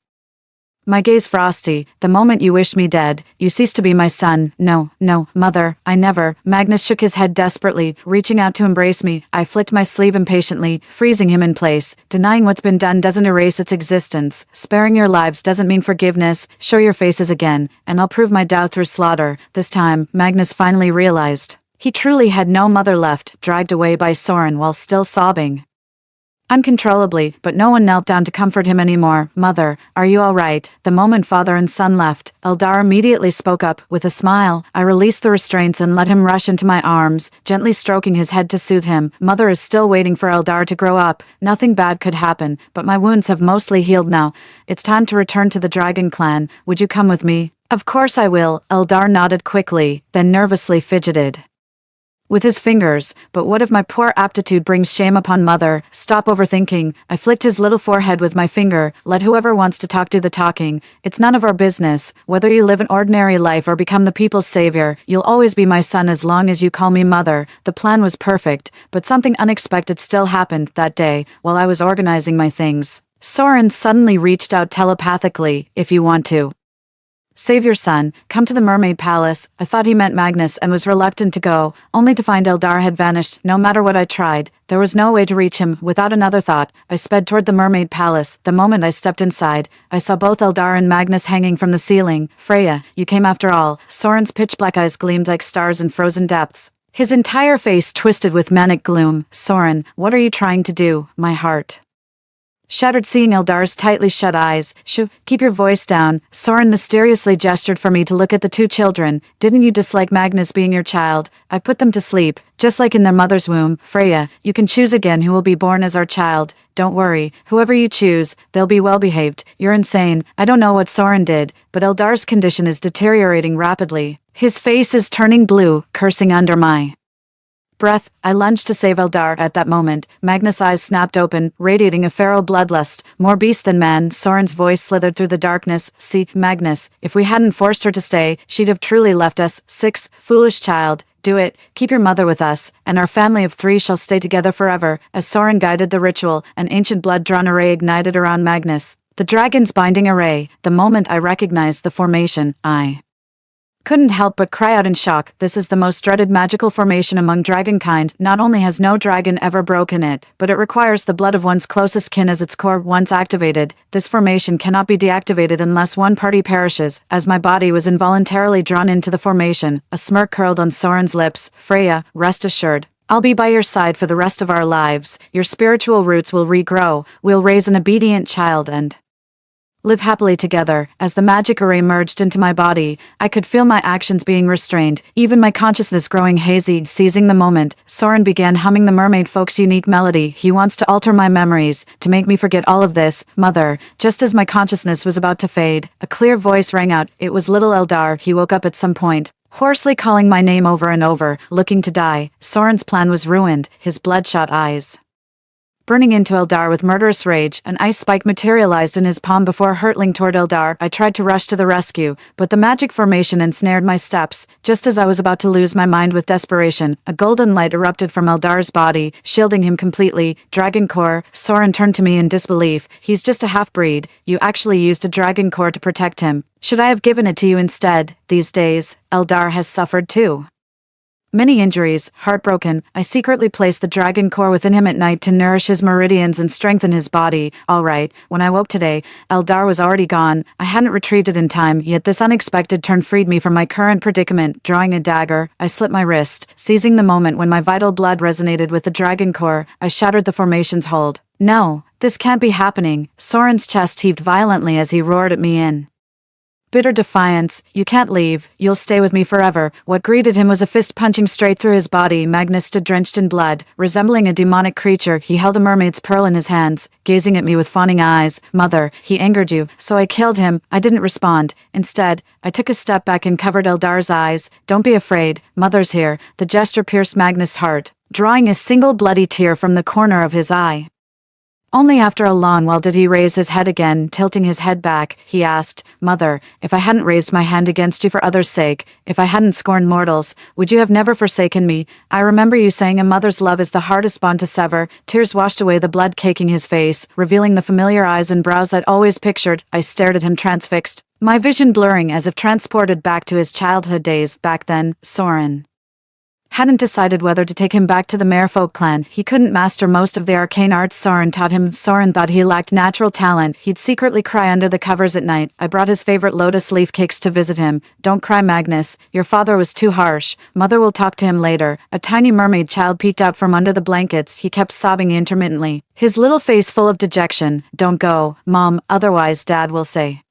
my gaze frosty. "The moment you wished me dead, you ceased to be my son." "No, no, mother, I never." Magnus shook his head desperately, reaching out to embrace me. I flicked my sleeve impatiently, freezing him in place. "Denying what's been done doesn't erase its existence. Sparing your lives doesn't mean forgiveness. Show your faces again, and I'll prove my doubt through slaughter." This time, Magnus finally realized he truly had no mother left, dragged away by Soren while still sobbing uncontrollably, but no one knelt down to comfort him anymore. "Mother, are you all right?" The moment father and son left, Eldar immediately spoke up. With a smile, I released the restraints and let him rush into my arms, gently stroking his head to soothe him. "Mother is still waiting for Eldar to grow up. Nothing bad could happen, but my wounds have mostly healed now. It's time to return to the Dragon Clan. Would you come with me?" "Of course I will." Eldar nodded quickly, then nervously fidgeted with his fingers. "But what if my poor aptitude brings shame upon mother?" "Stop overthinking." I flicked his little forehead with my finger. "Let whoever wants to talk do the talking. It's none of our business. Whether you live an ordinary life or become the people's savior, you'll always be my son as long as you call me mother." The plan was perfect, but something unexpected still happened that day. While I was organizing my things, Soren suddenly reached out telepathically. "If you want to save your son, come to the Mermaid Palace." I thought he meant Magnus and was reluctant to go, only to find Eldar had vanished. No matter what I tried, there was no way to reach him. Without another thought, I sped toward the Mermaid Palace. The moment I stepped inside, I saw both Eldar and Magnus hanging from the ceiling. "Freya, you came after all." Soren's pitch-black eyes gleamed like stars in frozen depths, his entire face twisted with manic gloom. "Soren, what are you trying to do?" My heart shattered seeing Eldar's tightly shut eyes. Keep your voice down." Soren mysteriously gestured for me to look at the two children. "Didn't you dislike Magnus being your child? I put them to sleep, just like in their mother's womb. Freya, you can choose again who will be born as our child. Don't worry, whoever you choose, they'll be well-behaved." "You're insane." I don't know what Soren did, but Eldar's condition is deteriorating rapidly. His face is turning blue, cursing under my breath. I lunged to save Eldar. At that moment, Magnus' eyes snapped open, radiating a feral bloodlust, more beast than man. Soren's voice slithered through the darkness. "See, Magnus, if we hadn't forced her to stay, she'd have truly left us. 6, foolish child. Do it. Keep your mother with us, and our family of 3 shall stay together forever." As Soren guided the ritual, an ancient blood-drawn array ignited around Magnus. The dragon's binding array. The moment I recognized the formation, I couldn't help but cry out in shock. This is the most dreaded magical formation among dragonkind. Not only has no dragon ever broken it, but it requires the blood of one's closest kin as its core. Once activated, this formation cannot be deactivated unless one party perishes. As my body was involuntarily drawn into the formation, a smirk curled on Soren's lips. "Freya, rest assured, I'll be by your side for the rest of our lives. Your spiritual roots will regrow. We'll raise an obedient child and live happily together." As the magic array merged into my body, I could feel my actions being restrained, even my consciousness growing hazy. Seizing the moment, Soren began humming the mermaid folk's unique melody. "He wants to alter my memories, to make me forget all of this, mother." Just as my consciousness was about to fade, a clear voice rang out. It was little Eldar. He woke up at some point, hoarsely calling my name over and over, looking to die. Soren's plan was ruined, his bloodshot eyes burning into Eldar with murderous rage. An ice spike materialized in his palm before hurtling toward Eldar. I tried to rush to the rescue, but the magic formation ensnared my steps. Just as I was about to lose my mind with desperation, a golden light erupted from Eldar's body, shielding him completely. Dragon Core. Soren turned to me in disbelief. He's just a half-breed. You actually used a Dragon Core to protect him. Should I have given it to you instead? These days, Eldar has suffered too. Many injuries, heartbroken. I secretly placed the Dragon Core within him at night to nourish his meridians and strengthen his body. All right, when I woke today, Eldar was already gone. I hadn't retrieved it in time, yet this unexpected turn freed me from my current predicament. Drawing a dagger, I slit my wrist. Seizing the moment when my vital blood resonated with the Dragon Core, I shattered the formation's hold. No, this can't be happening. Soren's chest heaved violently as he roared at me in bitter defiance. You can't leave. You'll stay with me forever. What greeted him was a fist punching straight through his body. Magnus stood drenched in blood. Resembling a demonic creature, he held a mermaid's pearl in his hands, gazing at me with fawning eyes. Mother, he angered you, so I killed him. I didn't respond. Instead, I took a step back and covered Eldar's eyes. Don't be afraid. Mother's here. The gesture pierced Magnus' heart, drawing a single bloody tear from the corner of his eye. Only after a long while did he raise his head again. Tilting his head back, he asked, Mother, if I hadn't raised my hand against you for others' sake, if I hadn't scorned mortals, would you have never forsaken me? I remember you saying a mother's love is the hardest bond to sever. Tears washed away the blood caking his face, revealing the familiar eyes and brows I'd always pictured. I stared at him transfixed, my vision blurring as if transported back to his childhood days. Back then, Soren hadn't decided whether to take him back to the Merfolk clan. He couldn't master most of the arcane arts Soren taught him. Soren thought he lacked natural talent. He'd secretly cry under the covers at night. I brought his favorite lotus leaf cakes to visit him. Don't cry, Magnus. Your father was too harsh. Mother will talk to him later. A tiny mermaid child peeked out from under the blankets. He kept sobbing intermittently, his little face full of dejection. Don't go, Mom, otherwise Dad will say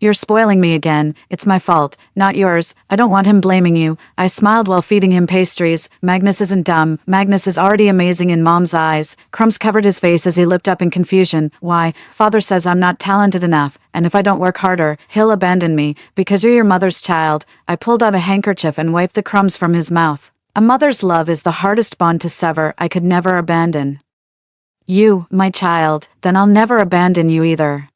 you're spoiling me again. It's my fault, not yours. I don't want him blaming you. I smiled while feeding him pastries. Magnus isn't dumb. Magnus is already amazing in Mom's eyes. Crumbs covered his face as he looked up in confusion. Why, Father says I'm not talented enough, and if I don't work harder, he'll abandon me, because you're your mother's child. I pulled out a handkerchief and wiped the crumbs from his mouth. A mother's love is the hardest bond to sever. I could never abandon you, my child. Then I'll never abandon you either.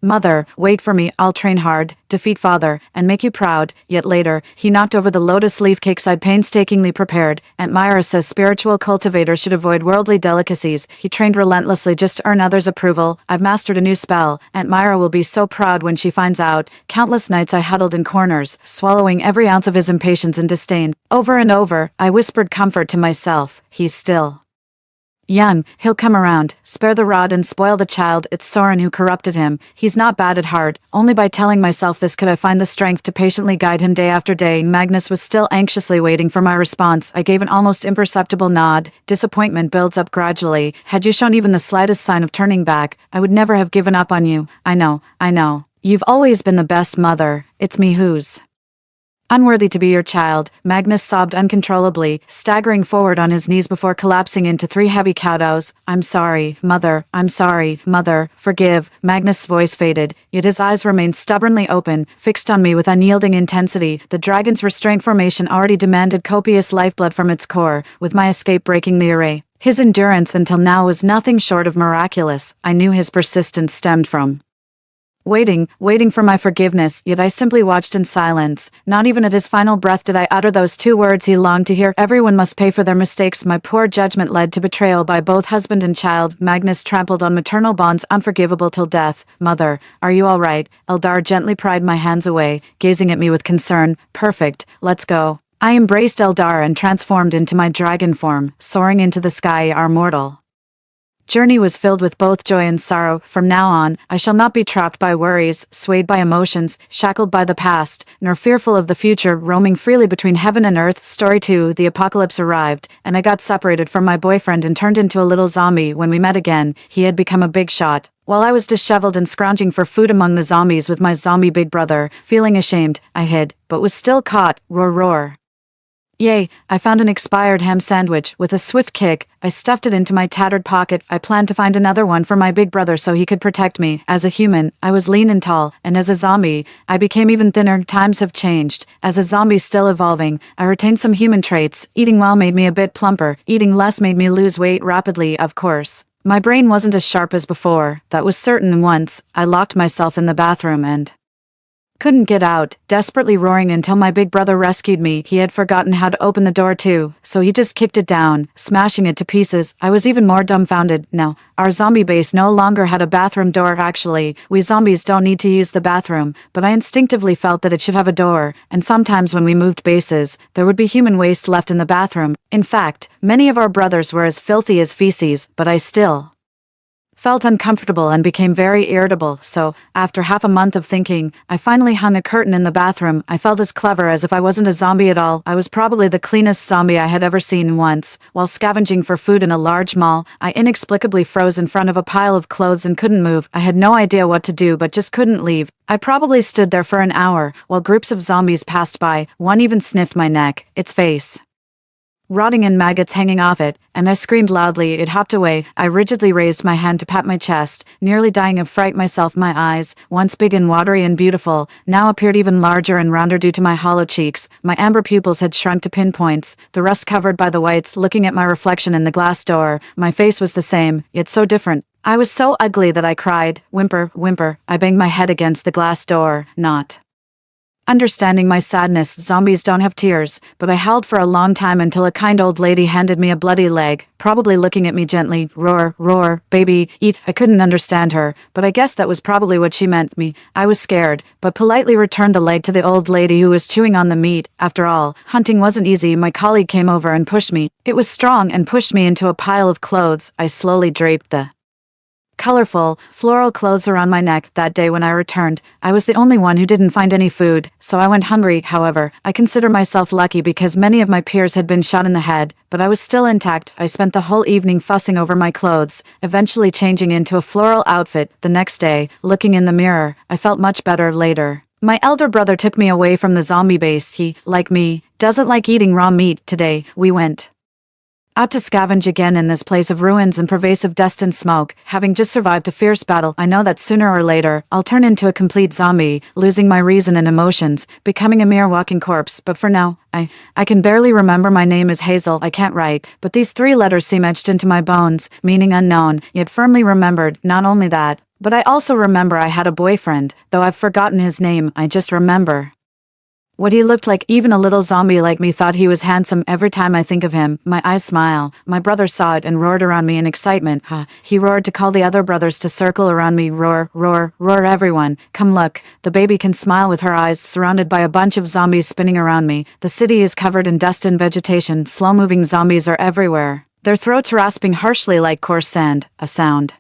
Mother, wait for me. I'll train hard, defeat Father, and make you proud. Yet later, he knocked over the lotus leaf cakes I'd painstakingly prepared. Aunt Myra says spiritual cultivators should avoid worldly delicacies. He trained relentlessly just to earn others' approval. I've mastered a new spell. Aunt Myra will be so proud when she finds out. Countless nights I huddled in corners, swallowing every ounce of his impatience and disdain. Over and over, I whispered comfort to myself. He's still young, he'll come around. Spare the rod and spoil the child. It's Soren who corrupted him. He's not bad at heart. Only by telling myself this could I find the strength to patiently guide him day after day. Magnus was still anxiously waiting for my response. I gave an almost imperceptible nod. Disappointment builds up gradually. Had you shown even the slightest sign of turning back, I would never have given up on you. I know. You've always been the best mother. It's me who's unworthy to be your child. Magnus sobbed uncontrollably, staggering forward on his knees before collapsing into 3 heavy kowtows. I'm sorry, Mother. I'm sorry, Mother. Forgive. Magnus' voice faded, yet his eyes remained stubbornly open, fixed on me with unyielding intensity. The dragon's restraint formation already demanded copious lifeblood from its core, with my escape breaking the array. His endurance until now was nothing short of miraculous. I knew his persistence stemmed from waiting for my forgiveness, yet I simply watched in silence. Not even at his final breath did I utter those 2 words he longed to hear. Everyone must pay for their mistakes. My poor judgment led to betrayal by both husband and child. Magnus trampled on maternal bonds unforgivable till death. Mother, are you all right? Eldar gently pried my hands away, gazing at me with concern. Perfect, let's go. I embraced Eldar and transformed into my dragon form, soaring into the sky. Our mortal journey was filled with both joy and sorrow. From now on, I shall not be trapped by worries, swayed by emotions, shackled by the past, nor fearful of the future, roaming freely between heaven and earth. Story 2. The apocalypse arrived, and I got separated from my boyfriend and turned into a little zombie. When we met again, he had become a big shot. While I was disheveled and scrounging for food among the zombies with my zombie big brother, feeling ashamed, I hid, but was still caught. Roar roar. Yay, I found an expired ham sandwich. With a swift kick, I stuffed it into my tattered pocket. I planned to find another one for my big brother so he could protect me. As a human, I was lean and tall, and as a zombie, I became even thinner. Times have changed. As a zombie still evolving, I retained some human traits. Eating well made me a bit plumper. Eating less made me lose weight rapidly, of course. My brain wasn't as sharp as before, that was certain. Once, I locked myself in the bathroom and couldn't get out, desperately roaring until my big brother rescued me. He had forgotten how to open the door too, so he just kicked it down, smashing it to pieces. I was even more dumbfounded. No, our zombie base no longer had a bathroom door. Actually, we zombies don't need to use the bathroom, but I instinctively felt that it should have a door, and sometimes when we moved bases, there would be human waste left in the bathroom. In fact, many of our brothers were as filthy as feces, but I still felt uncomfortable and became very irritable, so, after half a month of thinking, I finally hung a curtain in the bathroom. I felt as clever as if I wasn't a zombie at all. I was probably the cleanest zombie I had ever seen. Once, while scavenging for food in a large mall, I inexplicably froze in front of a pile of clothes and couldn't move. I had no idea what to do but just couldn't leave. I probably stood there for an hour, while groups of zombies passed by. One even sniffed my neck, its face rotting and maggots hanging off it, and I screamed loudly. It hopped away. I rigidly raised my hand to pat my chest, nearly dying of fright myself. My eyes, once big and watery and beautiful, now appeared even larger and rounder due to my hollow cheeks. My amber pupils had shrunk to pinpoints, the rest covered by the whites. Looking at my reflection in the glass door, my face was the same, yet so different. I was so ugly that I cried. Whimper, whimper. I banged my head against the glass door, not understanding my sadness. Zombies don't have tears, but I howled for a long time until a kind old lady handed me a bloody leg, probably looking at me gently. Roar, roar, baby, eat. I couldn't understand her, but I guess that was probably what she meant me. I was scared, but politely returned the leg to the old lady who was chewing on the meat. After all, hunting wasn't easy. My colleague came over and pushed me. It was strong and pushed me into a pile of clothes. I slowly draped the colorful, floral clothes around my neck. That day when I returned, I was the only one who didn't find any food, so I went hungry. However, I consider myself lucky because many of my peers had been shot in the head, but I was still intact. I spent the whole evening fussing over my clothes, eventually changing into a floral outfit. The next day, looking in the mirror, I felt much better. Later, my elder brother took me away from the zombie base. He, like me, doesn't like eating raw meat. Today, we went out to scavenge again in this place of ruins and pervasive dust and smoke. Having just survived a fierce battle, I know that sooner or later, I'll turn into a complete zombie, losing my reason and emotions, becoming a mere walking corpse. But for now, I can barely remember. My name is Hazel. I can't write, but these 3 letters seem etched into my bones, meaning unknown, yet firmly remembered. Not only that, but I also remember I had a boyfriend, though I've forgotten his name. I just remember what he looked like. Even a little zombie like me thought he was handsome. Every time I think of him, my eyes smile. My brother saw it and roared around me in excitement. He roared to call the other brothers to circle around me. Roar, roar, roar, everyone. Come look. The baby can smile with her eyes, surrounded by a bunch of zombies spinning around me. The city is covered in dust and vegetation. Slow-moving zombies are everywhere, their throats rasping harshly like coarse sand, a sound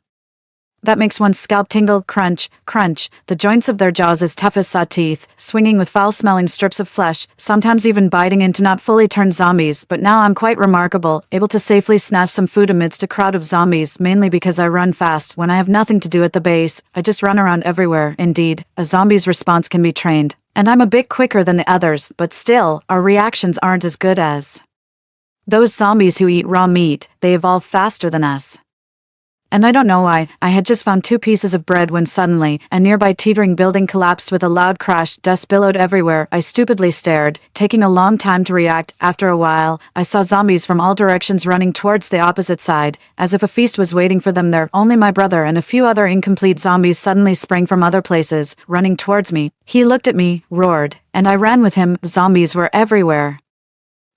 that makes one's scalp tingle. Crunch, crunch, the joints of their jaws as tough as saw teeth, swinging with foul-smelling strips of flesh, sometimes even biting into not fully turned zombies. But now I'm quite remarkable, able to safely snatch some food amidst a crowd of zombies, mainly because I run fast. When I have nothing to do at the base, I just run around everywhere. Indeed, a zombie's response can be trained, and I'm a bit quicker than the others, but still, our reactions aren't as good as those zombies who eat raw meat. They evolve faster than us. And I don't know why. I had just found 2 pieces of bread when suddenly, a nearby teetering building collapsed with a loud crash. Dust billowed everywhere. I stupidly stared, taking a long time to react. After a while, I saw zombies from all directions running towards the opposite side, as if a feast was waiting for them there. Only my brother and a few other incomplete zombies suddenly sprang from other places, running towards me. He looked at me, roared, and I ran with him. Zombies were everywhere,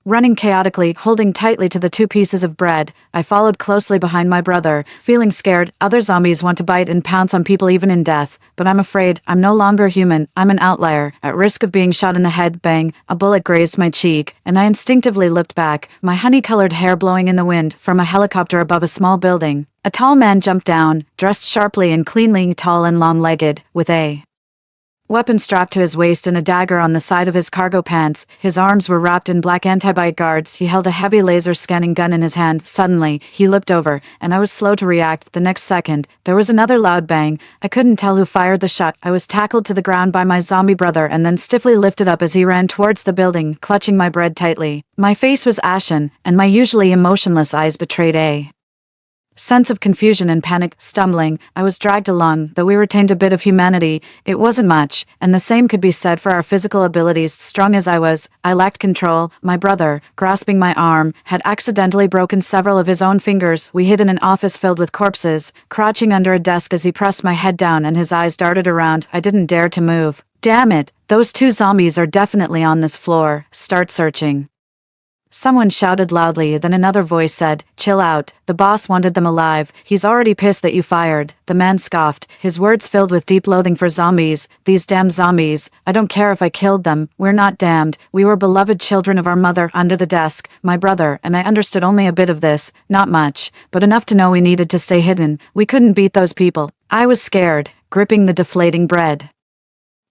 running chaotically, holding tightly to the 2 pieces of bread. I followed closely behind my brother, feeling scared. Other zombies want to bite and pounce on people even in death, but I'm afraid. I'm no longer human. I'm an outlier, at risk of being shot in the head. Bang, a bullet grazed my cheek, and I instinctively looked back, my honey-colored hair blowing in the wind. From a helicopter above a small building, a tall man jumped down, dressed sharply and cleanly, tall and long-legged, with a weapon strapped to his waist and a dagger on the side of his cargo pants. His arms were wrapped in black anti-bite guards. He held a heavy laser scanning gun in his hand. Suddenly, he looked over, and I was slow to react. The next second, there was another loud bang. I couldn't tell who fired the shot. I was tackled to the ground by my zombie brother and then stiffly lifted up as he ran towards the building, clutching my bread tightly. My face was ashen, and my usually emotionless eyes betrayed a sense of confusion and panic. Stumbling, I was dragged along. Though we retained a bit of humanity, it wasn't much, and the same could be said for our physical abilities. Strong as I was, I lacked control. My brother, grasping my arm, had accidentally broken several of his own fingers. We hid in an office filled with corpses, crouching under a desk as he pressed my head down and his eyes darted around. I didn't dare to move. Damn it, those two zombies are definitely on this floor. Start searching. Someone shouted loudly, then another voice said, "Chill out, the boss wanted them alive. He's already pissed that you fired." The man scoffed, his words filled with deep loathing for zombies. These damn zombies. I don't care if I killed them. We're not damned. We were beloved children of our mother. Under the desk, my brother and I understood only a bit of this, not much, but enough to know we needed to stay hidden. We couldn't beat those people. I was scared, gripping the deflating bread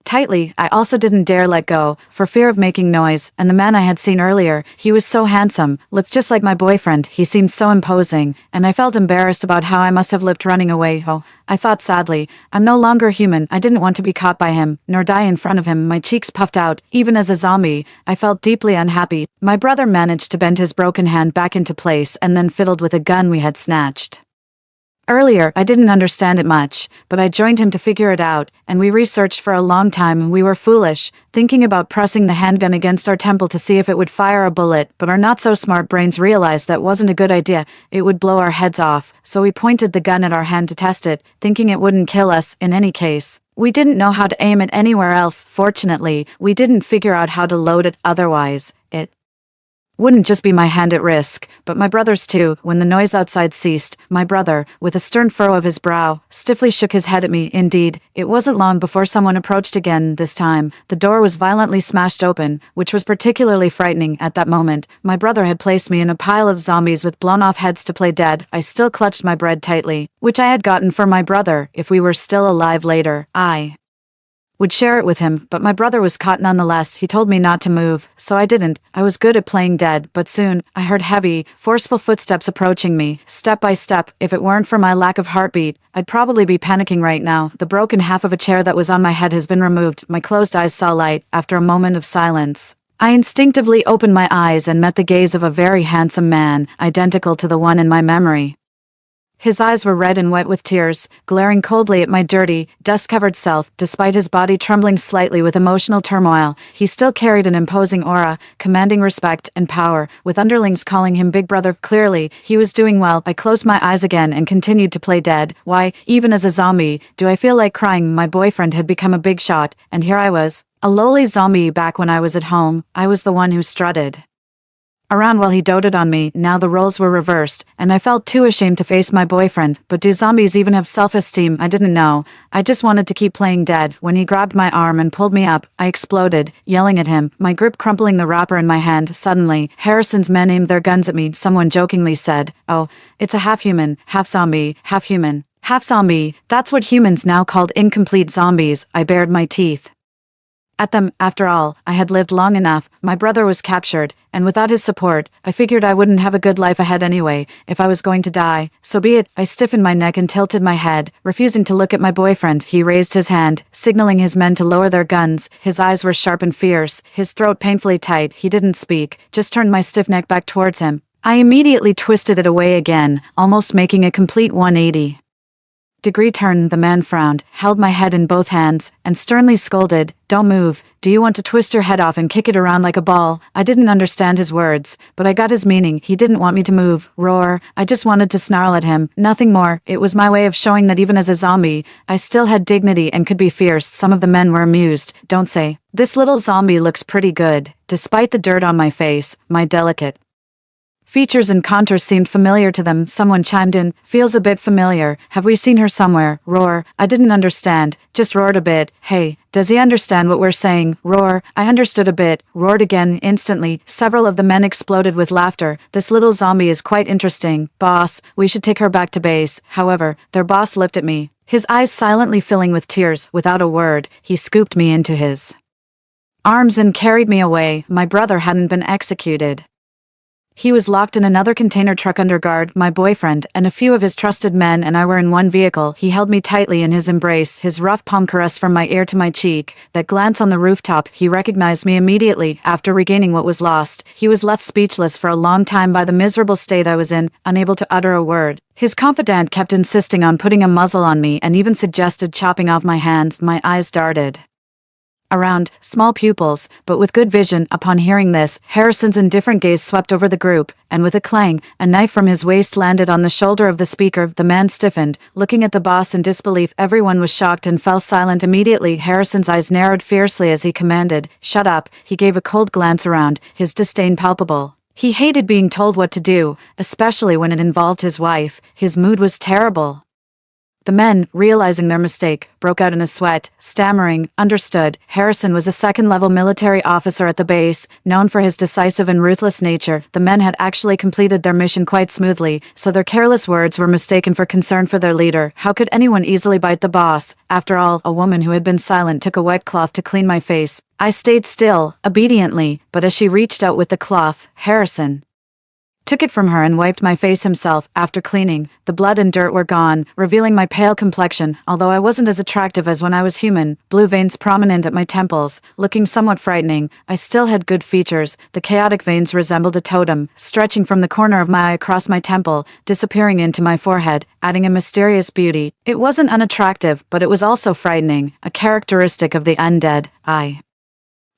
tightly. I also didn't dare let go, for fear of making noise, and the man I had seen earlier, he was so handsome, looked just like my boyfriend. He seemed so imposing, and I felt embarrassed about how I must have looked running away. Oh, I thought sadly, I'm no longer human. I didn't want to be caught by him, nor die in front of him. My cheeks puffed out. Even as a zombie, I felt deeply unhappy. My brother managed to bend his broken hand back into place and then fiddled with a gun we had snatched earlier. I didn't understand it much, but I joined him to figure it out, and we researched for a long time. We were foolish, thinking about pressing the handgun against our temple to see if it would fire a bullet, but our not-so-smart brains realized that wasn't a good idea. It would blow our heads off, so we pointed the gun at our hand to test it, thinking it wouldn't kill us in any case. We didn't know how to aim it anywhere else. Fortunately, we didn't figure out how to load it. Otherwise, it wouldn't just be my hand at risk, but my brother's too. When the noise outside ceased, my brother, with a stern furrow of his brow, stiffly shook his head at me. Indeed, it wasn't long before someone approached again. This time, the door was violently smashed open, which was particularly frightening. At that moment, my brother had placed me in a pile of zombies with blown-off heads to play dead. I still clutched my bread tightly, which I had gotten for my brother. If we were still alive later, I would share it with him, but my brother was caught nonetheless. He told me not to move, so I didn't. I was good at playing dead, but soon, I heard heavy, forceful footsteps approaching me, step by step. If it weren't for my lack of heartbeat, I'd probably be panicking right now. The broken half of a chair that was on my head has been removed. My closed eyes saw light. After a moment of silence, I instinctively opened my eyes and met the gaze of a very handsome man, identical to the one in my memory. His eyes were red and wet with tears, glaring coldly at my dirty, dust-covered self. Despite his body trembling slightly with emotional turmoil, he still carried an imposing aura, commanding respect and power, with underlings calling him Big Brother. Clearly, he was doing well. I closed my eyes again and continued to play dead. Why, even as a zombie, do I feel like crying? My boyfriend had become a big shot, and here I was, a lowly zombie. Back when I was at home, I was the one who strutted around while he doted on me. Now the roles were reversed, and I felt too ashamed to face my boyfriend. But do zombies even have self-esteem? I didn't know. I just wanted to keep playing dead. When he grabbed my arm and pulled me up, I exploded, yelling at him, my grip crumpling the wrapper in my hand. Suddenly, Harrison's men aimed their guns at me. Someone jokingly said, "Oh, it's a half-human, half-zombie, half-human." Half-zombie, that's what humans now called incomplete zombies. I bared my teeth at them. After all, I had lived long enough. My brother was captured, and without his support, I figured I wouldn't have a good life ahead anyway. If I was going to die, so be it. I stiffened my neck and tilted my head, refusing to look at my boyfriend. He raised his hand, signaling his men to lower their guns. His eyes were sharp and fierce, his throat painfully tight. He didn't speak, just turned my stiff neck back towards him. I immediately twisted it away again, almost making a complete 180-degree turn. The man frowned, held my head in both hands, and sternly scolded, "Don't move. Do you want to twist your head off and kick it around like a ball?" I didn't understand his words, but I got his meaning. He didn't want me to move, roar. I just wanted to snarl at him, nothing more. It was my way of showing that even as a zombie, I still had dignity and could be fierce. Some of the men were amused. "Don't say, this little zombie looks pretty good." Despite the dirt on my face, my delicate features and contours seemed familiar to them. Someone chimed in, "Feels a bit familiar. Have we seen her somewhere?" Roar. I didn't understand, just roared a bit. "Hey, does he understand what we're saying?" Roar. I understood a bit, roared again. Instantly, several of the men exploded with laughter. "This little zombie is quite interesting. Boss, we should take her back to base." However, their boss looked at me, His eyes silently filling with tears. Without a word, he scooped me into his arms and carried me away. My brother hadn't been executed. He was locked in another container truck under guard. My boyfriend and a few of his trusted men and I were in one vehicle. He held me tightly in his embrace, his rough palm caress from my ear to my cheek. That glance on the rooftop, he recognized me immediately. After regaining what was lost, he was left speechless for a long time by the miserable state I was in, unable to utter a word. His confidant kept insisting on putting a muzzle on me and even suggested chopping off my hands. My eyes darted around, small pupils, but with good vision. Upon hearing this, Harrison's indifferent gaze swept over the group, and with a clang, a knife from his waist landed on the shoulder of the speaker. The man stiffened, looking at the boss in disbelief. Everyone was shocked and fell silent immediately. Harrison's eyes narrowed fiercely as he commanded, "Shut up." He gave a cold glance around, his disdain palpable. He hated being told what to do, especially when it involved his wife. His mood was terrible. The men, realizing their mistake, broke out in a sweat, stammering, "Understood." Harrison was a second-level military officer at the base, known for his decisive and ruthless nature. The men had actually completed their mission quite smoothly, so their careless words were mistaken for concern for their leader. How could anyone easily bite the boss? After all, a woman who had been silent took a wet cloth to clean my face. I stayed still, obediently, but as she reached out with the cloth, Harrison took it from her and wiped my face himself. After cleaning, the blood and dirt were gone, revealing my pale complexion. Although I wasn't as attractive as when I was human, blue veins prominent at my temples, looking somewhat frightening, I still had good features. The chaotic veins resembled a totem, stretching from the corner of my eye across my temple, disappearing into my forehead, adding a mysterious beauty. It wasn't unattractive, but it was also frightening, a characteristic of the undead. I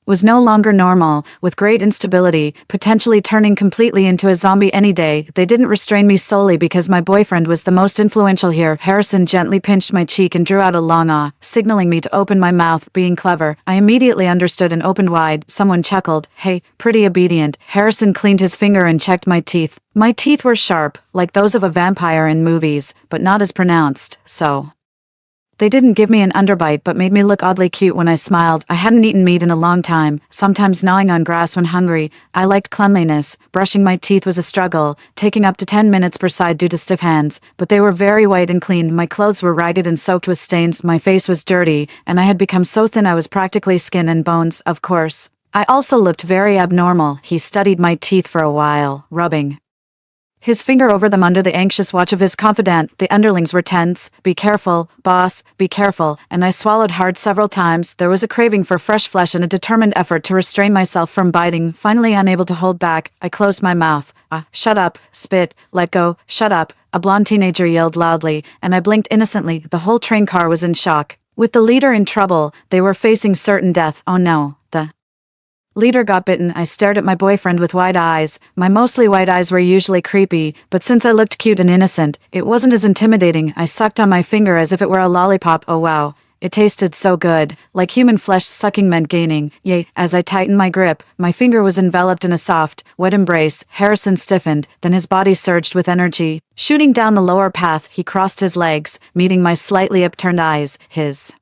was no longer normal, with great instability, potentially turning completely into a zombie any day. They didn't restrain me solely because my boyfriend was the most influential here. Harrison gently pinched my cheek and drew out a long ah, signaling me to open my mouth. Being clever, I immediately understood and opened wide. Someone chuckled, "Hey, pretty obedient." Harrison cleaned his finger and checked my teeth. My teeth were sharp, like those of a vampire in movies, but not as pronounced, so they didn't give me an underbite but made me look oddly cute when I smiled. I hadn't eaten meat in a long time, sometimes gnawing on grass when hungry. I liked cleanliness. Brushing my teeth was a struggle, taking up to 10 minutes per side due to stiff hands, but they were very white and clean. My clothes were ragged and soaked with stains. My face was dirty, and I had become so thin I was practically skin and bones, of course. I also looked very abnormal. He studied my teeth for a while, rubbing his finger over them under the anxious watch of his confidant. The underlings were tense. "Be careful, boss, be careful," and I swallowed hard several times. There was a craving for fresh flesh and a determined effort to restrain myself from biting. Finally unable to hold back, I closed my mouth. "Shut up, spit, let go, shut up," a blonde teenager yelled loudly, and I blinked innocently. The whole train car was in shock. With the leader in trouble, they were facing certain death. Oh no, the leader got bitten. I stared at my boyfriend with wide eyes. My mostly white eyes were usually creepy, but since I looked cute and innocent, it wasn't as intimidating. I sucked on my finger as if it were a lollipop. Oh wow, it tasted so good, like human flesh. Sucking meant gaining. Yay, as I tightened my grip, my finger was enveloped in a soft, wet embrace. Harrison stiffened, then his body surged with energy. Shooting down the lower path, he crossed his legs, meeting my slightly upturned eyes. His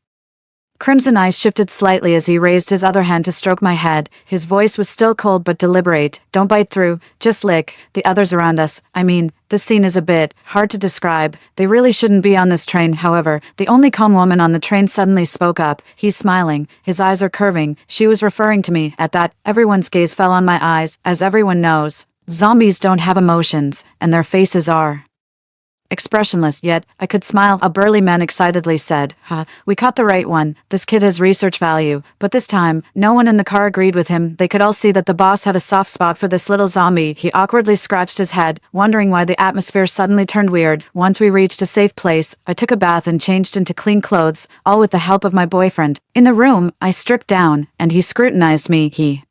crimson eyes shifted slightly as he raised his other hand to stroke my head. His voice was still cold but deliberate. "Don't bite through, just lick." The others around us, I mean, this scene is a bit hard to describe. They really shouldn't be on this train. However, the only calm woman on the train suddenly spoke up. "He's smiling, his eyes are curving." She was referring to me. At that, everyone's gaze fell on my eyes. As everyone knows, zombies don't have emotions, and their faces are expressionless, yet I could smile. A burly man excitedly said, "We caught the right one. This kid has research value." But this time, no one in the car agreed with him. They could all see that the boss had a soft spot for this little zombie. He awkwardly scratched his head, wondering why the atmosphere suddenly turned weird. Once we reached a safe place, I took a bath and changed into clean clothes, all with the help of my boyfriend. In the room, I stripped down, and he scrutinized me. He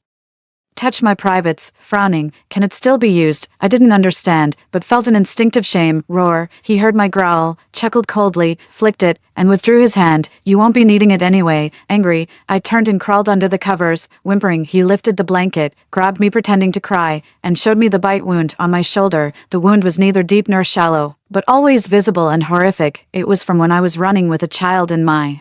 touched my privates, frowning. "Can it still be used?" I didn't understand, but felt an instinctive shame. Roar. He heard my growl, chuckled coldly, flicked it, and withdrew his hand. "You won't be needing it anyway." Angry, I turned and crawled under the covers. Whimpering, he lifted the blanket, grabbed me pretending to cry, and showed me the bite wound on my shoulder. The wound was neither deep nor shallow, but always visible and horrific. It was from when I was running with a child in my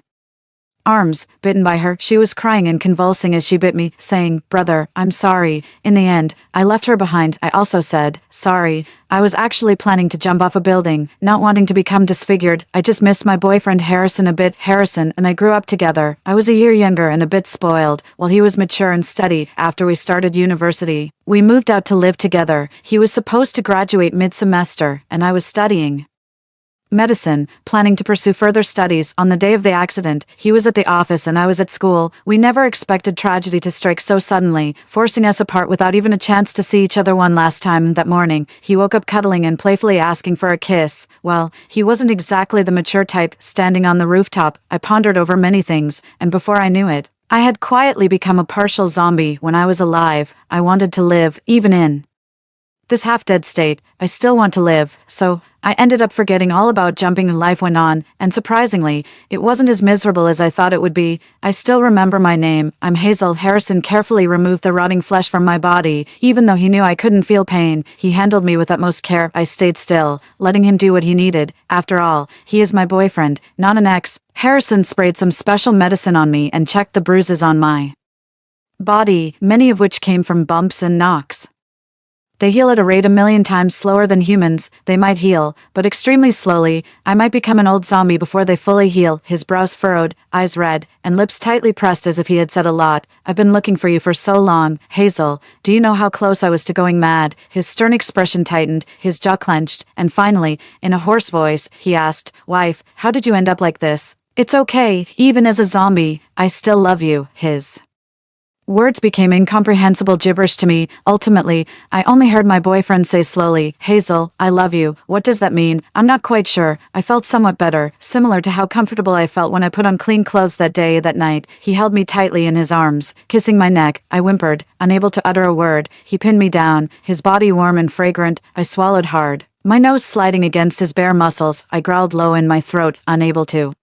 arms, bitten by her. She was crying and convulsing as she bit me, saying, "Brother, I'm sorry." In the end, I left her behind. I also said, "Sorry." I was actually planning to jump off a building, not wanting to become disfigured. I just missed my boyfriend Harrison a bit. Harrison and I grew up together. I was a year younger and a bit spoiled, while he was mature and steady. After we started university, we moved out to live together. He was supposed to graduate mid-semester, and I was studying medicine, planning to pursue further studies. On the day of the accident, he was at the office and I was at school. We never expected tragedy to strike so suddenly, forcing us apart without even a chance to see each other. One last time that morning, he woke up cuddling and playfully asking for a kiss. Well, he wasn't exactly the mature type. Standing on the rooftop, I pondered over many things, and before I knew it, I had quietly become a partial zombie. When I was alive, I wanted to live, even in this half-dead state. I still want to live, so I ended up forgetting all about jumping. Life went on, and surprisingly, it wasn't as miserable as I thought it would be. I still remember my name. I'm Hazel. Harrison carefully removed the rotting flesh from my body. Even though he knew I couldn't feel pain, he handled me with utmost care. I stayed still, letting him do what he needed. After all, he is my boyfriend, not an ex. Harrison sprayed some special medicine on me and checked the bruises on my body, many of which came from bumps and knocks. They heal at a rate 1,000,000 times slower than humans. They might heal, but extremely slowly. I might become an old zombie before they fully heal. His brows furrowed, eyes red, and lips tightly pressed as if he had said a lot. "I've been looking for you for so long, Hazel. Do you know how close I was to going mad?" His stern expression tightened, his jaw clenched, and finally, in a hoarse voice, he asked, "Wife, how did you end up like this?" "It's okay, even as a zombie, I still love you." His words became incomprehensible gibberish to me. Ultimately, I only heard my boyfriend say slowly, "Hazel, I love you." What does that mean? I'm not quite sure. I felt somewhat better, similar to how comfortable I felt when I put on clean clothes that day. That night, he held me tightly in his arms, kissing my neck. I whimpered, unable to utter a word. He pinned me down, his body warm and fragrant. I swallowed hard, my nose sliding against his bare muscles. I growled low in my throat, unable to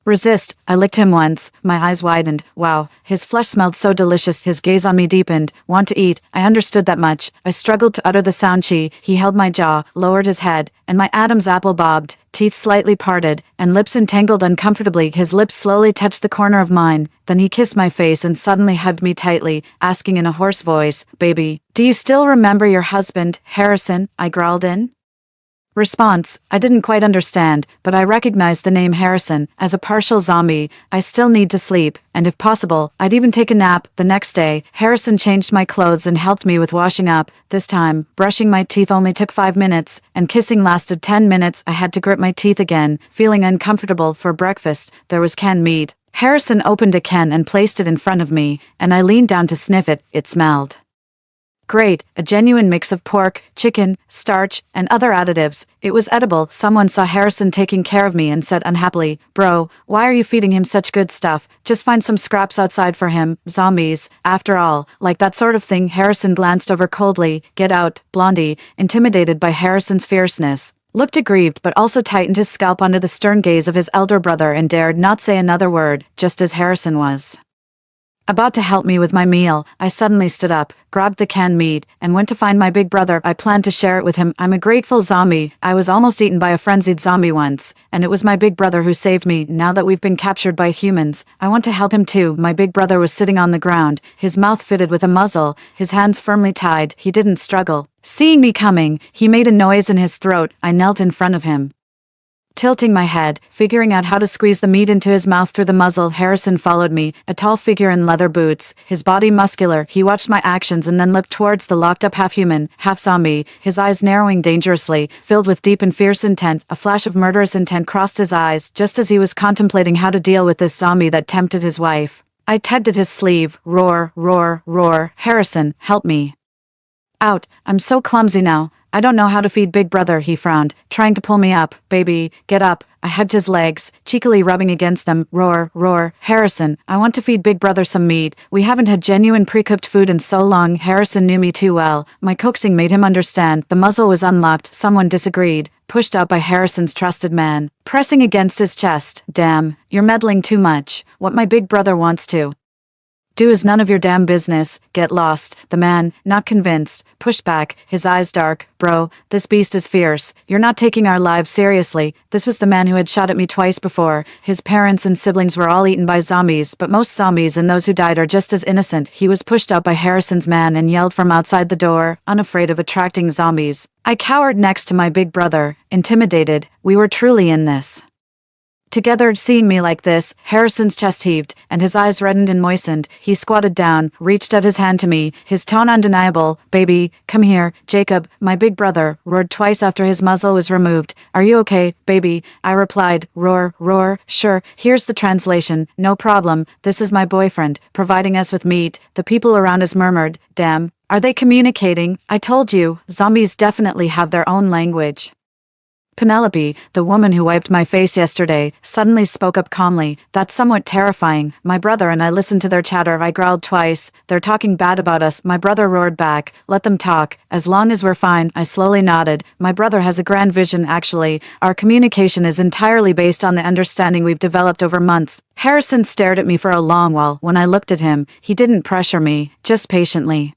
resist. I licked him once. My eyes widened. Wow, his flesh smelled so delicious. His gaze on me deepened. Want to eat. I understood that much. I struggled to utter the sound. He held my jaw, lowered his head, and my Adam's apple bobbed, teeth slightly parted, and lips entangled uncomfortably. His lips slowly touched the corner of mine. Then he kissed my face and suddenly hugged me tightly, asking in a hoarse voice, "Baby, do you still remember your husband, Harrison?" I growled in response. I didn't quite understand, but I recognized the name Harrison. As a partial zombie, I still need to sleep, and if possible, I'd even take a nap. The next day, Harrison changed my clothes and helped me with washing up. This time, brushing my teeth only took 5 minutes, and kissing lasted 10 minutes. I had to grit my teeth again, feeling uncomfortable. For breakfast, there was canned meat. Harrison opened a can and placed it in front of me, and I leaned down to sniff it. It smelled great, a genuine mix of pork, chicken, starch, and other additives. It was edible. Someone saw Harrison taking care of me and said unhappily, "Bro, why are you feeding him such good stuff? Just find some scraps outside for him. Zombies, after all, like that sort of thing." Harrison glanced over coldly. "Get out." Blondie, intimidated by Harrison's fierceness, looked aggrieved but also tightened his scalp under the stern gaze of his elder brother and dared not say another word. Just as Harrison was about to help me with my meal, I suddenly stood up, grabbed the canned meat, and went to find my big brother. I planned to share it with him. I'm a grateful zombie. I was almost eaten by a frenzied zombie once, and it was my big brother who saved me. Now that we've been captured by humans, I want to help him too. My big brother was sitting on the ground, his mouth fitted with a muzzle, his hands firmly tied. He didn't struggle. Seeing me coming, he made a noise in his throat. I knelt in front of him, tilting my head, figuring out how to squeeze the meat into his mouth through the muzzle. Harrison followed me, a tall figure in leather boots, his body muscular. He watched my actions and then looked towards the locked-up half-human, half-zombie, his eyes narrowing dangerously, filled with deep and fierce intent. A flash of murderous intent crossed his eyes, just as he was contemplating how to deal with this zombie that tempted his wife. I tugged at his sleeve. Roar, roar, roar. "Harrison, help me out. I'm so clumsy now. I don't know how to feed big brother." He frowned, trying to pull me up. "Baby, get up." I hugged his legs, cheekily rubbing against them. Roar, roar. "Harrison, I want to feed big brother some meat. We haven't had genuine pre-cooked food in so long." Harrison knew me too well. My coaxing made him understand. The muzzle was unlocked. Someone disagreed, pushed out by Harrison's trusted man, pressing against his chest. "Damn, you're meddling too much. What my big brother wants to Do is none of your damn business. Get lost. The man, not convinced, pushed back, his eyes dark. Bro, this beast is fierce. You're not taking our lives seriously. This was the man who had shot at me twice before. His parents and siblings were all eaten by zombies, but most zombies and those who died are just as innocent. He was pushed out by Harrison's man and yelled from outside the door, unafraid of attracting zombies. I cowered next to my big brother, intimidated. We were truly in this together. Seeing me like this, Harrison's chest heaved, and his eyes reddened and moistened. He squatted down, reached out his hand to me, his tone undeniable. Baby, come here. Jacob, my big brother, roared twice after his muzzle was removed. Are you okay, baby? I replied, roar, roar. Sure, here's the translation. No problem. This is my boyfriend, providing us with meat. The people around us murmured, damn. Are they communicating? I told you, zombies definitely have their own language. Penelope, the woman who wiped my face yesterday, suddenly spoke up calmly. That's somewhat terrifying. My brother and I listened to their chatter. I growled twice. They're talking bad about us. My brother roared back. Let them talk. As long as we're fine. I slowly nodded. My brother has a grand vision, actually. Our communication is entirely based on the understanding we've developed over months. Harrison stared at me for a long while. When I looked at him, he didn't pressure me, just patiently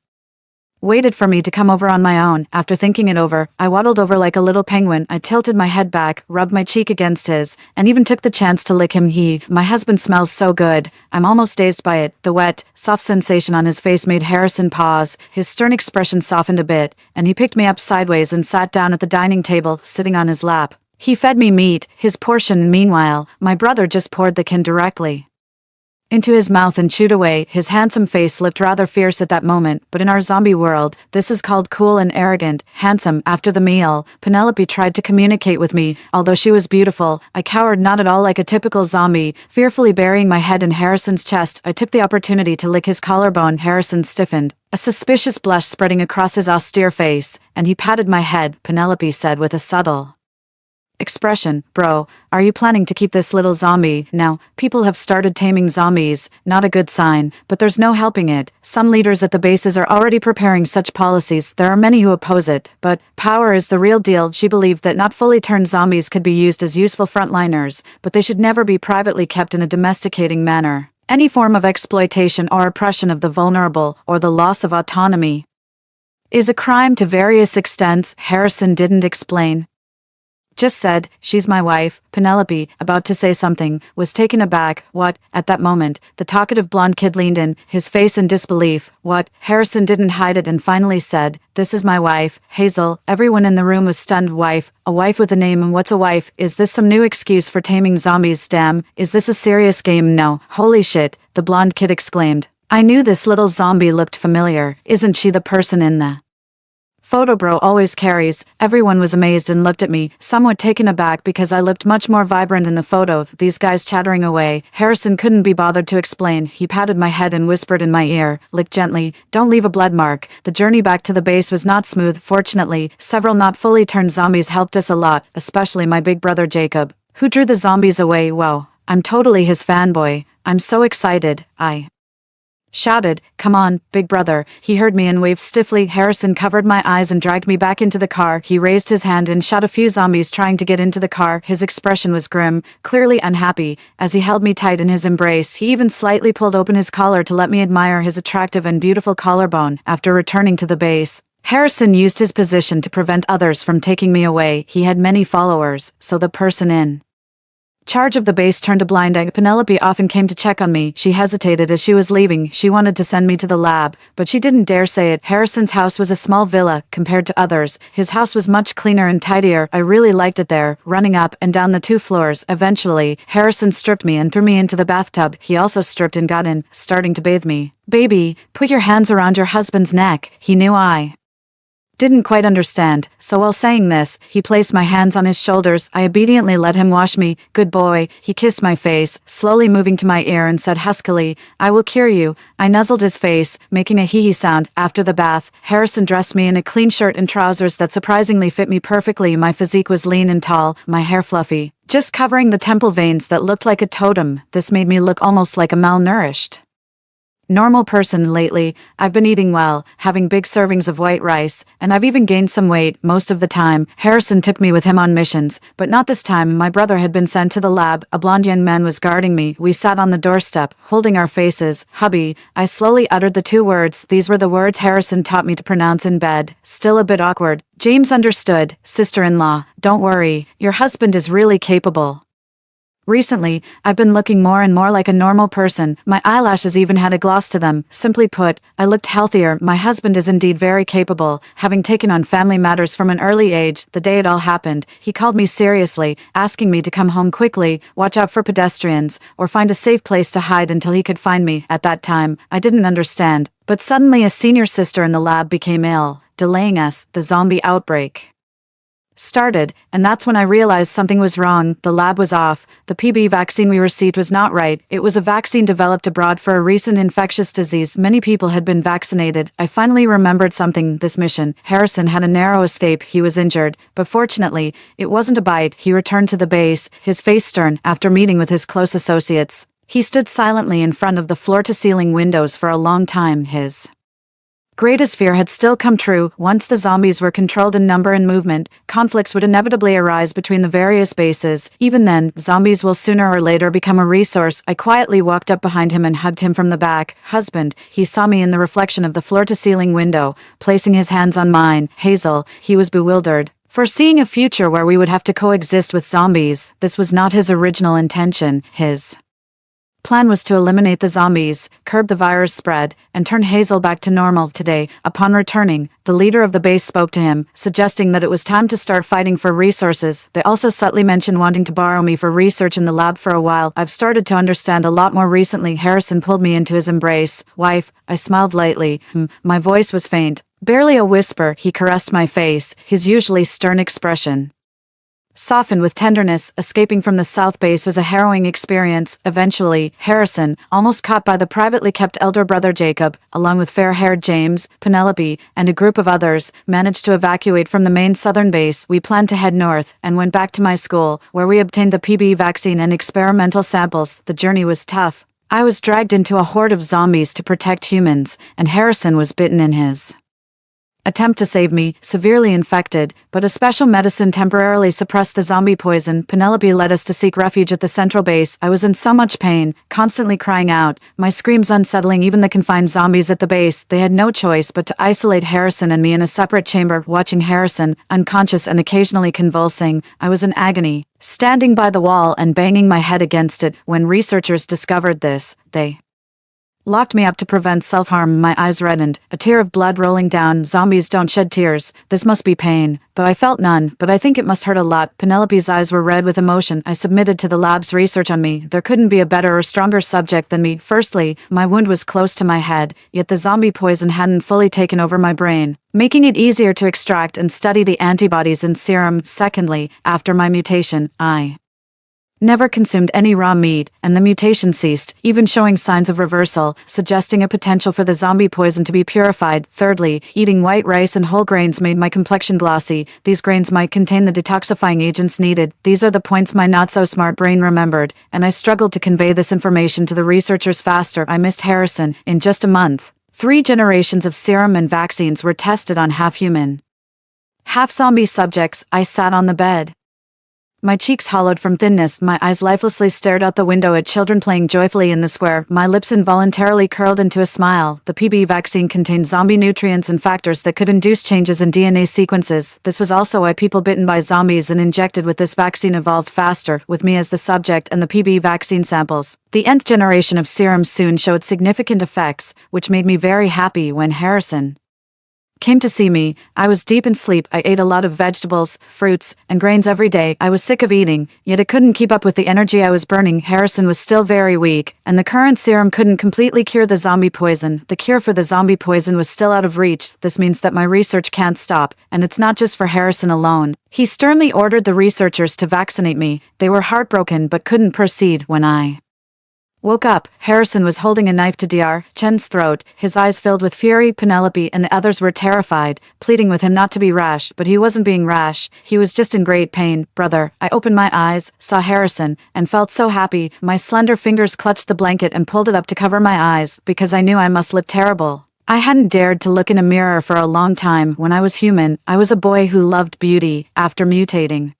waited for me to come over on my own. After thinking it over, I waddled over like a little penguin. I tilted my head back, rubbed my cheek against his, and even took the chance to lick him. My husband smells so good. I'm almost dazed by it. The wet, soft sensation on his face made Harrison pause. His stern expression softened a bit, and he picked me up sideways and sat down at the dining table, sitting on his lap. He fed me meat, his portion, and meanwhile, my brother just poured the kin directly into his mouth and chewed away. His handsome face looked rather fierce at that moment, but in our zombie world, this is called cool and arrogant. Handsome. After the meal, Penelope tried to communicate with me. Although she was beautiful, I cowered not at all like a typical zombie, fearfully burying my head in Harrison's chest. I took the opportunity to lick his collarbone. Harrison stiffened, a suspicious blush spreading across his austere face, and he patted my head. Penelope said with a subtle expression, bro, are you planning to keep this little zombie? Now, people have started taming zombies, not a good sign, but there's no helping it. Some leaders at the bases are already preparing such policies. There are many who oppose it, but power is the real deal. She believed that not fully turned zombies could be used as useful frontliners, but they should never be privately kept in a domesticating manner. Any form of exploitation or oppression of the vulnerable, or the loss of autonomy, is a crime to various extents. Harrison didn't explain. Just said, she's my wife. Penelope, about to say something, was taken aback. What? At that moment, the talkative blonde kid leaned in, his face in disbelief. What? Harrison didn't hide it and finally said, this is my wife, Hazel. Everyone in the room was stunned. Wife? A wife with a name? And what's a wife? Is this some new excuse for taming zombies? Damn, is this a serious game? No. Holy shit, the blonde kid exclaimed. I knew this little zombie looked familiar. Isn't she the person in the photo bro always carries? Everyone was amazed and looked at me, somewhat taken aback because I looked much more vibrant in the photo. These guys chattering away. Harrison couldn't be bothered to explain. He patted my head and whispered in my ear, lick gently, don't leave a blood mark. The journey back to the base was not smooth. Fortunately, several not fully turned zombies helped us a lot, especially my big brother Jacob, who drew the zombies away. Whoa, I'm totally his fanboy. I'm so excited. I shouted, come on, big brother. He heard me and waved stiffly. Harrison covered my eyes and dragged me back into the car. He raised his hand and shot a few zombies trying to get into the car. His expression was grim, clearly unhappy, as he held me tight in his embrace. He even slightly pulled open his collar to let me admire his attractive and beautiful collarbone. After returning to the base, Harrison used his position to prevent others from taking me away. He had many followers, so the person in charge of the base turned a blind eye. Penelope often came to check on me. She hesitated as she was leaving. She wanted to send me to the lab, but she didn't dare say it. Harrison's house was a small villa compared to others. His house was much cleaner and tidier. I really liked it there, running up and down the 2 floors. Eventually, Harrison stripped me and threw me into the bathtub. He also stripped and got in, starting to bathe me. Baby, put your hands around your husband's neck. He knew I didn't quite understand, so while saying this, he placed my hands on his shoulders. I obediently let him wash me. Good boy. He kissed my face, slowly moving to my ear and said huskily, I will cure you. I nuzzled his face, making a hee-hee sound. After the bath, Harrison dressed me in a clean shirt and trousers that surprisingly fit me perfectly. My physique was lean and tall, my hair fluffy, just covering the temple veins that looked like a totem. This made me look almost like a malnourished Normal person lately. I've been eating well, having big servings of white rice, and I've even gained some weight most of the time. Harrison took me with him on missions, but not this time. My brother had been sent to the lab. A blond young man was guarding me. We sat on the doorstep, holding our faces. Hubby, I slowly uttered the two words. These were the words Harrison taught me to pronounce in bed. Still a bit awkward. James understood. Sister-in-law, don't worry. Your husband is really capable. Recently, I've been looking more and more like a normal person. My eyelashes even had a gloss to them. Simply put, I looked healthier. My husband is indeed very capable. Having taken on family matters from an early age, the day it all happened, he called me seriously, asking me to come home quickly, watch out for pedestrians, or find a safe place to hide until he could find me. At that time, I didn't understand. But suddenly a senior sister in the lab became ill, delaying us. The zombie outbreak started, and that's when I realized something was wrong. The lab was off. The PB vaccine we received was not right. It was a vaccine developed abroad for a recent infectious disease. Many people had been vaccinated. I finally remembered something. This mission. Harrison had a narrow escape. He was injured, but fortunately, it wasn't a bite. He returned to the base, his face stern, after meeting with his close associates. He stood silently in front of the floor-to-ceiling windows for a long time. His greatest fear had still come true. Once the zombies were controlled in number and movement, conflicts would inevitably arise between the various bases. Even then, zombies will sooner or later become a resource. I quietly walked up behind him and hugged him from the back. Husband, he saw me in the reflection of the floor-to-ceiling window, placing his hands on mine. Hazel, he was bewildered. Foreseeing a future where we would have to coexist with zombies, this was not his original intention. His plan was to eliminate the zombies, curb the virus spread, and turn Hazel back to normal. Today, upon returning, the leader of the base spoke to him, suggesting that it was time to start fighting for resources. They also subtly mentioned wanting to borrow me for research in the lab for a while. I've started to understand a lot more recently. Harrison pulled me into his embrace. Wife, I smiled lightly. My voice was faint. Barely a whisper. He caressed my face, his usually stern expression softened with tenderness. Escaping from the South Base was a harrowing experience. Eventually, Harrison, almost caught by the privately kept elder brother Jacob, along with fair-haired James, Penelope, and a group of others, managed to evacuate from the main southern base. We planned to head north and went back to my school, where we obtained the PB vaccine and experimental samples. The journey was tough. I was dragged into a horde of zombies to protect humans, and Harrison was bitten in his attempt to save me, severely infected, but a special medicine temporarily suppressed the zombie poison. Penelope led us to seek refuge at the central base. I was in so much pain, constantly crying out, my screams unsettling even the confined zombies at the base. They had no choice but to isolate Harrison and me in a separate chamber. Watching Harrison, unconscious and occasionally convulsing, I was in agony, standing by the wall and banging my head against it. When researchers discovered this, they locked me up to prevent self-harm. My eyes reddened, a tear of blood rolling down. Zombies don't shed tears. This must be pain. Though I felt none, but I think it must hurt a lot. Penelope's eyes were red with emotion. I submitted to the lab's research on me. There couldn't be a better or stronger subject than me. Firstly, my wound was close to my head, yet the zombie poison hadn't fully taken over my brain, making it easier to extract and study the antibodies in serum. Secondly, after my mutation, I never consumed any raw meat, and the mutation ceased, even showing signs of reversal, suggesting a potential for the zombie poison to be purified. Thirdly, eating white rice and whole grains made my complexion glossy. These grains might contain the detoxifying agents needed. These are the points my not-so-smart brain remembered, and I struggled to convey this information to the researchers faster. I missed Harrison. In just a month, 3 generations of serum and vaccines were tested on half-human, half-zombie subjects. I sat on the bed, my cheeks hollowed from thinness. My eyes lifelessly stared out the window at children playing joyfully in the square. My lips involuntarily curled into a smile. The PB vaccine contained zombie nutrients and factors that could induce changes in DNA sequences. This was also why people bitten by zombies and injected with this vaccine evolved faster, with me as the subject and the PB vaccine samples. The nth generation of serum soon showed significant effects, which made me very happy. When Harrison came to see me, I was deep in sleep. I ate a lot of vegetables, fruits, and grains every day. I was sick of eating, yet it couldn't keep up with the energy I was burning. Harrison was still very weak, and the current serum couldn't completely cure the zombie poison. The cure for the zombie poison was still out of reach. This means that my research can't stop, and it's not just for Harrison alone. He sternly ordered the researchers to vaccinate me. They were heartbroken but couldn't proceed when I Woke up, Harrison was holding a knife to Chen's throat, his eyes filled with fury. Penelope and the others were terrified, pleading with him not to be rash, but he wasn't being rash, he was just in great pain. Brother, I opened my eyes, saw Harrison, and felt so happy. My slender fingers clutched the blanket and pulled it up to cover my eyes, because I knew I must look terrible. I hadn't dared to look in a mirror for a long time. When I was human, I was a boy who loved beauty. After mutating,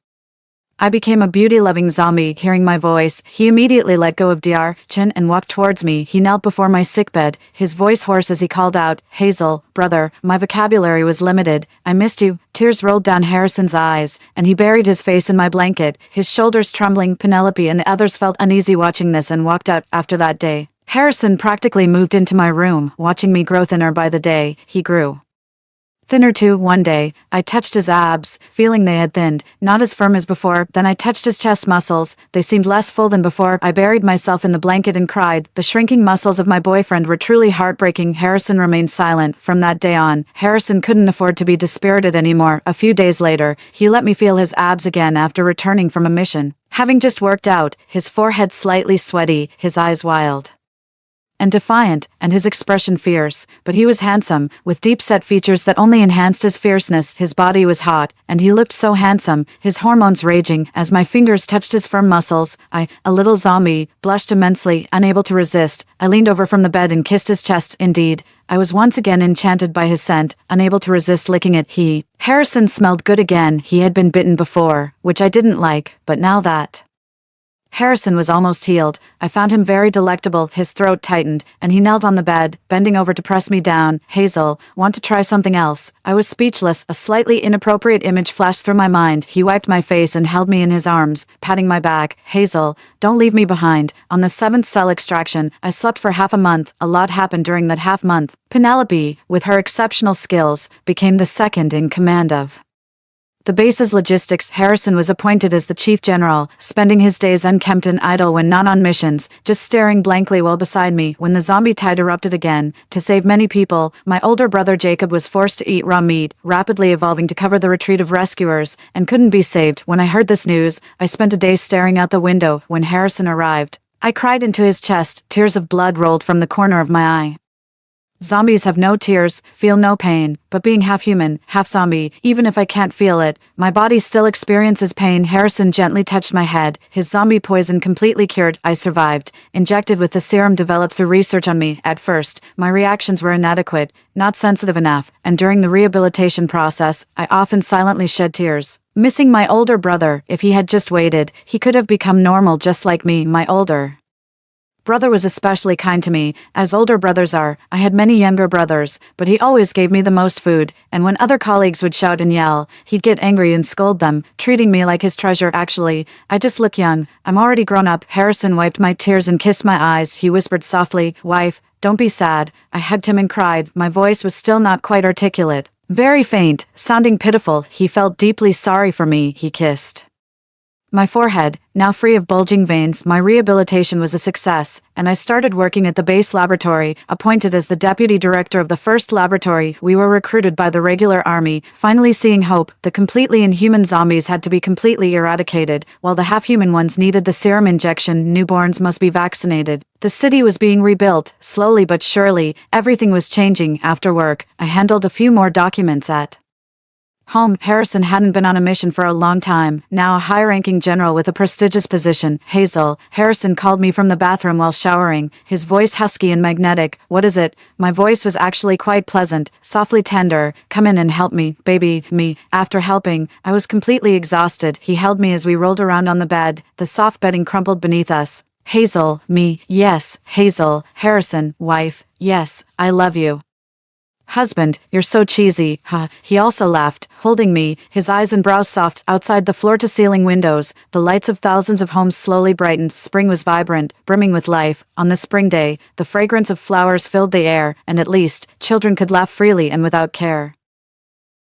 I became a beauty-loving zombie. Hearing my voice, he immediately let go of Chen and walked towards me. He knelt before my sickbed, his voice hoarse as he called out, "Hazel, brother." My vocabulary was limited. "I missed you." Tears rolled down Harrison's eyes, and he buried his face in my blanket, his shoulders trembling. Penelope and the others felt uneasy watching this and walked out. After that day, Harrison practically moved into my room, watching me grow thinner by the day. He grew thinner too. One day, I touched his abs, feeling they had thinned, not as firm as before. Then I touched his chest muscles, they seemed less full than before. I buried myself in the blanket and cried. The shrinking muscles of my boyfriend were truly heartbreaking. Harrison remained silent. From that day on, Harrison couldn't afford to be dispirited anymore. A few days later, he let me feel his abs again after returning from a mission. Having just worked out, his forehead slightly sweaty, his eyes wild and defiant, and his expression fierce, but he was handsome, with deep-set features that only enhanced his fierceness. His body was hot, and he looked so handsome, his hormones raging. As my fingers touched his firm muscles, I, a little zombie, blushed immensely, unable to resist. I leaned over from the bed and kissed his chest. Indeed, I was once again enchanted by his scent, unable to resist licking it. Harrison smelled good again. He had been bitten before, which I didn't like, but now that Harrison was almost healed, I found him very delectable. His throat tightened, and he knelt on the bed, bending over to press me down. "Hazel, want to try something else?" I was speechless. A slightly inappropriate image flashed through my mind. He wiped my face and held me in his arms, patting my back. "Hazel, don't leave me behind." On the 7th cell extraction, I slept for half a month. A lot happened during that half month. Penelope, with her exceptional skills, became the second in command of the base's logistics. Harrison was appointed as the chief general, spending his days unkempt and idle when not on missions, just staring blankly while beside me. When the zombie tide erupted again, to save many people, my older brother Jacob was forced to eat raw meat, rapidly evolving to cover the retreat of rescuers, and couldn't be saved. When I heard this news, I spent a day staring out the window. When Harrison arrived, I cried into his chest. Tears of blood rolled from the corner of my eye. Zombies have no tears, feel no pain, but being half human, half zombie, even if I can't feel it, my body still experiences pain. Harrison gently touched my head, his zombie poison completely cured. I survived, injected with the serum developed through research on me. At first, my reactions were inadequate, not sensitive enough, and during the rehabilitation process, I often silently shed tears. Missing my older brother, if he had just waited, he could have become normal just like me. My older brother was especially kind to me, as older brothers are. I had many younger brothers, but he always gave me the most food, and when other colleagues would shout and yell, he'd get angry and scold them, treating me like his treasure. Actually, I just look young. I'm already grown up. Harrison wiped my tears and kissed my eyes. He whispered softly, "Wife, don't be sad." I hugged him and cried. My voice was still not quite articulate, very faint, sounding pitiful. He felt deeply sorry for me. He kissed my forehead, now free of bulging veins. My rehabilitation was a success, and I started working at the base laboratory, appointed as the deputy director of the first laboratory. We were recruited by the regular army, finally seeing hope. The completely inhuman zombies had to be completely eradicated, while the half-human ones needed the serum injection. Newborns must be vaccinated. The city was being rebuilt, slowly but surely. Everything was changing. After work, I handled a few more documents at home. Harrison hadn't been on a mission for a long time, now a high-ranking general with a prestigious position. "Hazel," Harrison called me from the bathroom while showering, his voice husky and magnetic. "What is it?" My voice was actually quite pleasant, softly tender. "Come in and help me, baby." Me. After helping, I was completely exhausted. He held me as we rolled around on the bed, the soft bedding crumpled beneath us. "Hazel." Me. "Yes, Hazel." Harrison. "Wife." "Yes, I love you." "Husband, you're so cheesy." Ha. He also laughed, holding me, his eyes and brows soft. Outside the floor-to-ceiling windows, the lights of thousands of homes slowly brightened. Spring was vibrant, brimming with life. On the spring day, the fragrance of flowers filled the air, and at least, children could laugh freely and without care.